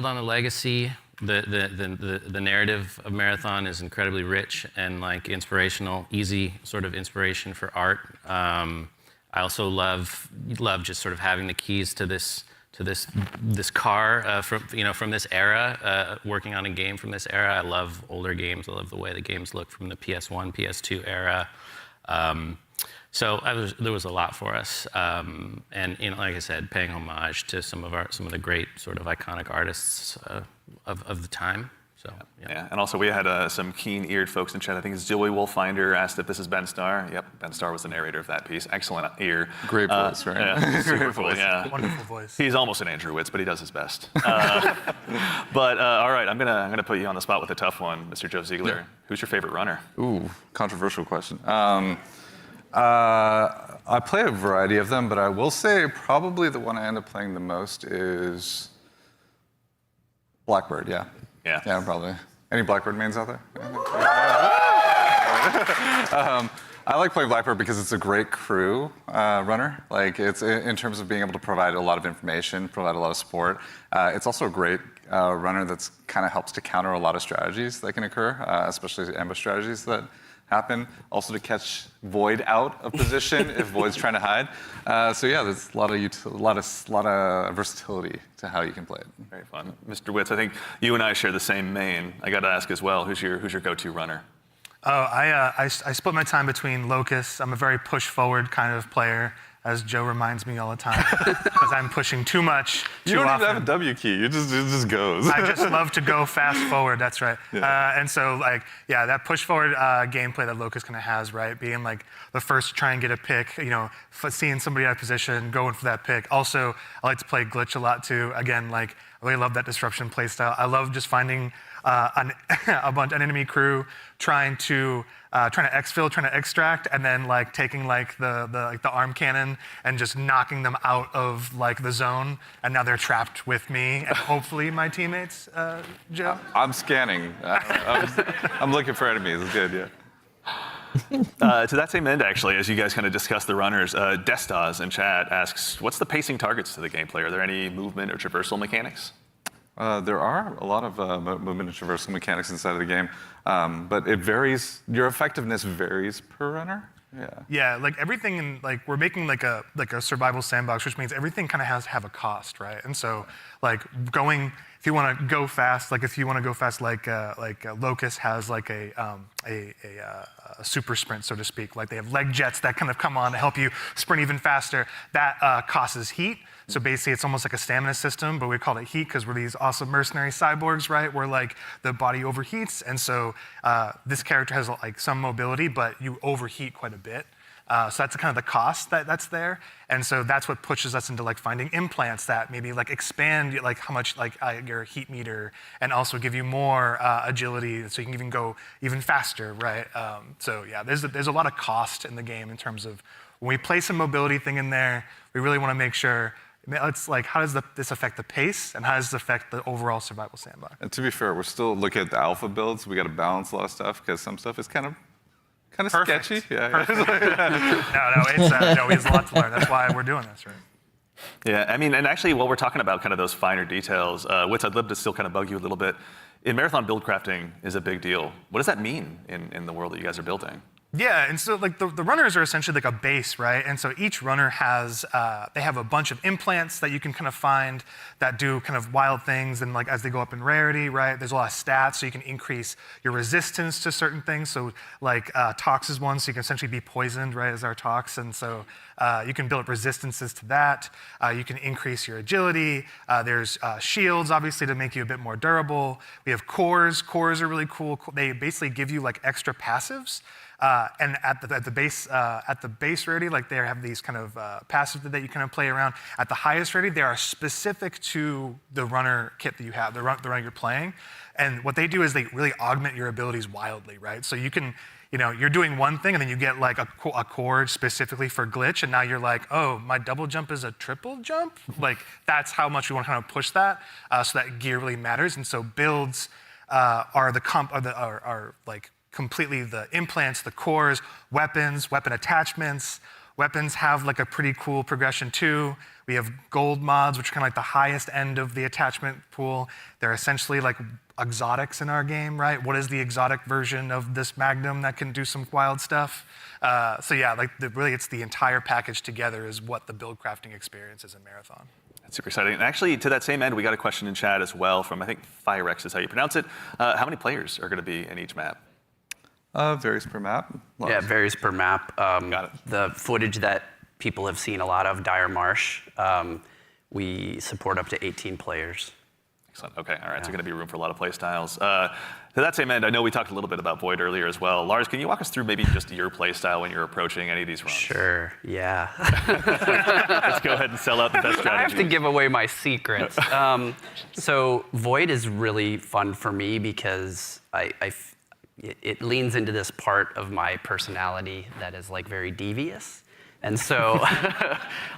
on a legacy. The narrative of Marathon is incredibly rich and like inspirational, easy sort of inspiration for art. I also love just sort of having the keys to this car from this era, working on a game from this era. I love older games. I love the way the games look from the PS1, PS2 era. So there was a lot for us, and like I said, paying homage to some of the great sort of iconic artists of the time. So yeah. And also we had some keen-eared folks in chat. I think it's Joey Wolffinder asked if this is Ben Starr. Yep, Ben Starr was the narrator of that piece. Excellent ear. Great voice, right? Yeah, super Great cool. voice. Yeah, Wonderful voice. He's almost an Andrew Witz, but he does his best. But all right, I'm gonna put you on the spot with a tough one, Mr. Joe Ziegler. Yeah. Who's your favorite runner? Ooh, controversial question. I play a variety of them, but I will say probably the one I end up playing the most is Blackbird, yeah. Yeah, probably. Any Blackbird mains out there? I like playing Blackbird because it's a great crew runner. Like, it's in terms of being able to provide a lot of information, provide a lot of support. It's also a great runner that's kind of helps to counter a lot of strategies that can occur, especially ambush strategies that happen. Also to catch Void out of position if Void's trying to hide. So yeah, there's a lot of versatility to how you can play it. Very fun. Mr. Witz, I think you and I share the same main. I got to ask as well, who's your go-to runner? Oh, I split my time between Locust. I'm a very push-forward kind of player, as Joe reminds me all the time, because I'm pushing too much too often. You don't even have a W key. It just goes. I just love to go fast forward. That's right. Yeah. And so, that push-forward gameplay that Locust kind of has, right? Being like the first to try and get a pick, seeing somebody out of position, going for that pick. Also, I like to play glitch a lot too. Again, I really love that disruption play style. I love just finding an enemy crew trying to exfil, trying to extract, and then taking the arm cannon and just knocking them out of the zone, and now they're trapped with me and hopefully my teammates. Joe. I'm scanning. I'm looking for enemies. It's good, yeah. To that same end, actually, as you guys kind of discuss the runners, Destas in chat asks, what's the pacing targets to the gameplay? Are there any movement or traversal mechanics? There are a lot of movement and traversal mechanics inside of the game, but it varies. Your effectiveness varies per runner. Yeah, everything we're making a survival sandbox, which means everything kind of has to have a cost, right? And so if you want to go fast, Locust has a super sprint, so to speak. They have leg jets that kind of come on to help you sprint even faster. That causes heat. So basically, it's almost like a stamina system, but we call it heat because we're these awesome mercenary cyborgs, right? Where the body overheats, and so this character has some mobility, but you overheat quite a bit. So that's kind of the cost that's there, and so that's what pushes us into finding implants that maybe expand how much your heat meter, and also give you more agility, so you can even go even faster, right? So yeah, there's a lot of cost in the game in terms of when we place a mobility thing in there, we really want to make sure. It's how does this affect the pace, and how does this affect the overall survival sandbox? And to be fair, we're still looking at the alpha builds. We got to balance a lot of stuff because some stuff is kind of sketchy. Yeah. No, we have a lot to learn. That's why we're doing this, right? Yeah, I mean, and actually, while we're talking about kind of those finer details, Witz, I'd love to still kind of bug you a little bit. In Marathon, build crafting is a big deal. What does that mean in the world that you guys are building? Yeah, and so the runners are essentially a base, right? And so each runner has, they have a bunch of implants that you can kind of find that do kind of wild things, and as they go up in rarity, right? There's a lot of stats, so you can increase your resistance to certain things. So Tox is one, so you can essentially be poisoned, right, as our Tox, and so you can build up resistances to that. You can increase your agility. There's shields, obviously, to make you a bit more durable. We have cores. Cores are really cool. They basically give you extra passives. And at the base rarity, they have these kind of passives that you kind of play around. At the highest rarity, they are specific to the runner kit that you have, the runner you're playing. And what they do is they really augment your abilities wildly, right? So you can, you're doing one thing and then you get like a core specifically for glitch, and now you're like, oh, my double jump is a triple jump? Like, that's how much we want to kind of push that, so that gear really matters. And so builds are like completely the implants, the cores, weapons, weapon attachments. Weapons have like a pretty cool progression too. We have gold mods, which are kind of like the highest end of the attachment pool. They're essentially like exotics in our game, right? What is the exotic version of this Magnum that can do some wild stuff? So yeah, like really it's the entire package together is what the build crafting experience is in Marathon. That's super exciting. And actually, to that same end, we got a question in chat as well from, I think, Firex is how you pronounce it. How many players are going to be in each map? Varies per map. Yeah, it varies per map. Got it. The footage that people have seen a lot of, Dire Marsh, we support up to 18 players. Excellent. Okay. All right. So going to be room for a lot of play styles. To that same end, I know we talked a little bit about Void earlier as well. Lars, can you walk us through maybe just your play style when you're approaching any of these runs? Sure. Yeah. Let's go ahead and sell out the best strategy. I have to give away my secrets. So Void is really fun for me because it leans into this part of my personality that is like very devious. And so,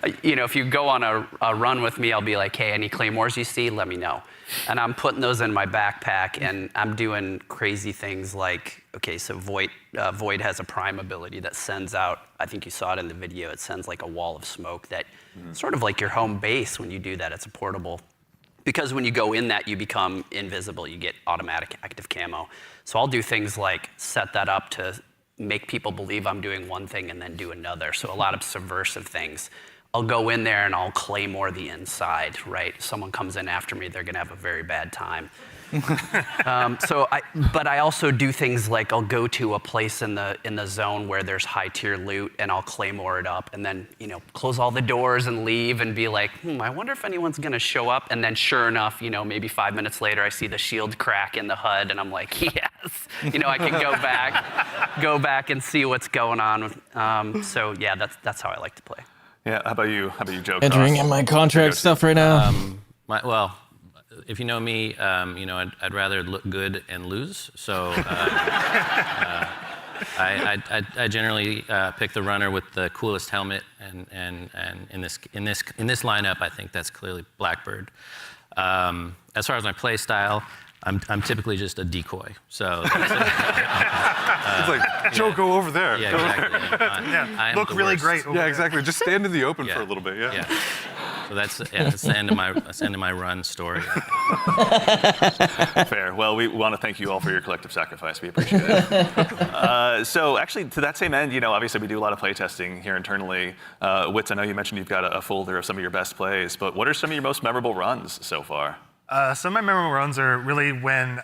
if you go on a run with me, I'll be like, hey, any claymores you see, let me know. And I'm putting those in my backpack, and I'm doing crazy things like, okay, so Void has a prime ability that sends out, I think you saw it in the video, it sends like a wall of smoke that sort of like your home base when you do that. It's a portable. Because when you go in that, you become invisible. You get automatic active camo. So I'll do things like set that up to make people believe I'm doing one thing and then do another. So a lot of subversive things. I'll go in there and I'll claymore the inside, right? Someone comes in after me, they're gonna have a very bad time. But I also do things like I'll go to a place in the zone where there's high tier loot and I'll claymore it up and then close all the doors and leave and be like, I wonder if anyone's gonna show up. And then sure enough, maybe 5 minutes later I see the shield crack in the HUD and I'm like, yes, I can go back and see what's going on. So yeah, that's how I like to play. Yeah. How about you, Joe? Entering in my contract stuff right now. If you know me, I'd rather look good and lose. So I generally pick the runner with the coolest helmet, and in this lineup, I think that's clearly Blackbird. As far as my play style, I'm typically just a decoy. So that's it. It's like, Joe, go over there. Yeah, exactly. Look really great. Yeah, exactly. Just stand in the open for a little bit. Yeah. So that's the end of my run story. Fair. Well, we want to thank you all for your collective sacrifice. We appreciate it. So actually, to that same end, obviously we do a lot of play testing here internally. Witz, I know you mentioned you've got a folder of some of your best plays, but what are some of your most memorable runs so far? Some of my memorable runs are really when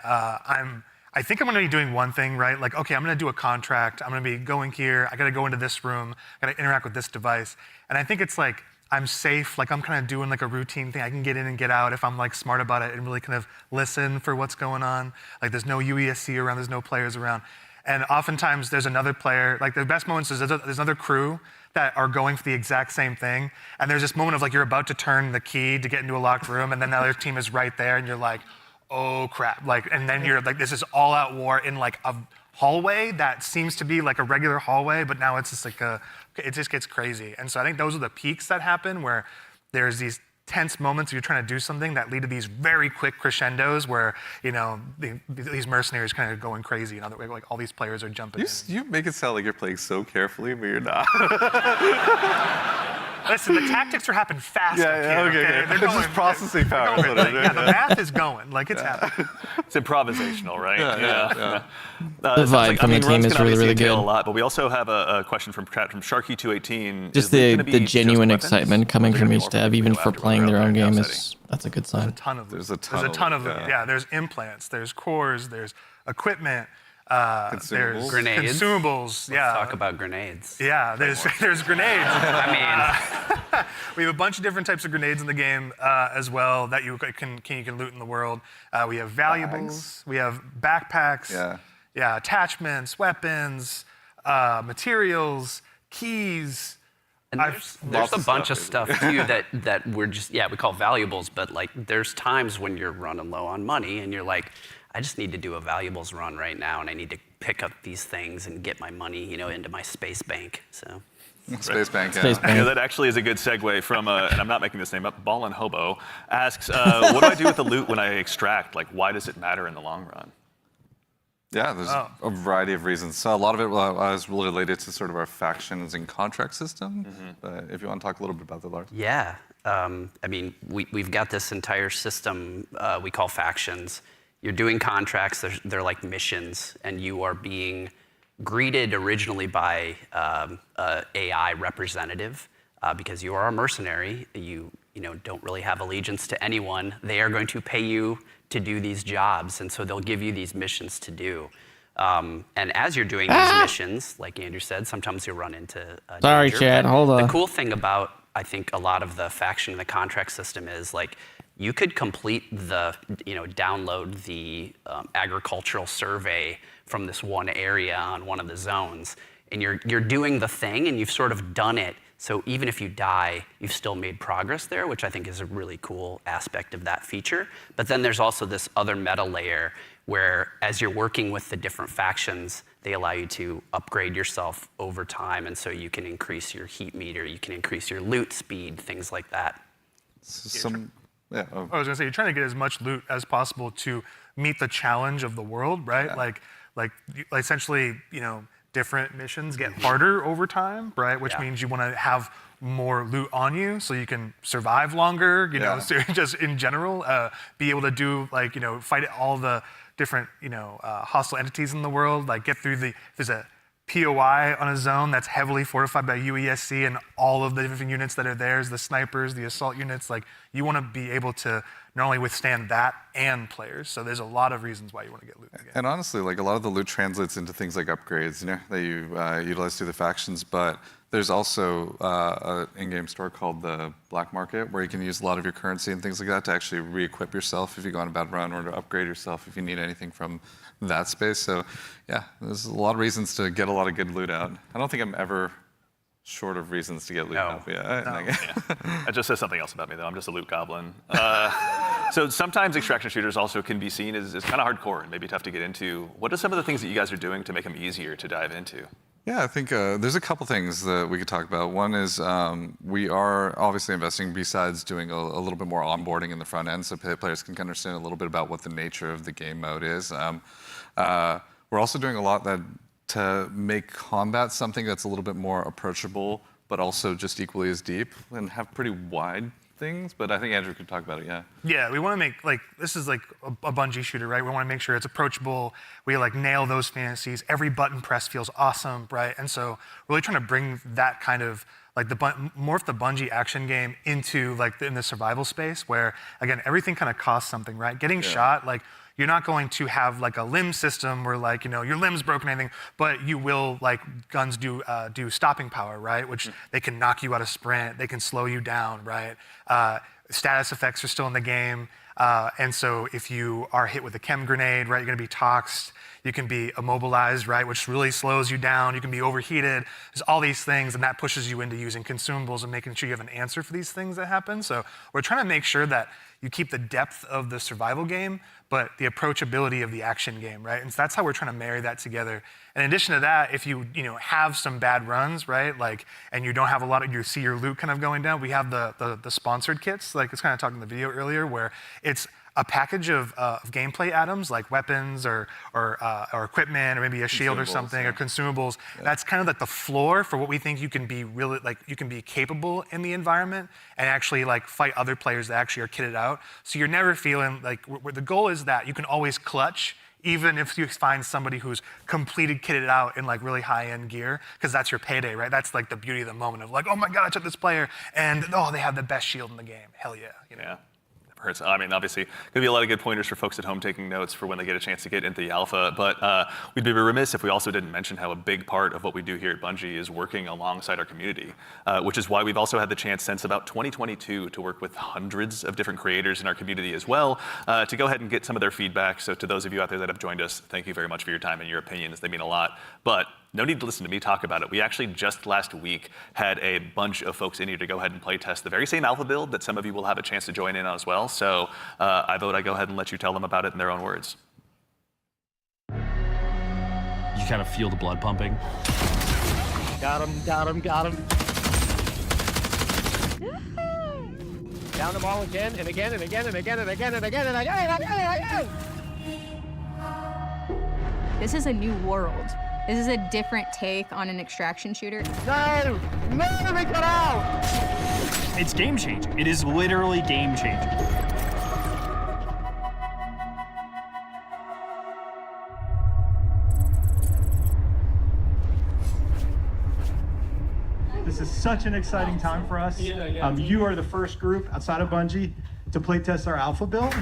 I think I'm going to be doing one thing, right? Like, okay, I'm going to do a contract. I'm going to be going here. I got to go into this room. I got to interact with this device. And I think it's like, I'm safe. Like, I'm kind of doing like a routine thing. I can get in and get out if I'm like smart about it and really kind of listen for what's going on. Like, there's no UESC around. There's no players around. And oftentimes there's another player. Like, the best moments is there's another crew that are going for the exact same thing. And there's this moment of like, you're about to turn the key to get into a locked room, and then the other team is right there, and you're like, oh crap. Like, and then you're like, this is all out war in like a hallway that seems to be like a regular hallway, but now it's just like it just gets crazy. And so I think those are the peaks that happen where there's these tense moments where you're trying to do something that lead to these very quick crescendos where, these mercenaries kind of going crazy, and like all these players are jumping in. You make it sound like you're playing so carefully, but you're not. Listen, the tactics are happening fast. Okay. They're going, just processing power. The math is going. Like, it's happening. It's improvisational, right? The vibe from the team is really, really good. A lot, but we also have a question from Sharky218. Just the genuine excitement coming from each dev, even for playing their own game, that's a good sign. There's a ton of them. Yeah, there's implants, there's cores, there's equipment. There's grenades. Consumables. Let's talk about grenades. Yeah, there's grenades. We have a bunch of different types of grenades in the game as well that you can loot in the world. We have valuables. We have backpacks. Yeah, attachments, weapons, materials, keys. And there's a bunch of stuff too that we're just we call valuables, but like there's times when you're running low on money and you're like, I just need to do a valuables run right now, and I need to pick up these things and get my money, into my space bank. So. Space Bank, Space yeah. Bank. Yeah, that actually is a good segue from, and I'm not making this name up, Ballin' Hobo asks, what do I do with the loot when I extract? Like, why does it matter in the long run? Yeah, there's a variety of reasons. So a lot of it was related to sort of our factions and contract system. But if you want to talk a little bit about that, Lars. Yeah, I mean, we've got this entire system we call factions. You're doing contracts, they're like missions, and you are being greeted originally by AI representative because you are a mercenary. You don't really have allegiance to anyone. They are going to pay you to do these jobs, and so they'll give you these missions to do. And as you're doing these missions, like Andrew said, sometimes you'll run into Sorry, danger, Chad, but hold on. The cool thing about, I think, a lot of the faction and the contract system is like you could complete the, download the agricultural survey from this one area on one of the zones, and you're doing the thing, and you've sort of done it. So even if you die, you've still made progress there, which I think is a really cool aspect of that feature. But then there's also this other meta layer where as you're working with the different factions, they allow you to upgrade yourself over time, and so you can increase your heat meter, you can increase your loot speed, things like that. I was gonna say, you're trying to get as much loot as possible to meet the challenge of the world, right? Yeah. Like essentially, different missions get harder over time, right? Which means you want to have more loot on you so you can survive longer, so just in general, be able to do fight all the different, hostile entities in the world, like get through there's a POI on a zone that's heavily fortified by UESC and all of the different units that are there, the snipers, the assault units, like you want to be able to not only withstand that and players. So there's a lot of reasons why you want to get loot in the game. And honestly, like a lot of the loot translates into things like upgrades, that you utilize through the factions. But there's also an in-game store called the Black Market where you can use a lot of your currency and things like that to actually re-equip yourself if you go on a bad run, or to upgrade yourself if you need anything from that space. So yeah, there's a lot of reasons to get a lot of good loot out. I don't think I'm ever short of reasons to get loot out. That just says something else about me, though. I'm just a loot goblin. So sometimes extraction shooters also can be seen as kind of hardcore and maybe tough to get into. What are some of the things that you guys are doing to make them easier to dive into? Yeah, I think there's a couple things that we could talk about. One is we are obviously investing, besides doing a little bit more onboarding in the front end, so players can understand a little bit about what the nature of the game mode is. We're also doing a lot to make combat something that's a little bit more approachable, but also just equally as deep and have pretty wide things. But I think Andrew could talk about it, yeah. Yeah, we want to make, this is like a Bungie shooter, right? We want to make sure it's approachable. We nail those fantasies. Every button press feels awesome, right? And so really trying to bring that kind of, morph the Bungie action game into in the survival space where, again, everything kind of costs something, right? Getting shot, you're not going to have a limb system where your limb's broken or anything, but you will, guns do stopping power, right? Which they can knock you out of sprint, they can slow you down, right? Status effects are still in the game. And so if you are hit with a chem grenade, right, you're gonna be toxed. You can be immobilized, right, which really slows you down. You can be overheated. There's all these things, and that pushes you into using consumables and making sure you have an answer for these things that happen. So we're trying to make sure that you keep the depth of the survival game, but the approachability of the action game, right? And so that's how we're trying to marry that together. And in addition to that, if you have some bad runs, right, and you don't have a lot of, you see your loot kind of going down, we have the sponsored kits, it's kind of talking in the video earlier, where it's a package of gameplay items like weapons or equipment or maybe a shield or something, or consumables. Yeah. That's kind of the floor for what we think you can be really you can be capable in the environment and actually fight other players that actually are kitted out. So you're never feeling where the goal is that you can always clutch, even if you find somebody who's completed kitted out in really high-end gear, because that's your payday, right? That's the beauty of the moment of oh my God, I took this player and they have the best shield in the game. Hell yeah. Yeah. Hurts. I mean, obviously, going to be a lot of good pointers for folks at home taking notes for when they get a chance to get into the alpha. But we'd be remiss if we also didn't mention how a big part of what we do here at Bungie is working alongside our community, which is why we've also had the chance since about 2022 to work with hundreds of different creators in our community as well, to go ahead and get some of their feedback. So to those of you out there that have joined us, thank you very much for your time and your opinions. They mean a lot. But no need to listen to me talk about it. We actually just last week had a bunch of folks in here to go ahead and play test the very same alpha build that some of you will have a chance to join in on as well. So I vote I go ahead and let you tell them about it in their own words. can kind of feel the blood pumping. Got him, got him, got him. Down them all again and again and again and again and again and again and again and again and again. This is a new world. This is a different take on an extraction shooter. No! No, we got out! It's game changing. It is literally game changing. This is such an exciting time for us. You are the first group outside of Bungie to playtest our alpha build.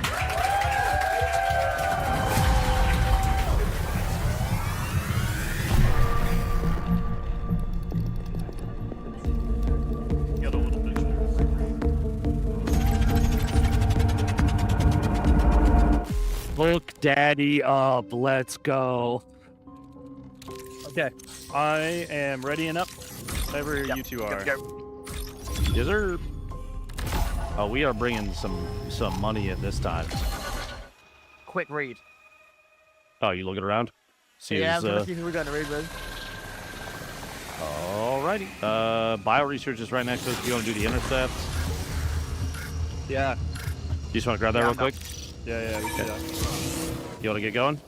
Look daddy up, let's go. Okay, I am ready and up. Whatever you two are. Go. Yes, sir. Oh, we are bringing some money in this time. Quick read. Oh, you looking around? See Yeah, I'm who's, gonna see who we're gonna read with. Alrighty. Bio research is right next to us. You want to do the intercept? Yeah. You just want to grab that real quick? Yeah, we can do that. You want to get going?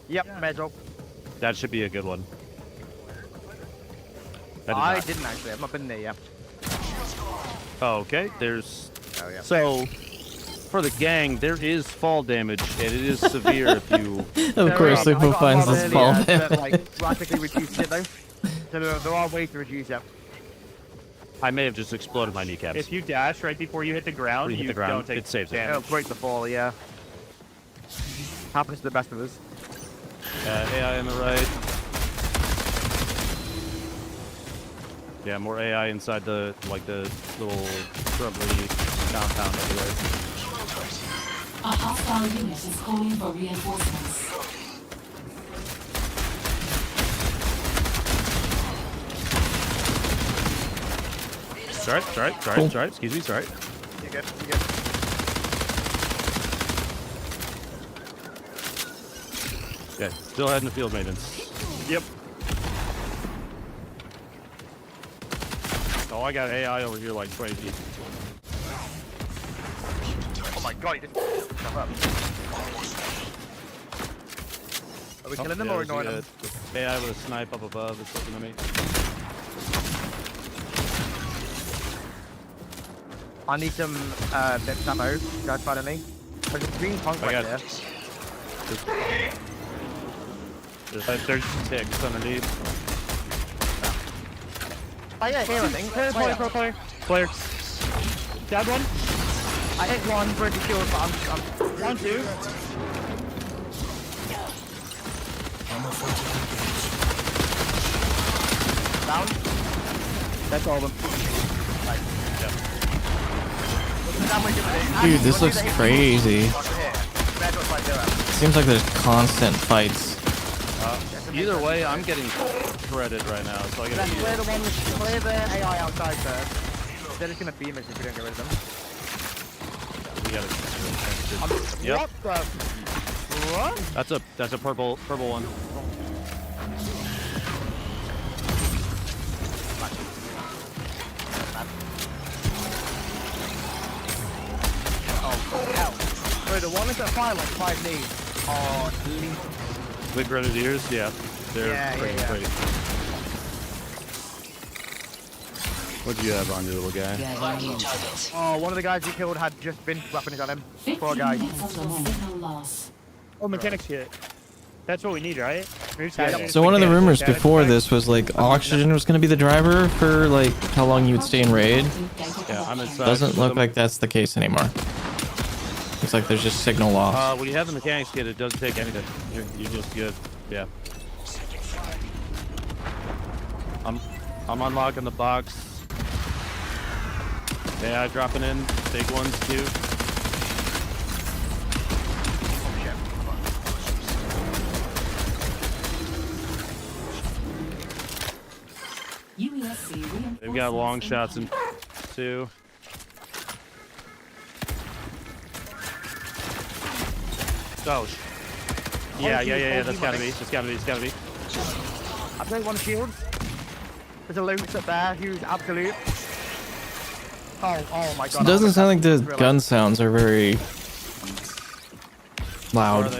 Yep, medal. That should be a good one. I didn't actually. I've not been there yet. Oh, okay. There's. Oh, yeah. So, for the gang, there is fall damage, and it is severe if you. Of course, Lupo finds this fall damage. That, like, drastically reduced it though. So there are ways to reduce it. I may have just exploded my kneecaps. If you dash right before you hit the ground, you don't take it saves it. It'll break the fall, yeah. Happens to the best of us. AI on the right. Yeah, more AI inside the little shrubbery compound over there. A hostile unit is calling for reinforcements. Sorry. Excuse me, sorry. You good? You good? Okay, still heading to field maintenance. Yep. Oh, I got AI over here like crazy. Oh my god, you just jump up. Are we killing them or ignoring them? AI with a snipe up above is looking at me. I need some bits ammo. Guys, follow me. There's a green punk right there. There's like 36 underneath. Oh yeah, here I think. Player. Down one. I hit one for the kill, but I'm Down two. down. That's all of them. Dude, this looks crazy. Seems like there's constant fights. Either way, I'm getting shredded right now, so I gotta Clear the one with clear the AI outside first. They're just gonna beam us if we don't get rid of them. We gotta. Yep. What? That's a purple one. Oh hell! Wait, the one that's at fire like 5 knees. Oh, elite. Big grenadiers, yeah. They're pretty great. What do you have on your little guy? Oh, one of the guys you killed had just been weapons on him. Poor guy. Oh, mechanics hit. That's what we need, right? So one of the rumors before this was like oxygen was going to be the driver for like how long you would stay in raid. Yeah, I'm inside. Doesn't look like that's the case anymore. Looks like there's just signal loss. When you have the mechanics kit, it doesn't take anything. You're just good. Yeah. I'm unlocking the box. Yeah, dropping in big ones too. They've got long shots in too. Oh. Yeah. That's gotta be. I played one of shields. There's a loot up there, who's absolute. Oh my god. It doesn't sound like the gun sounds are very loud.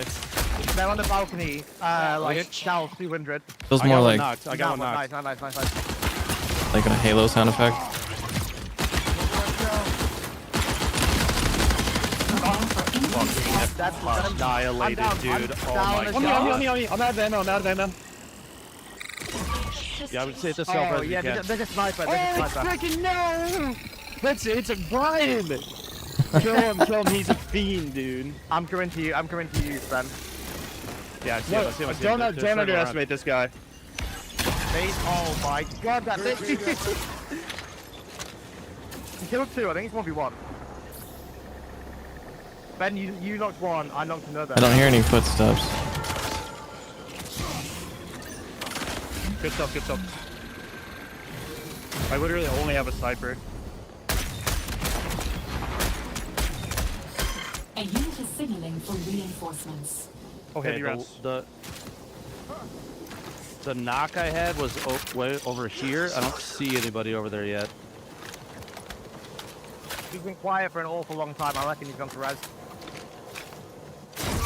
They're on the balcony, like south 200. Feels more like I got one knocked. Nice. like a Halo sound effect. That's Annihilated, dude. Oh my god. On me. I'm out of ammo. Yeah, I would say it's a self Oh, yeah, there's a sniper. Freaking no! It's a Brian! Kill him, he's a fiend, dude. I'm coming to you, Ben. Yeah, I see him. Don't underestimate this guy. Oh my god, that thing! He killed 2, I think it's 1v1. Ben, you knocked 1, I knocked another. I don't hear any footsteps. Good stuff. I literally only have a sniper. A unit is signaling for reinforcements. Oh, heavy rounds. The knock I had was way over here. I don't see anybody over there yet. He's been quiet for an awful long time. I reckon he's gone to res.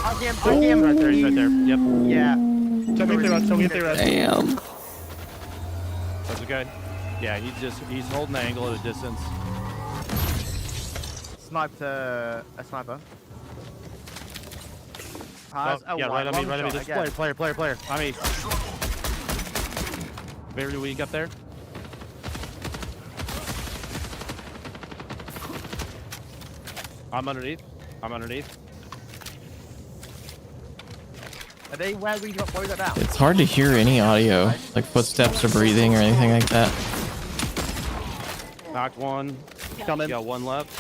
I see him. Right there, he's right there. Yep. Yeah. Tell me if they res. Damn. That's okay. Yeah, he's holding the angle at a distance. Sniped a sniper. Yeah, right on me. This player. On me. Very weak up there. I'm underneath. Are they where we got that down? It's hard to hear any audio, like footsteps or breathing or anything like that. Knocked one. Coming. Got one left.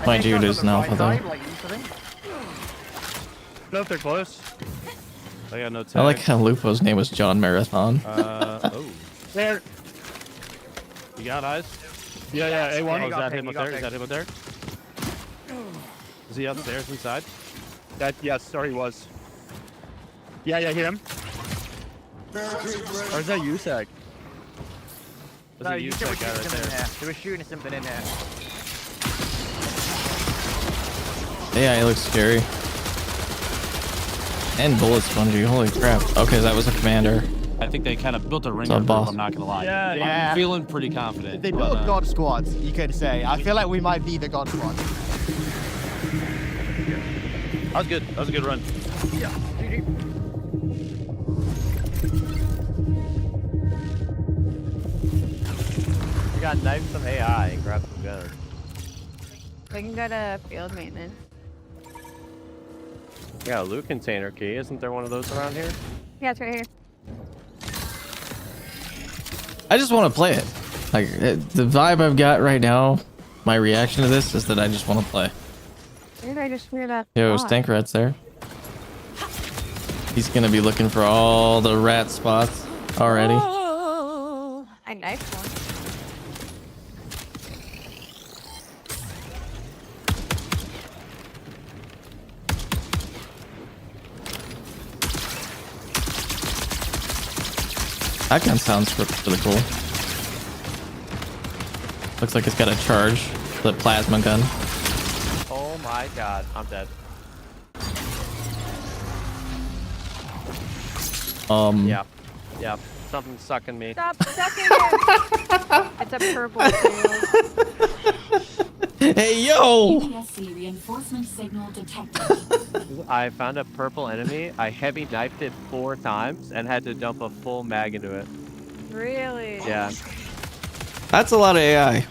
Mind you, it is an alpha though. No, if they're close. I got no tag. I like how Lupo's name was John Marathon. Oh. There. You got eyes? Yeah, A1. Oh, is that him up there? Is he upstairs inside? Yes, he was. Yeah, hear him. Or is that USAC? No, you said we're shooting something in here. They were shooting something in here. Yeah, it looks scary. And bullets, Bungie. Holy crap. Okay, that was a commander. I think they kind of built a ring It's a of boss. I'm not gonna lie. Yeah. I'm feeling pretty confident. They built God Squad, you could say. I feel like we might be the God Squad. That was a good run. Yeah. We got knife some AI and grab some gunners. We can go to field maintenance. Yeah, a loot container key. Isn't there one of those around here? Yeah, it's right here. I just want to play it. Like, the vibe I've got right now, my reaction to this is that I just want to play. Where did I just hear that? Yo, Stank Rat's there. He's gonna be looking for all the rat spots already. Oh, I knifed one. That gun sounds really cool. Looks like it's got a charge, the plasma gun. Oh my god, I'm dead. Yeah. Something's sucking me. Stop sucking him! It's a purple field. Hey, yo! UPSC reinforcement signal detected. I found a purple enemy. I heavy knifed it 4 times and had to dump a full mag into it. Really? Yeah. That's a lot of AI.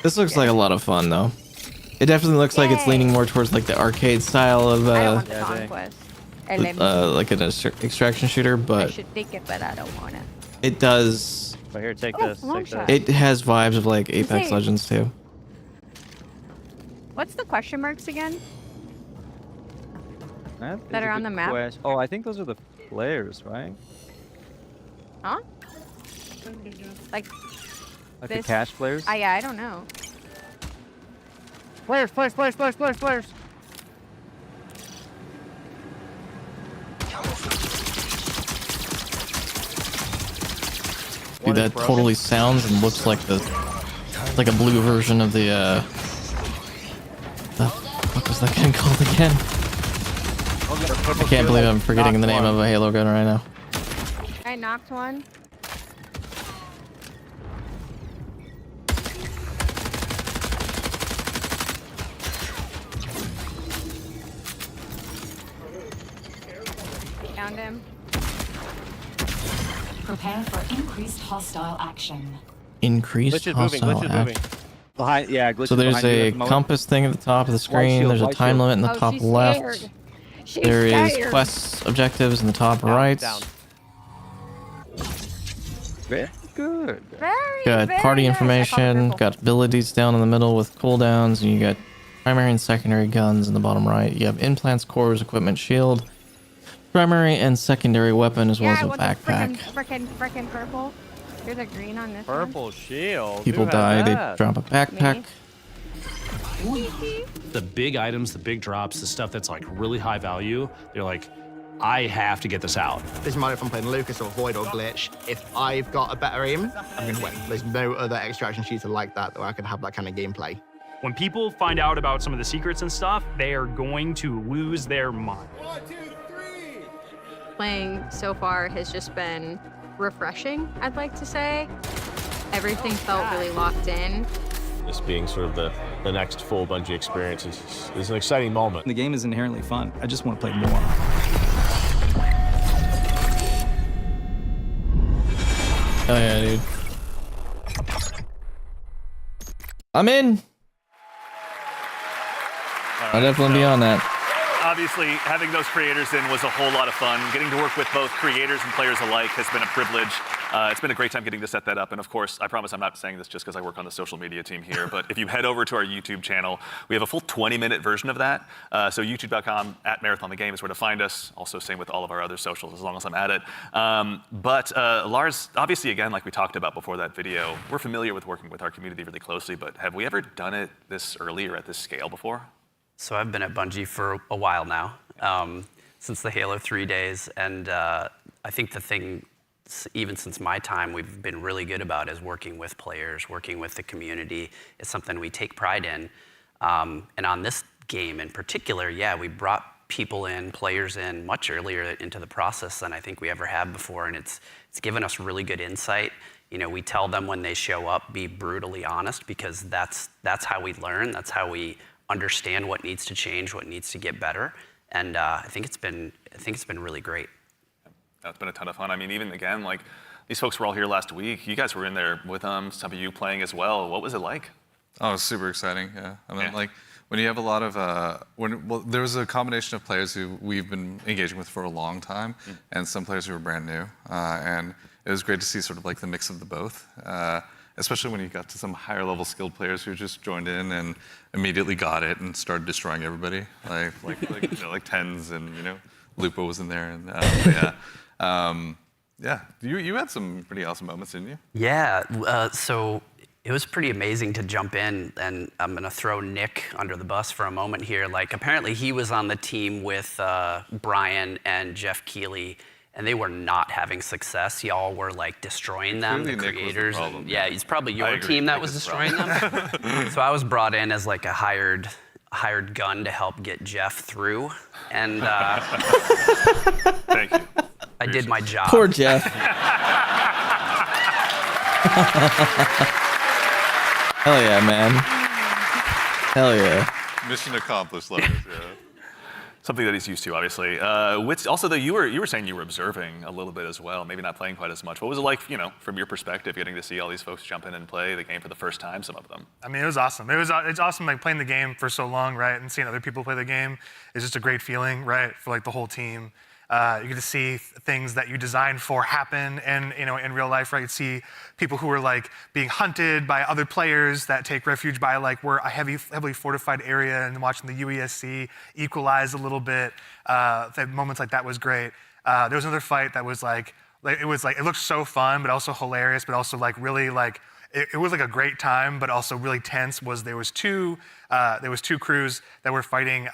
This looks like a lot of fun, though. It definitely looks like it's leaning more towards like the arcade style of I want the conquest. like an extraction shooter, I but should take it, but I don't want it. it does. But here, take Oh, this. long Take shot. this. It has vibes of like Apex Insane. Legends too. What's the question marks again? That That is are a on the good map? quest. Oh, I think those are the flares, right? Huh? Like Like this? the cash flares? Yeah, I don't know. Players. Dude, that totally sounds and looks like a blue version of the what was that gun called again? I can't believe I'm forgetting the name of a Halo gun right now. I knocked one. Found him. Prepare for increased hostile action. Increased hostile action. Behind, yeah, So there's a compass thing at the top of the screen. There's a time limit in the top left. There is quests, objectives in the top right. Very good. Got party information. Got abilities down in the middle with cooldowns, and you got primary and secondary guns in the bottom right. You have implants, cores, equipment, shield, primary and secondary weapon, as well as a backpack. Frickin' purple. There's a green on this Purple shield. People die, they drop a backpack. The big items, the big drops, the stuff that's like really high value, they're like, I have to get this out. Doesn't matter if I'm playing Lucas or Void or Glitch. If I've got a better aim, I'm going to win. There's no other extraction shooter like that where I can have that kind of gameplay. When people find out about some of the secrets and stuff, they are going to lose their mind. Playing so far has just been refreshing, I'd like to say. Everything felt really locked in. This being sort of the next full Bungie experience is an exciting moment. The game is inherently fun. I just want to play more. Oh yeah, dude. I'm in. I'll definitely be on that. Obviously, having those creators in was a whole lot of fun. Getting to work with both creators and players alike has been a privilege. It's been a great time getting to set that up. And of course, I promise I'm not saying this just because I work on the social media team here, but if you head over to our YouTube channel, we have a full 20-minute version of that. So youtube.com/MarathonTheGame is where to find us. Also, same with all of our other socials, as long as I'm at it. But Lars, obviously, again, like we talked about before that video, we're familiar with working with our community really closely, but have we ever done it this early or at this scale before? So I've been at Bungie for a while now, since the Halo 3 days, and I think the thing, even since my time, we've been really good about is working with players, working with the community. It's something we take pride in. And on this game in particular, yeah, we brought people in, players in much earlier into the process than I think we ever have before, and it's given us really good insight. You know, we tell them when they show up, be brutally honest, because that's how we learn, that's how we understand what needs to change, what needs to get better, and I think it's been really great. That's been a ton of fun. I mean, even again, like these folks were all here last week. You guys were in there with them. Some of you playing as well. What was it like? Oh, it was super exciting. Yeah, I mean, like when you have a lot of there was a combination of players who we've been engaging with for a long time, and some players who were brand new, and it was great to see sort of like the mix of the both. Especially when you got to some higher level skilled players who just joined in and immediately got it and started destroying everybody, like Tens, and Lupo was in there, and yeah, you had some pretty awesome moments, didn't you? Yeah, so it was pretty amazing to jump in, and I'm gonna throw Nick under the bus for a moment here. Like apparently he was on the team with Brian and Jeff Keighley, and they were not having success. Y'all were like destroying them, the creators. And, yeah, it's probably your team that was destroying them. So I was brought in as like a hired gun to help get Jeff through, and thank you. I did my job. Poor Jeff. Hell yeah, man. Hell yeah. Mission accomplished, Lars. Yeah. Something that he's used to, obviously. Also, though, you were saying you were observing a little bit as well, maybe not playing quite as much. What was it like, from your perspective, getting to see all these folks jump in and play the game for the first time, some of them? I mean, it was awesome. It's awesome, like, playing the game for so long, right, and seeing other people play the game is just a great feeling, right, for, like, the whole team. You get to see things that you designed for happen in real life, right? You see people who are like being hunted by other players that take refuge by like we're a heavily fortified area, and watching the UESC equalize a little bit. Moments like that was great. There was another fight that was it looked so fun, but also hilarious, but also like really like it was like a great time, but also really tense. There was two crews that were fighting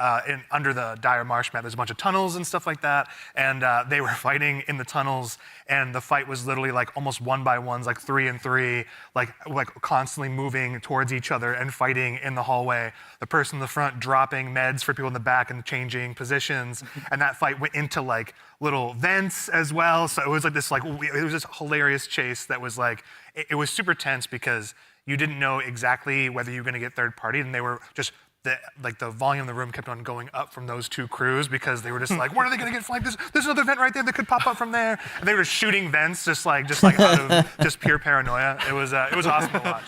under the dire marsh map. There's a bunch of tunnels and stuff like that, and they were fighting in the tunnels. And the fight was literally like almost 1-by-1s, like 3 and 3, like constantly moving towards each other and fighting in the hallway. The person in the front dropping meds for people in the back and changing positions. And that fight went into like little vents as well. So it was like this it was this hilarious chase that was like, it was super tense because you didn't know exactly whether you were going to get third party, and they were just the volume of the room kept on going up from those two crews because they were just like, where are they going to get flanked? There's another vent right there that could pop up from there. And they were shooting vents just like out of just pure paranoia. It was awesome to watch.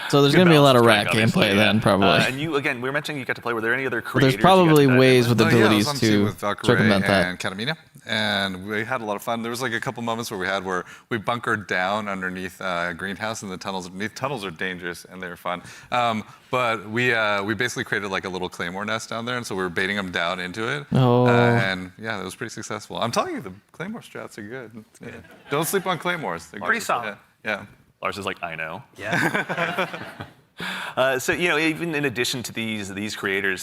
So there's going to be a lot of rat gameplay then, probably. And you, again, we were mentioning you got to play. Were there any other creators? There's probably ways with abilities I was on team to with Valkyrie circumvent that. and Katamina, and we had a lot of fun. There was like a couple moments where we bunkered down underneath a greenhouse in the tunnels underneath. Tunnels are dangerous and they were fun. But we basically created like a little claymore nest down there, and so we were baiting them down into it. Oh. And yeah, that was pretty successful. I'm telling you, the claymore strats are good. Yeah. Don't sleep on claymores. They're pretty solid. Yeah. Lars is like, I know. Yeah. So, even in addition to these creators,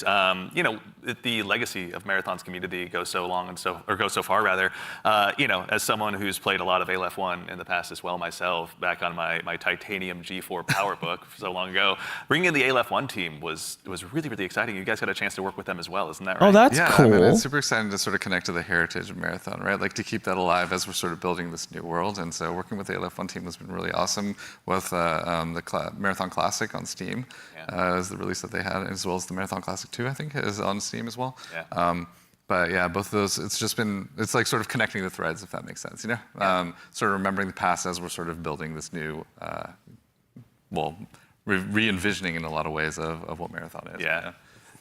the legacy of Marathon's community goes so long goes so far rather. As someone who's played a lot of Aleph 1 in the past as well myself, back on my Titanium G4 PowerBook so long ago, bringing in the Aleph 1 team was really, really exciting. You guys got a chance to work with them as well, isn't that right? Oh, that's cool. I mean, it's super exciting to sort of connect to the heritage of Marathon, right? Like to keep that alive as we're sort of building this new world. And so working with the Aleph 1 team has been really awesome with the Marathon Classic on Steam. Is the release that they had, as well as the Marathon Classic 2, I think, is on Steam as well. Yeah. But yeah, both of those, it's like sort of connecting the threads, if that makes sense, Sort of remembering the past as we're sort of building this new, re-envisioning in a lot of ways of what Marathon is. Yeah.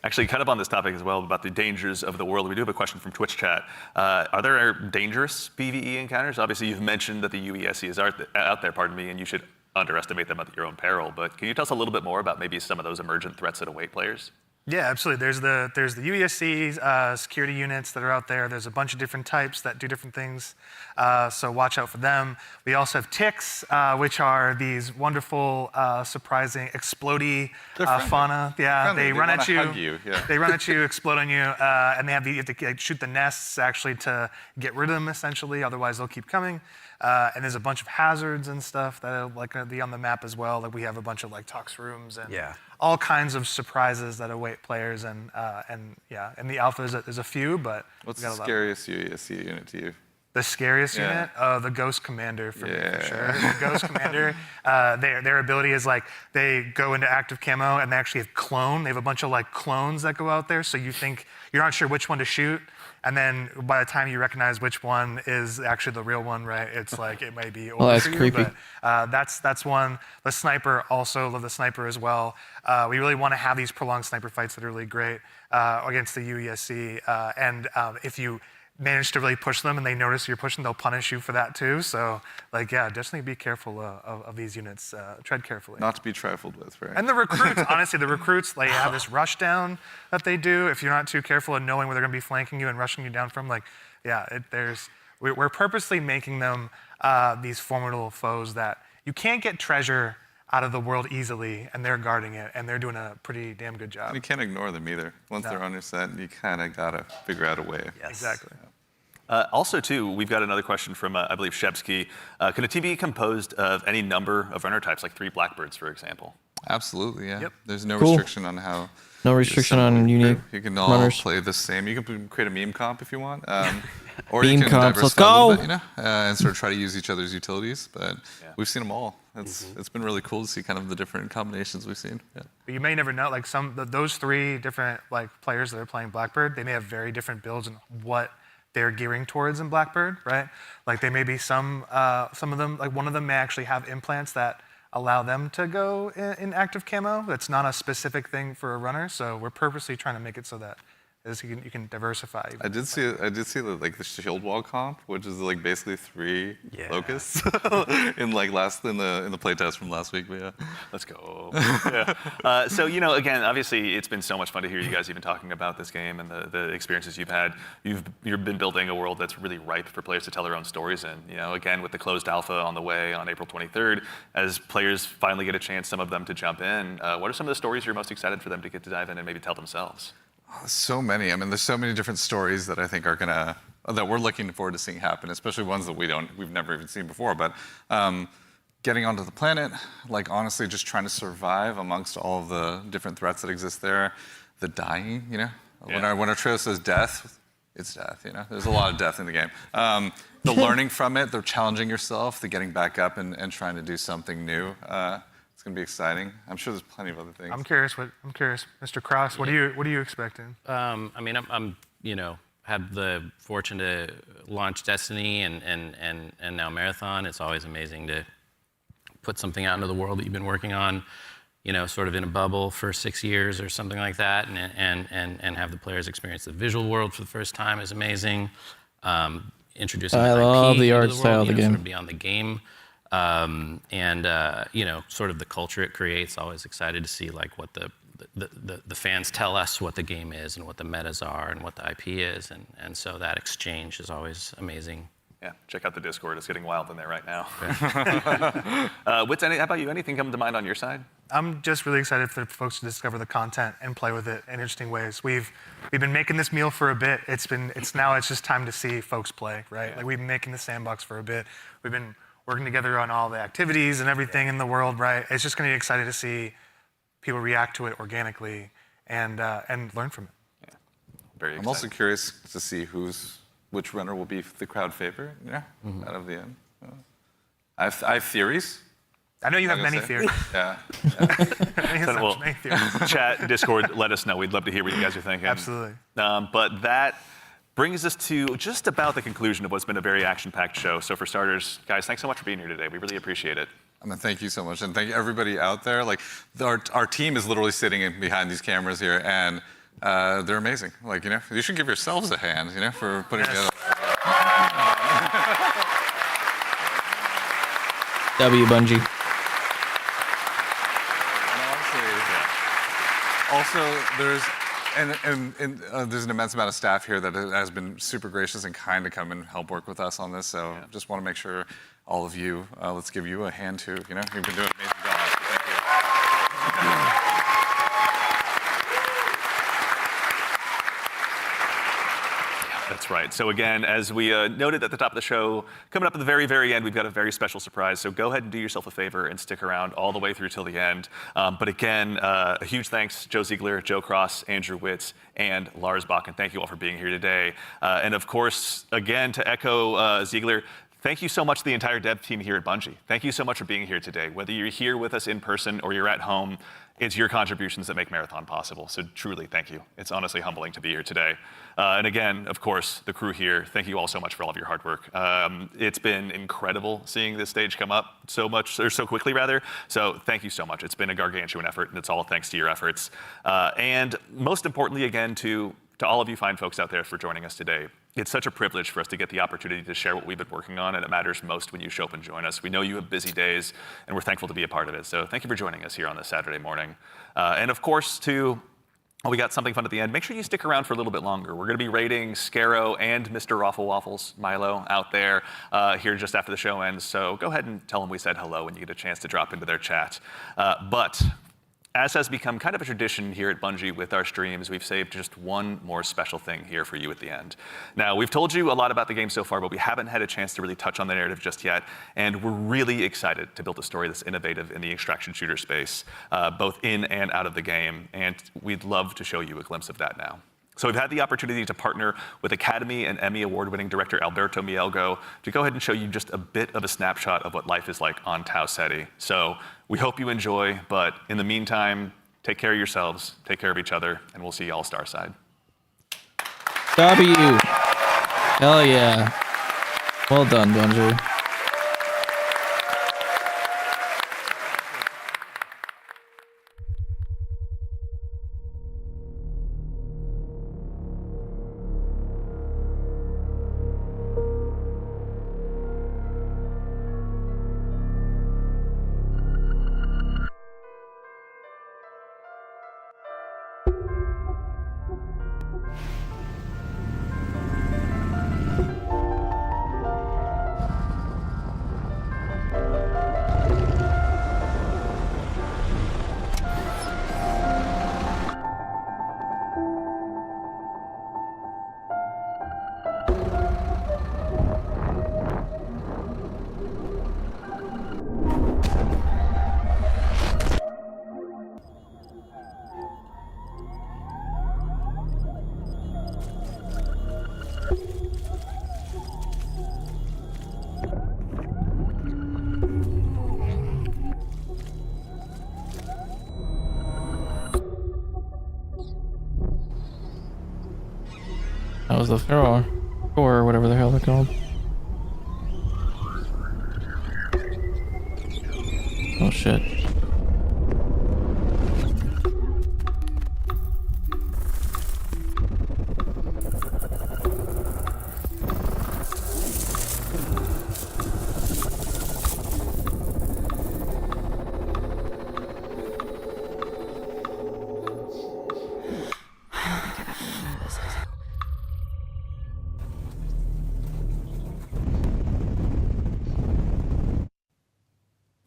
Actually, kind of on this topic as well, about the dangers of the world, we do have a question from Twitch chat. Are there dangerous PvE encounters? Obviously, you've mentioned that the UESC is out there, and you should underestimate them at your own peril. But can you tell us a little bit more about maybe some of those emergent threats that await players? Yeah, absolutely. There's the UESC security units that are out there. There's a bunch of different types that do different things, so watch out for them. We also have ticks, which are these wonderful, surprising, explodey fauna. Yeah, they run at you. Hug you. Yeah. They run at you, explode on you, and you have to shoot the nests actually to get rid of them essentially. Otherwise, they'll keep coming. And there's a bunch of hazards and stuff that are going to be on the map as well. Like we have a bunch of tox rooms and all kinds of surprises that await players. And in the alpha there's a few, but what's the scariest UESC unit to you? The scariest unit? The Ghost Commander for me, for sure. The Ghost Commander, their ability is they go into active camo and they actually have clone. They have a bunch of clones that go out there, so you think you're not sure which one to shoot. And then by the time you recognize which one is actually the real one, right? It's it may be over that's for you, creepy. But that's one. The sniper, also love the sniper as well. We really want to have these prolonged sniper fights that are really great against the UESC. And if you manage to really push them and they notice you're pushing, they'll punish you for that too. So definitely be careful of these units. Tread carefully. Not to be trifled with, right? And the recruits, honestly, they have this rush down that they do. If you're not too careful in knowing where they're going to be flanking you and rushing you down from, we're purposely making them these formidable foes that you can't get treasure out of the world easily, and they're guarding it, and they're doing a pretty damn good job. And you can't ignore them either. Once they're on your set, you kind of got to figure out a way. Yes. Exactly. Also, too, we've got another question from, I believe, Shepsky. Can a team be composed of any number of runner types, like 3 Blackbirds, for example? Absolutely, yeah. Yep. There's no Cool. restriction on how. No restriction on unique You can all runners. play the same. You can create a meme comp if you want. Or Meme you can comps, let's diversify a little go! bit, and sort of try to use each other's utilities. But we've seen them all. It's been really cool to see kind of the different combinations we've seen. Yeah. But you may never know, those 3 different players that are playing Blackbird, they may have very different builds and what they're gearing towards in Blackbird, right? They may be some of them, one of them may actually have implants that allow them to go in active camo. That's not a specific thing for a runner, so we're purposely trying to make it so that is you can diversify. I did see the like the shield wall comp, which is like basically 3 locusts in like in the playtest from last week. But yeah, let's go. Yeah. So you know, again, obviously, it's been so much fun to hear you guys even talking about this game and the experiences you've had. You've been building a world that's really ripe for players to tell their own stories in. You know, again, with the closed alpha on the way on April 23rd, as players finally get a chance, some of them to jump in. What are some of the stories you're most excited for them to get to dive in and maybe tell themselves? So many. I mean, there's so many different stories that I think are that we're looking forward to seeing happen, especially ones that we've never even seen before. But getting onto the planet, like honestly, just trying to survive amongst all of the different threats that exist there. The dying, you know, when our trailer says death, it's death. You know, there's a lot of death in the game. The learning from it, the challenging yourself, the getting back up and trying to do something new. It's gonna be exciting. I'm sure there's plenty of other things. I'm curious, Mr. Cross. What are you expecting? I mean, I'm you know, had the fortune to launch Destiny and now Marathon. It's always amazing to put something out into the world that you've been working on, you know, sort of in a bubble for 6 years or something like that, and have the players experience the visual world for the first time is amazing. Introducing I love the art style of the game. Sort of beyond the game. You know, sort of the culture it creates. Always excited to see like what the fans tell us what the game is and what the metas are and what the IP is, and so that exchange is always amazing. Yeah, check out the Discord. It's getting wild in there right now. Wits, how about you? Anything come to mind on your side? I'm just really excited for folks to discover the content and play with it in interesting ways. We've been making this meal for a bit. It's just time to see folks play, right? Like we've been making the sandbox for a bit. We've been working together on all the activities and everything in the world, right? It's just going to be exciting to see people react to it organically and learn from it. Yeah, very exciting. I'm also curious to see which runner will be the crowd favorite, out of the end. I have theories. I know you have many theories. Yeah. Many theories. Chat, Discord, let us know. We'd love to hear what you guys are thinking. Absolutely. But that brings us to just about the conclusion of what's been a very action-packed show. So for starters, guys, thanks so much for being here today. We really appreciate it. I mean, thank you so much, and thank you everybody out there. Like our team is literally sitting behind these cameras here, and they're amazing. Like, you know, you should give yourselves a hand, you know, for putting together. W Bungie. Also, there's an immense amount of staff here that has been super gracious and kind to come and help work with us on this. So just want to make sure all of you, let's give you a hand too. You know, you've been doing an amazing job. So thank you. That's right. So again, as we noted at the top of the show, coming up at the very, very end, we've got a very special surprise. So go ahead and do yourself a favor and stick around all the way through till the end. But again, a huge thanks, Joe Ziegler, Joe Cross, Andrew Witz, and Lars Bach. And thank you all for being here today. And of course, again, to echo Ziegler, thank you so much to the entire dev team here at Bungie. Thank you so much for being here today. Whether you're here with us in person or you're at home, it's your contributions that make Marathon possible. So truly, thank you. It's honestly humbling to be here today. And again, of course, the crew here, thank you all so much for all of your hard work. It's been incredible seeing this stage come up so quickly rather. So thank you so much. It's been a gargantuan effort, and it's all thanks to your efforts. And most importantly, again, to all of you fine folks out there for joining us today. It's such a privilege for us to get the opportunity to share what we've been working on, and it matters most when you show up and join us. We know you have busy days, and we're thankful to be a part of it. So thank you for joining us here on this Saturday morning. And of course, we got something fun at the end. Make sure you stick around for a little bit longer. We're going to be rating Scarrow and Mr. Raffle Waffles, Milo, out there here just after the show ends. So go ahead and tell them we said hello when you get a chance to drop into their chat. But as has become kind of a tradition here at Bungie with our streams, we've saved just one more special thing here for you at the end. Now, we've told you a lot about the game so far, but we haven't had a chance to really touch on the narrative just yet, and we're really excited to build a story that's innovative in the extraction shooter space, both in and out of the game, and we'd love to show you a glimpse of that now. So we've had the opportunity to partner with Academy and Emmy Award-winning director Alberto Mielgo to go ahead and show you just a bit of a snapshot of what life is like on Tau Ceti. So we hope you enjoy, but in the meantime, take care of yourselves, take care of each other, and we'll see you all Starside. W. Hell yeah. Well done, Bungie. That was the thrower. Or whatever the hell they're called. Oh shit.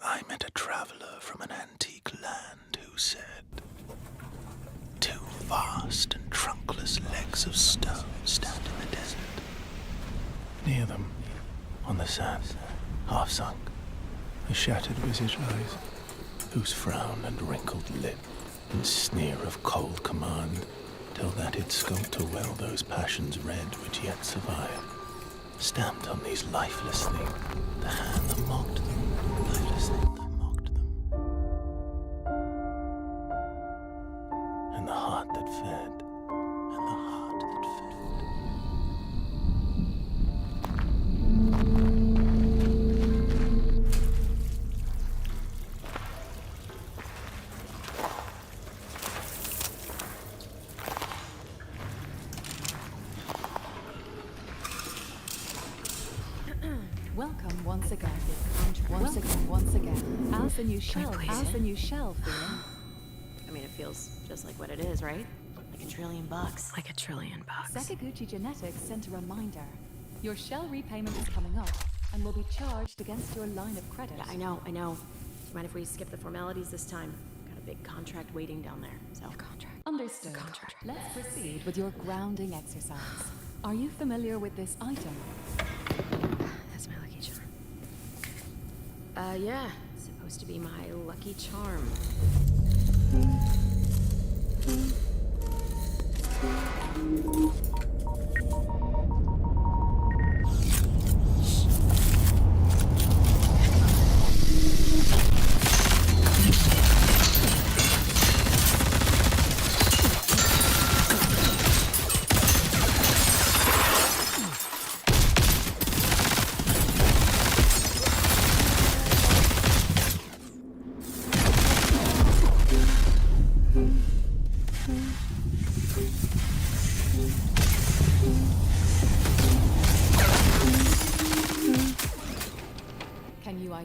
I met a traveler from an antique land who said, "Two vast and trunkless legs of stone stand in the desert. Near them, on the sand, half sunk, a shattered visage lies, whose frown and wrinkled lip and sneer of cold command tell that it sculptor well those passions red which yet survive. Stamped on these lifeless things, the hand that mocked them, lifeless thing that mocked them. And the heart that fed, and the heart that fed. Welcome once again. Once again. As the new shell. As the new shell, Lian. I mean, it feels just like what it is, right? Like $1 trillion. Like $1 trillion. Sakaguchi Genetics sent a reminder. Your shell repayment is coming up and will be charged against your line of credit. Yeah, I know. Do you mind if we skip the formalities this time? Got a big contract waiting down there, so. Understood. Let's proceed with your grounding exercise. Are you familiar with this item? That's my lucky charm. Yeah. Supposed to be my lucky charm.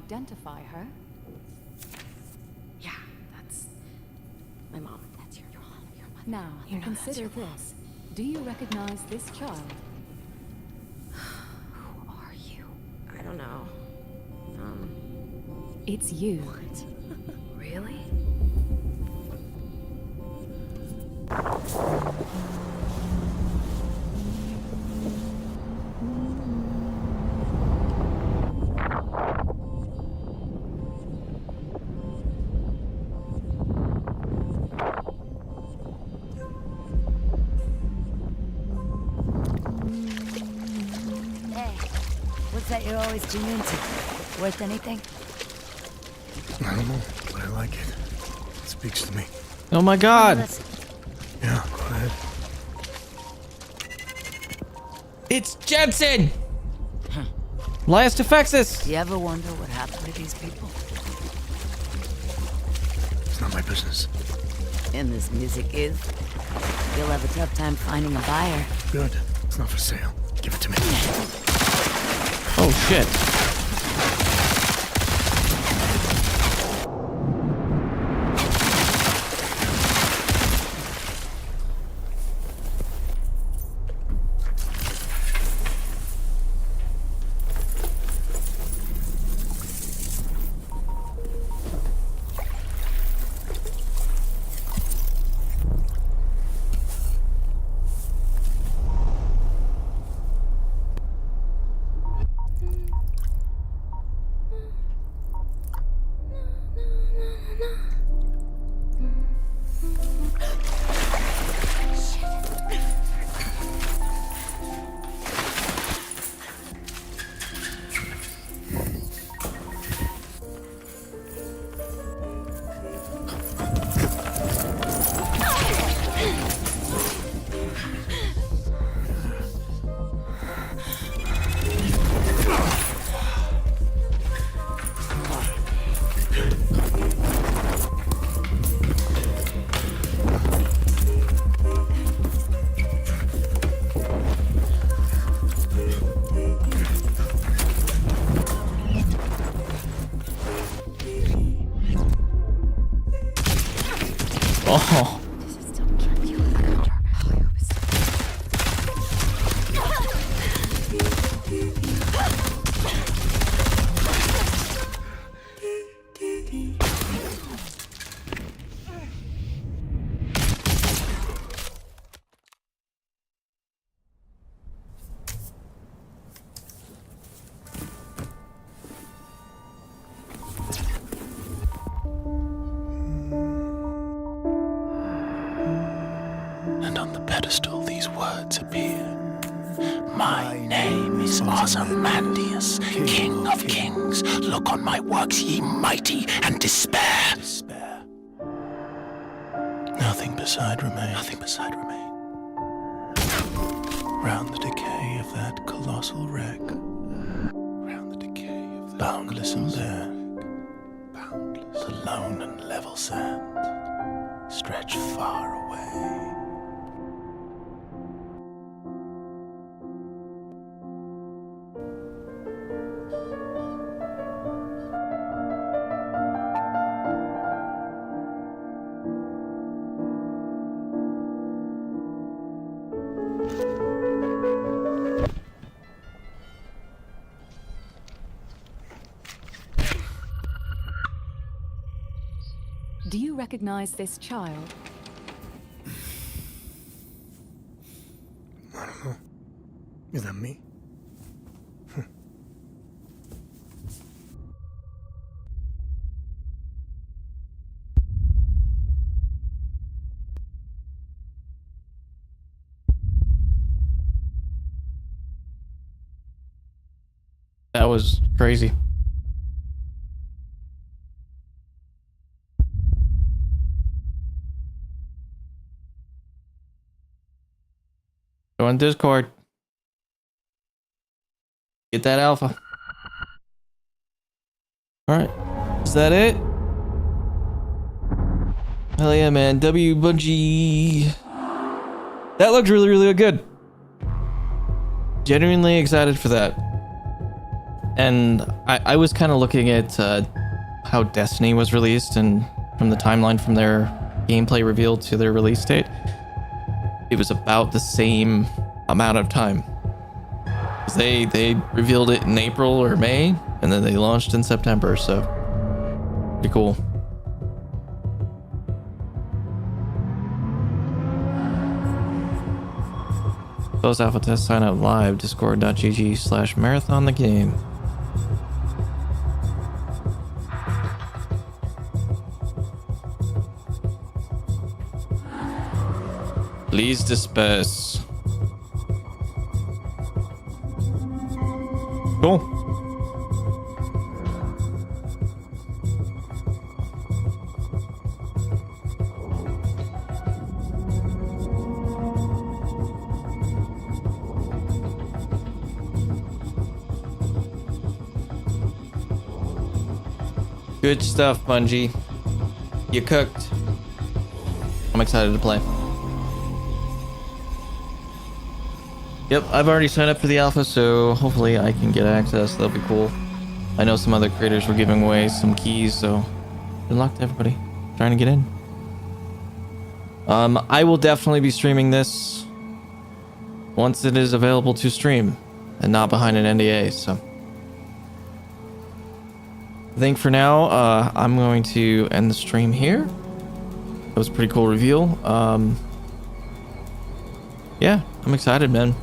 Identify her? Yeah, that's my mom. That's your mom. Now, consider this. Do you recognize this child? Who are you? I don't know. It's you. What? Really? That you always tune into. Worth anything? I don't know, but I like it. It speaks to me. Oh my god! Yeah, go ahead. It's Jensen! Last Effexus! Do you ever wonder what happened to these people? It's not my business. And this music is? You'll have a tough time finding a buyer. Good. It's not for sale. Give it to me. Oh shit. Oh. And on the pedestal these words appear. My name is Ozymandias, King of Kings. Look on my works, ye mighty, and despair. Nothing beside remain. Round the decay of that colossal wreck. Boundless and bare. The lone and level sand stretch far away. Do you recognize this child? I don't know. Is that me? That was crazy. Go on Discord. Get that alpha. Alright. Is that it? Hell yeah, man. Bungie. That looked really, really good. Genuinely excited for that. And I was kind of looking at how Destiny was released, and from the timeline from their gameplay reveal to their release date, it was about the same amount of time. They revealed it in April or May, and then they launched in September, so pretty cool. Those alpha tests sign up live, discord.gg/marathon the game. Please disperse. Cool. Good stuff, Bungie. You cooked. I'm excited to play. Yep, I've already signed up for the alpha, so hopefully I can get access. That'll be cool. I know some other creators were giving away some keys, so good luck to everybody trying to get in. I will definitely be streaming this once it is available to stream and not behind an NDA, so I think for now, I'm going to end the stream here. That was a pretty cool reveal. Yeah, I'm excited, man.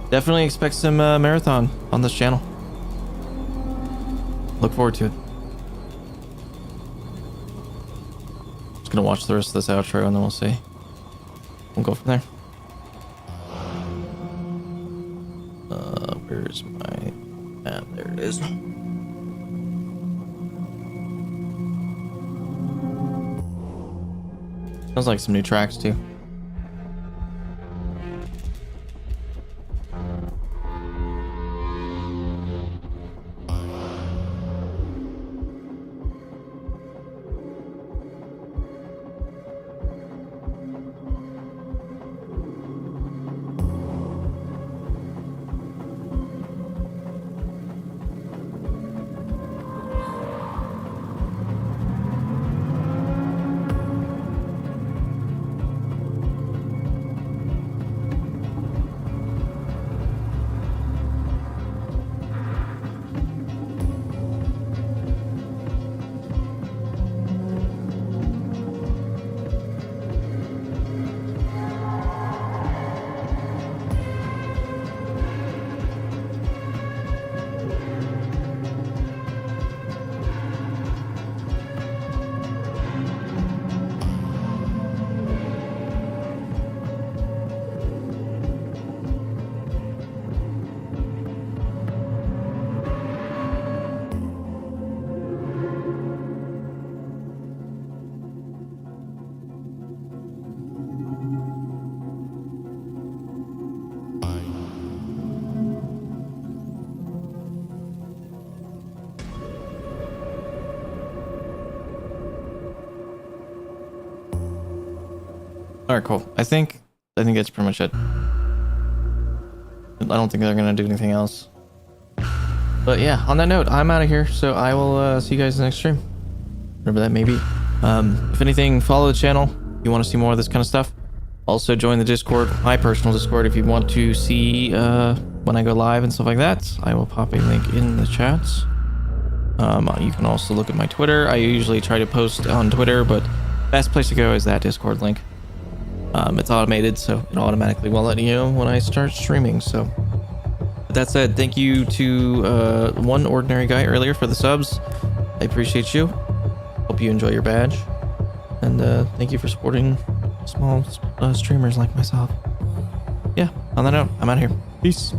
Definitely expect some marathon on this channel. Look forward to it. Just gonna watch the rest of this outro and then we'll see. We'll go from there. Where's my app? There it is. Sounds like some new tracks too. right, cool. I think that's pretty much it. I don't think they're gonna do anything else. But yeah, on that note, I'm out of here. So I will see you guys in the next stream, whatever that may be. If anything, follow the channel. If you want to see more of this kind of stuff. Also join the Discord, my personal Discord, if you want to see when I go live and stuff like that. I will pop a link in the chats. You can also look at my Twitter. I usually try to post on Twitter, but best place to go is that Discord link. It's automated, so it automatically will let you know when I start streaming. So with that said, thank you to one ordinary guy earlier for the subs. I appreciate you. Hope you enjoy your badge. And thank you for supporting small streamers like myself. Yeah, on that note, I'm out of here. Peace.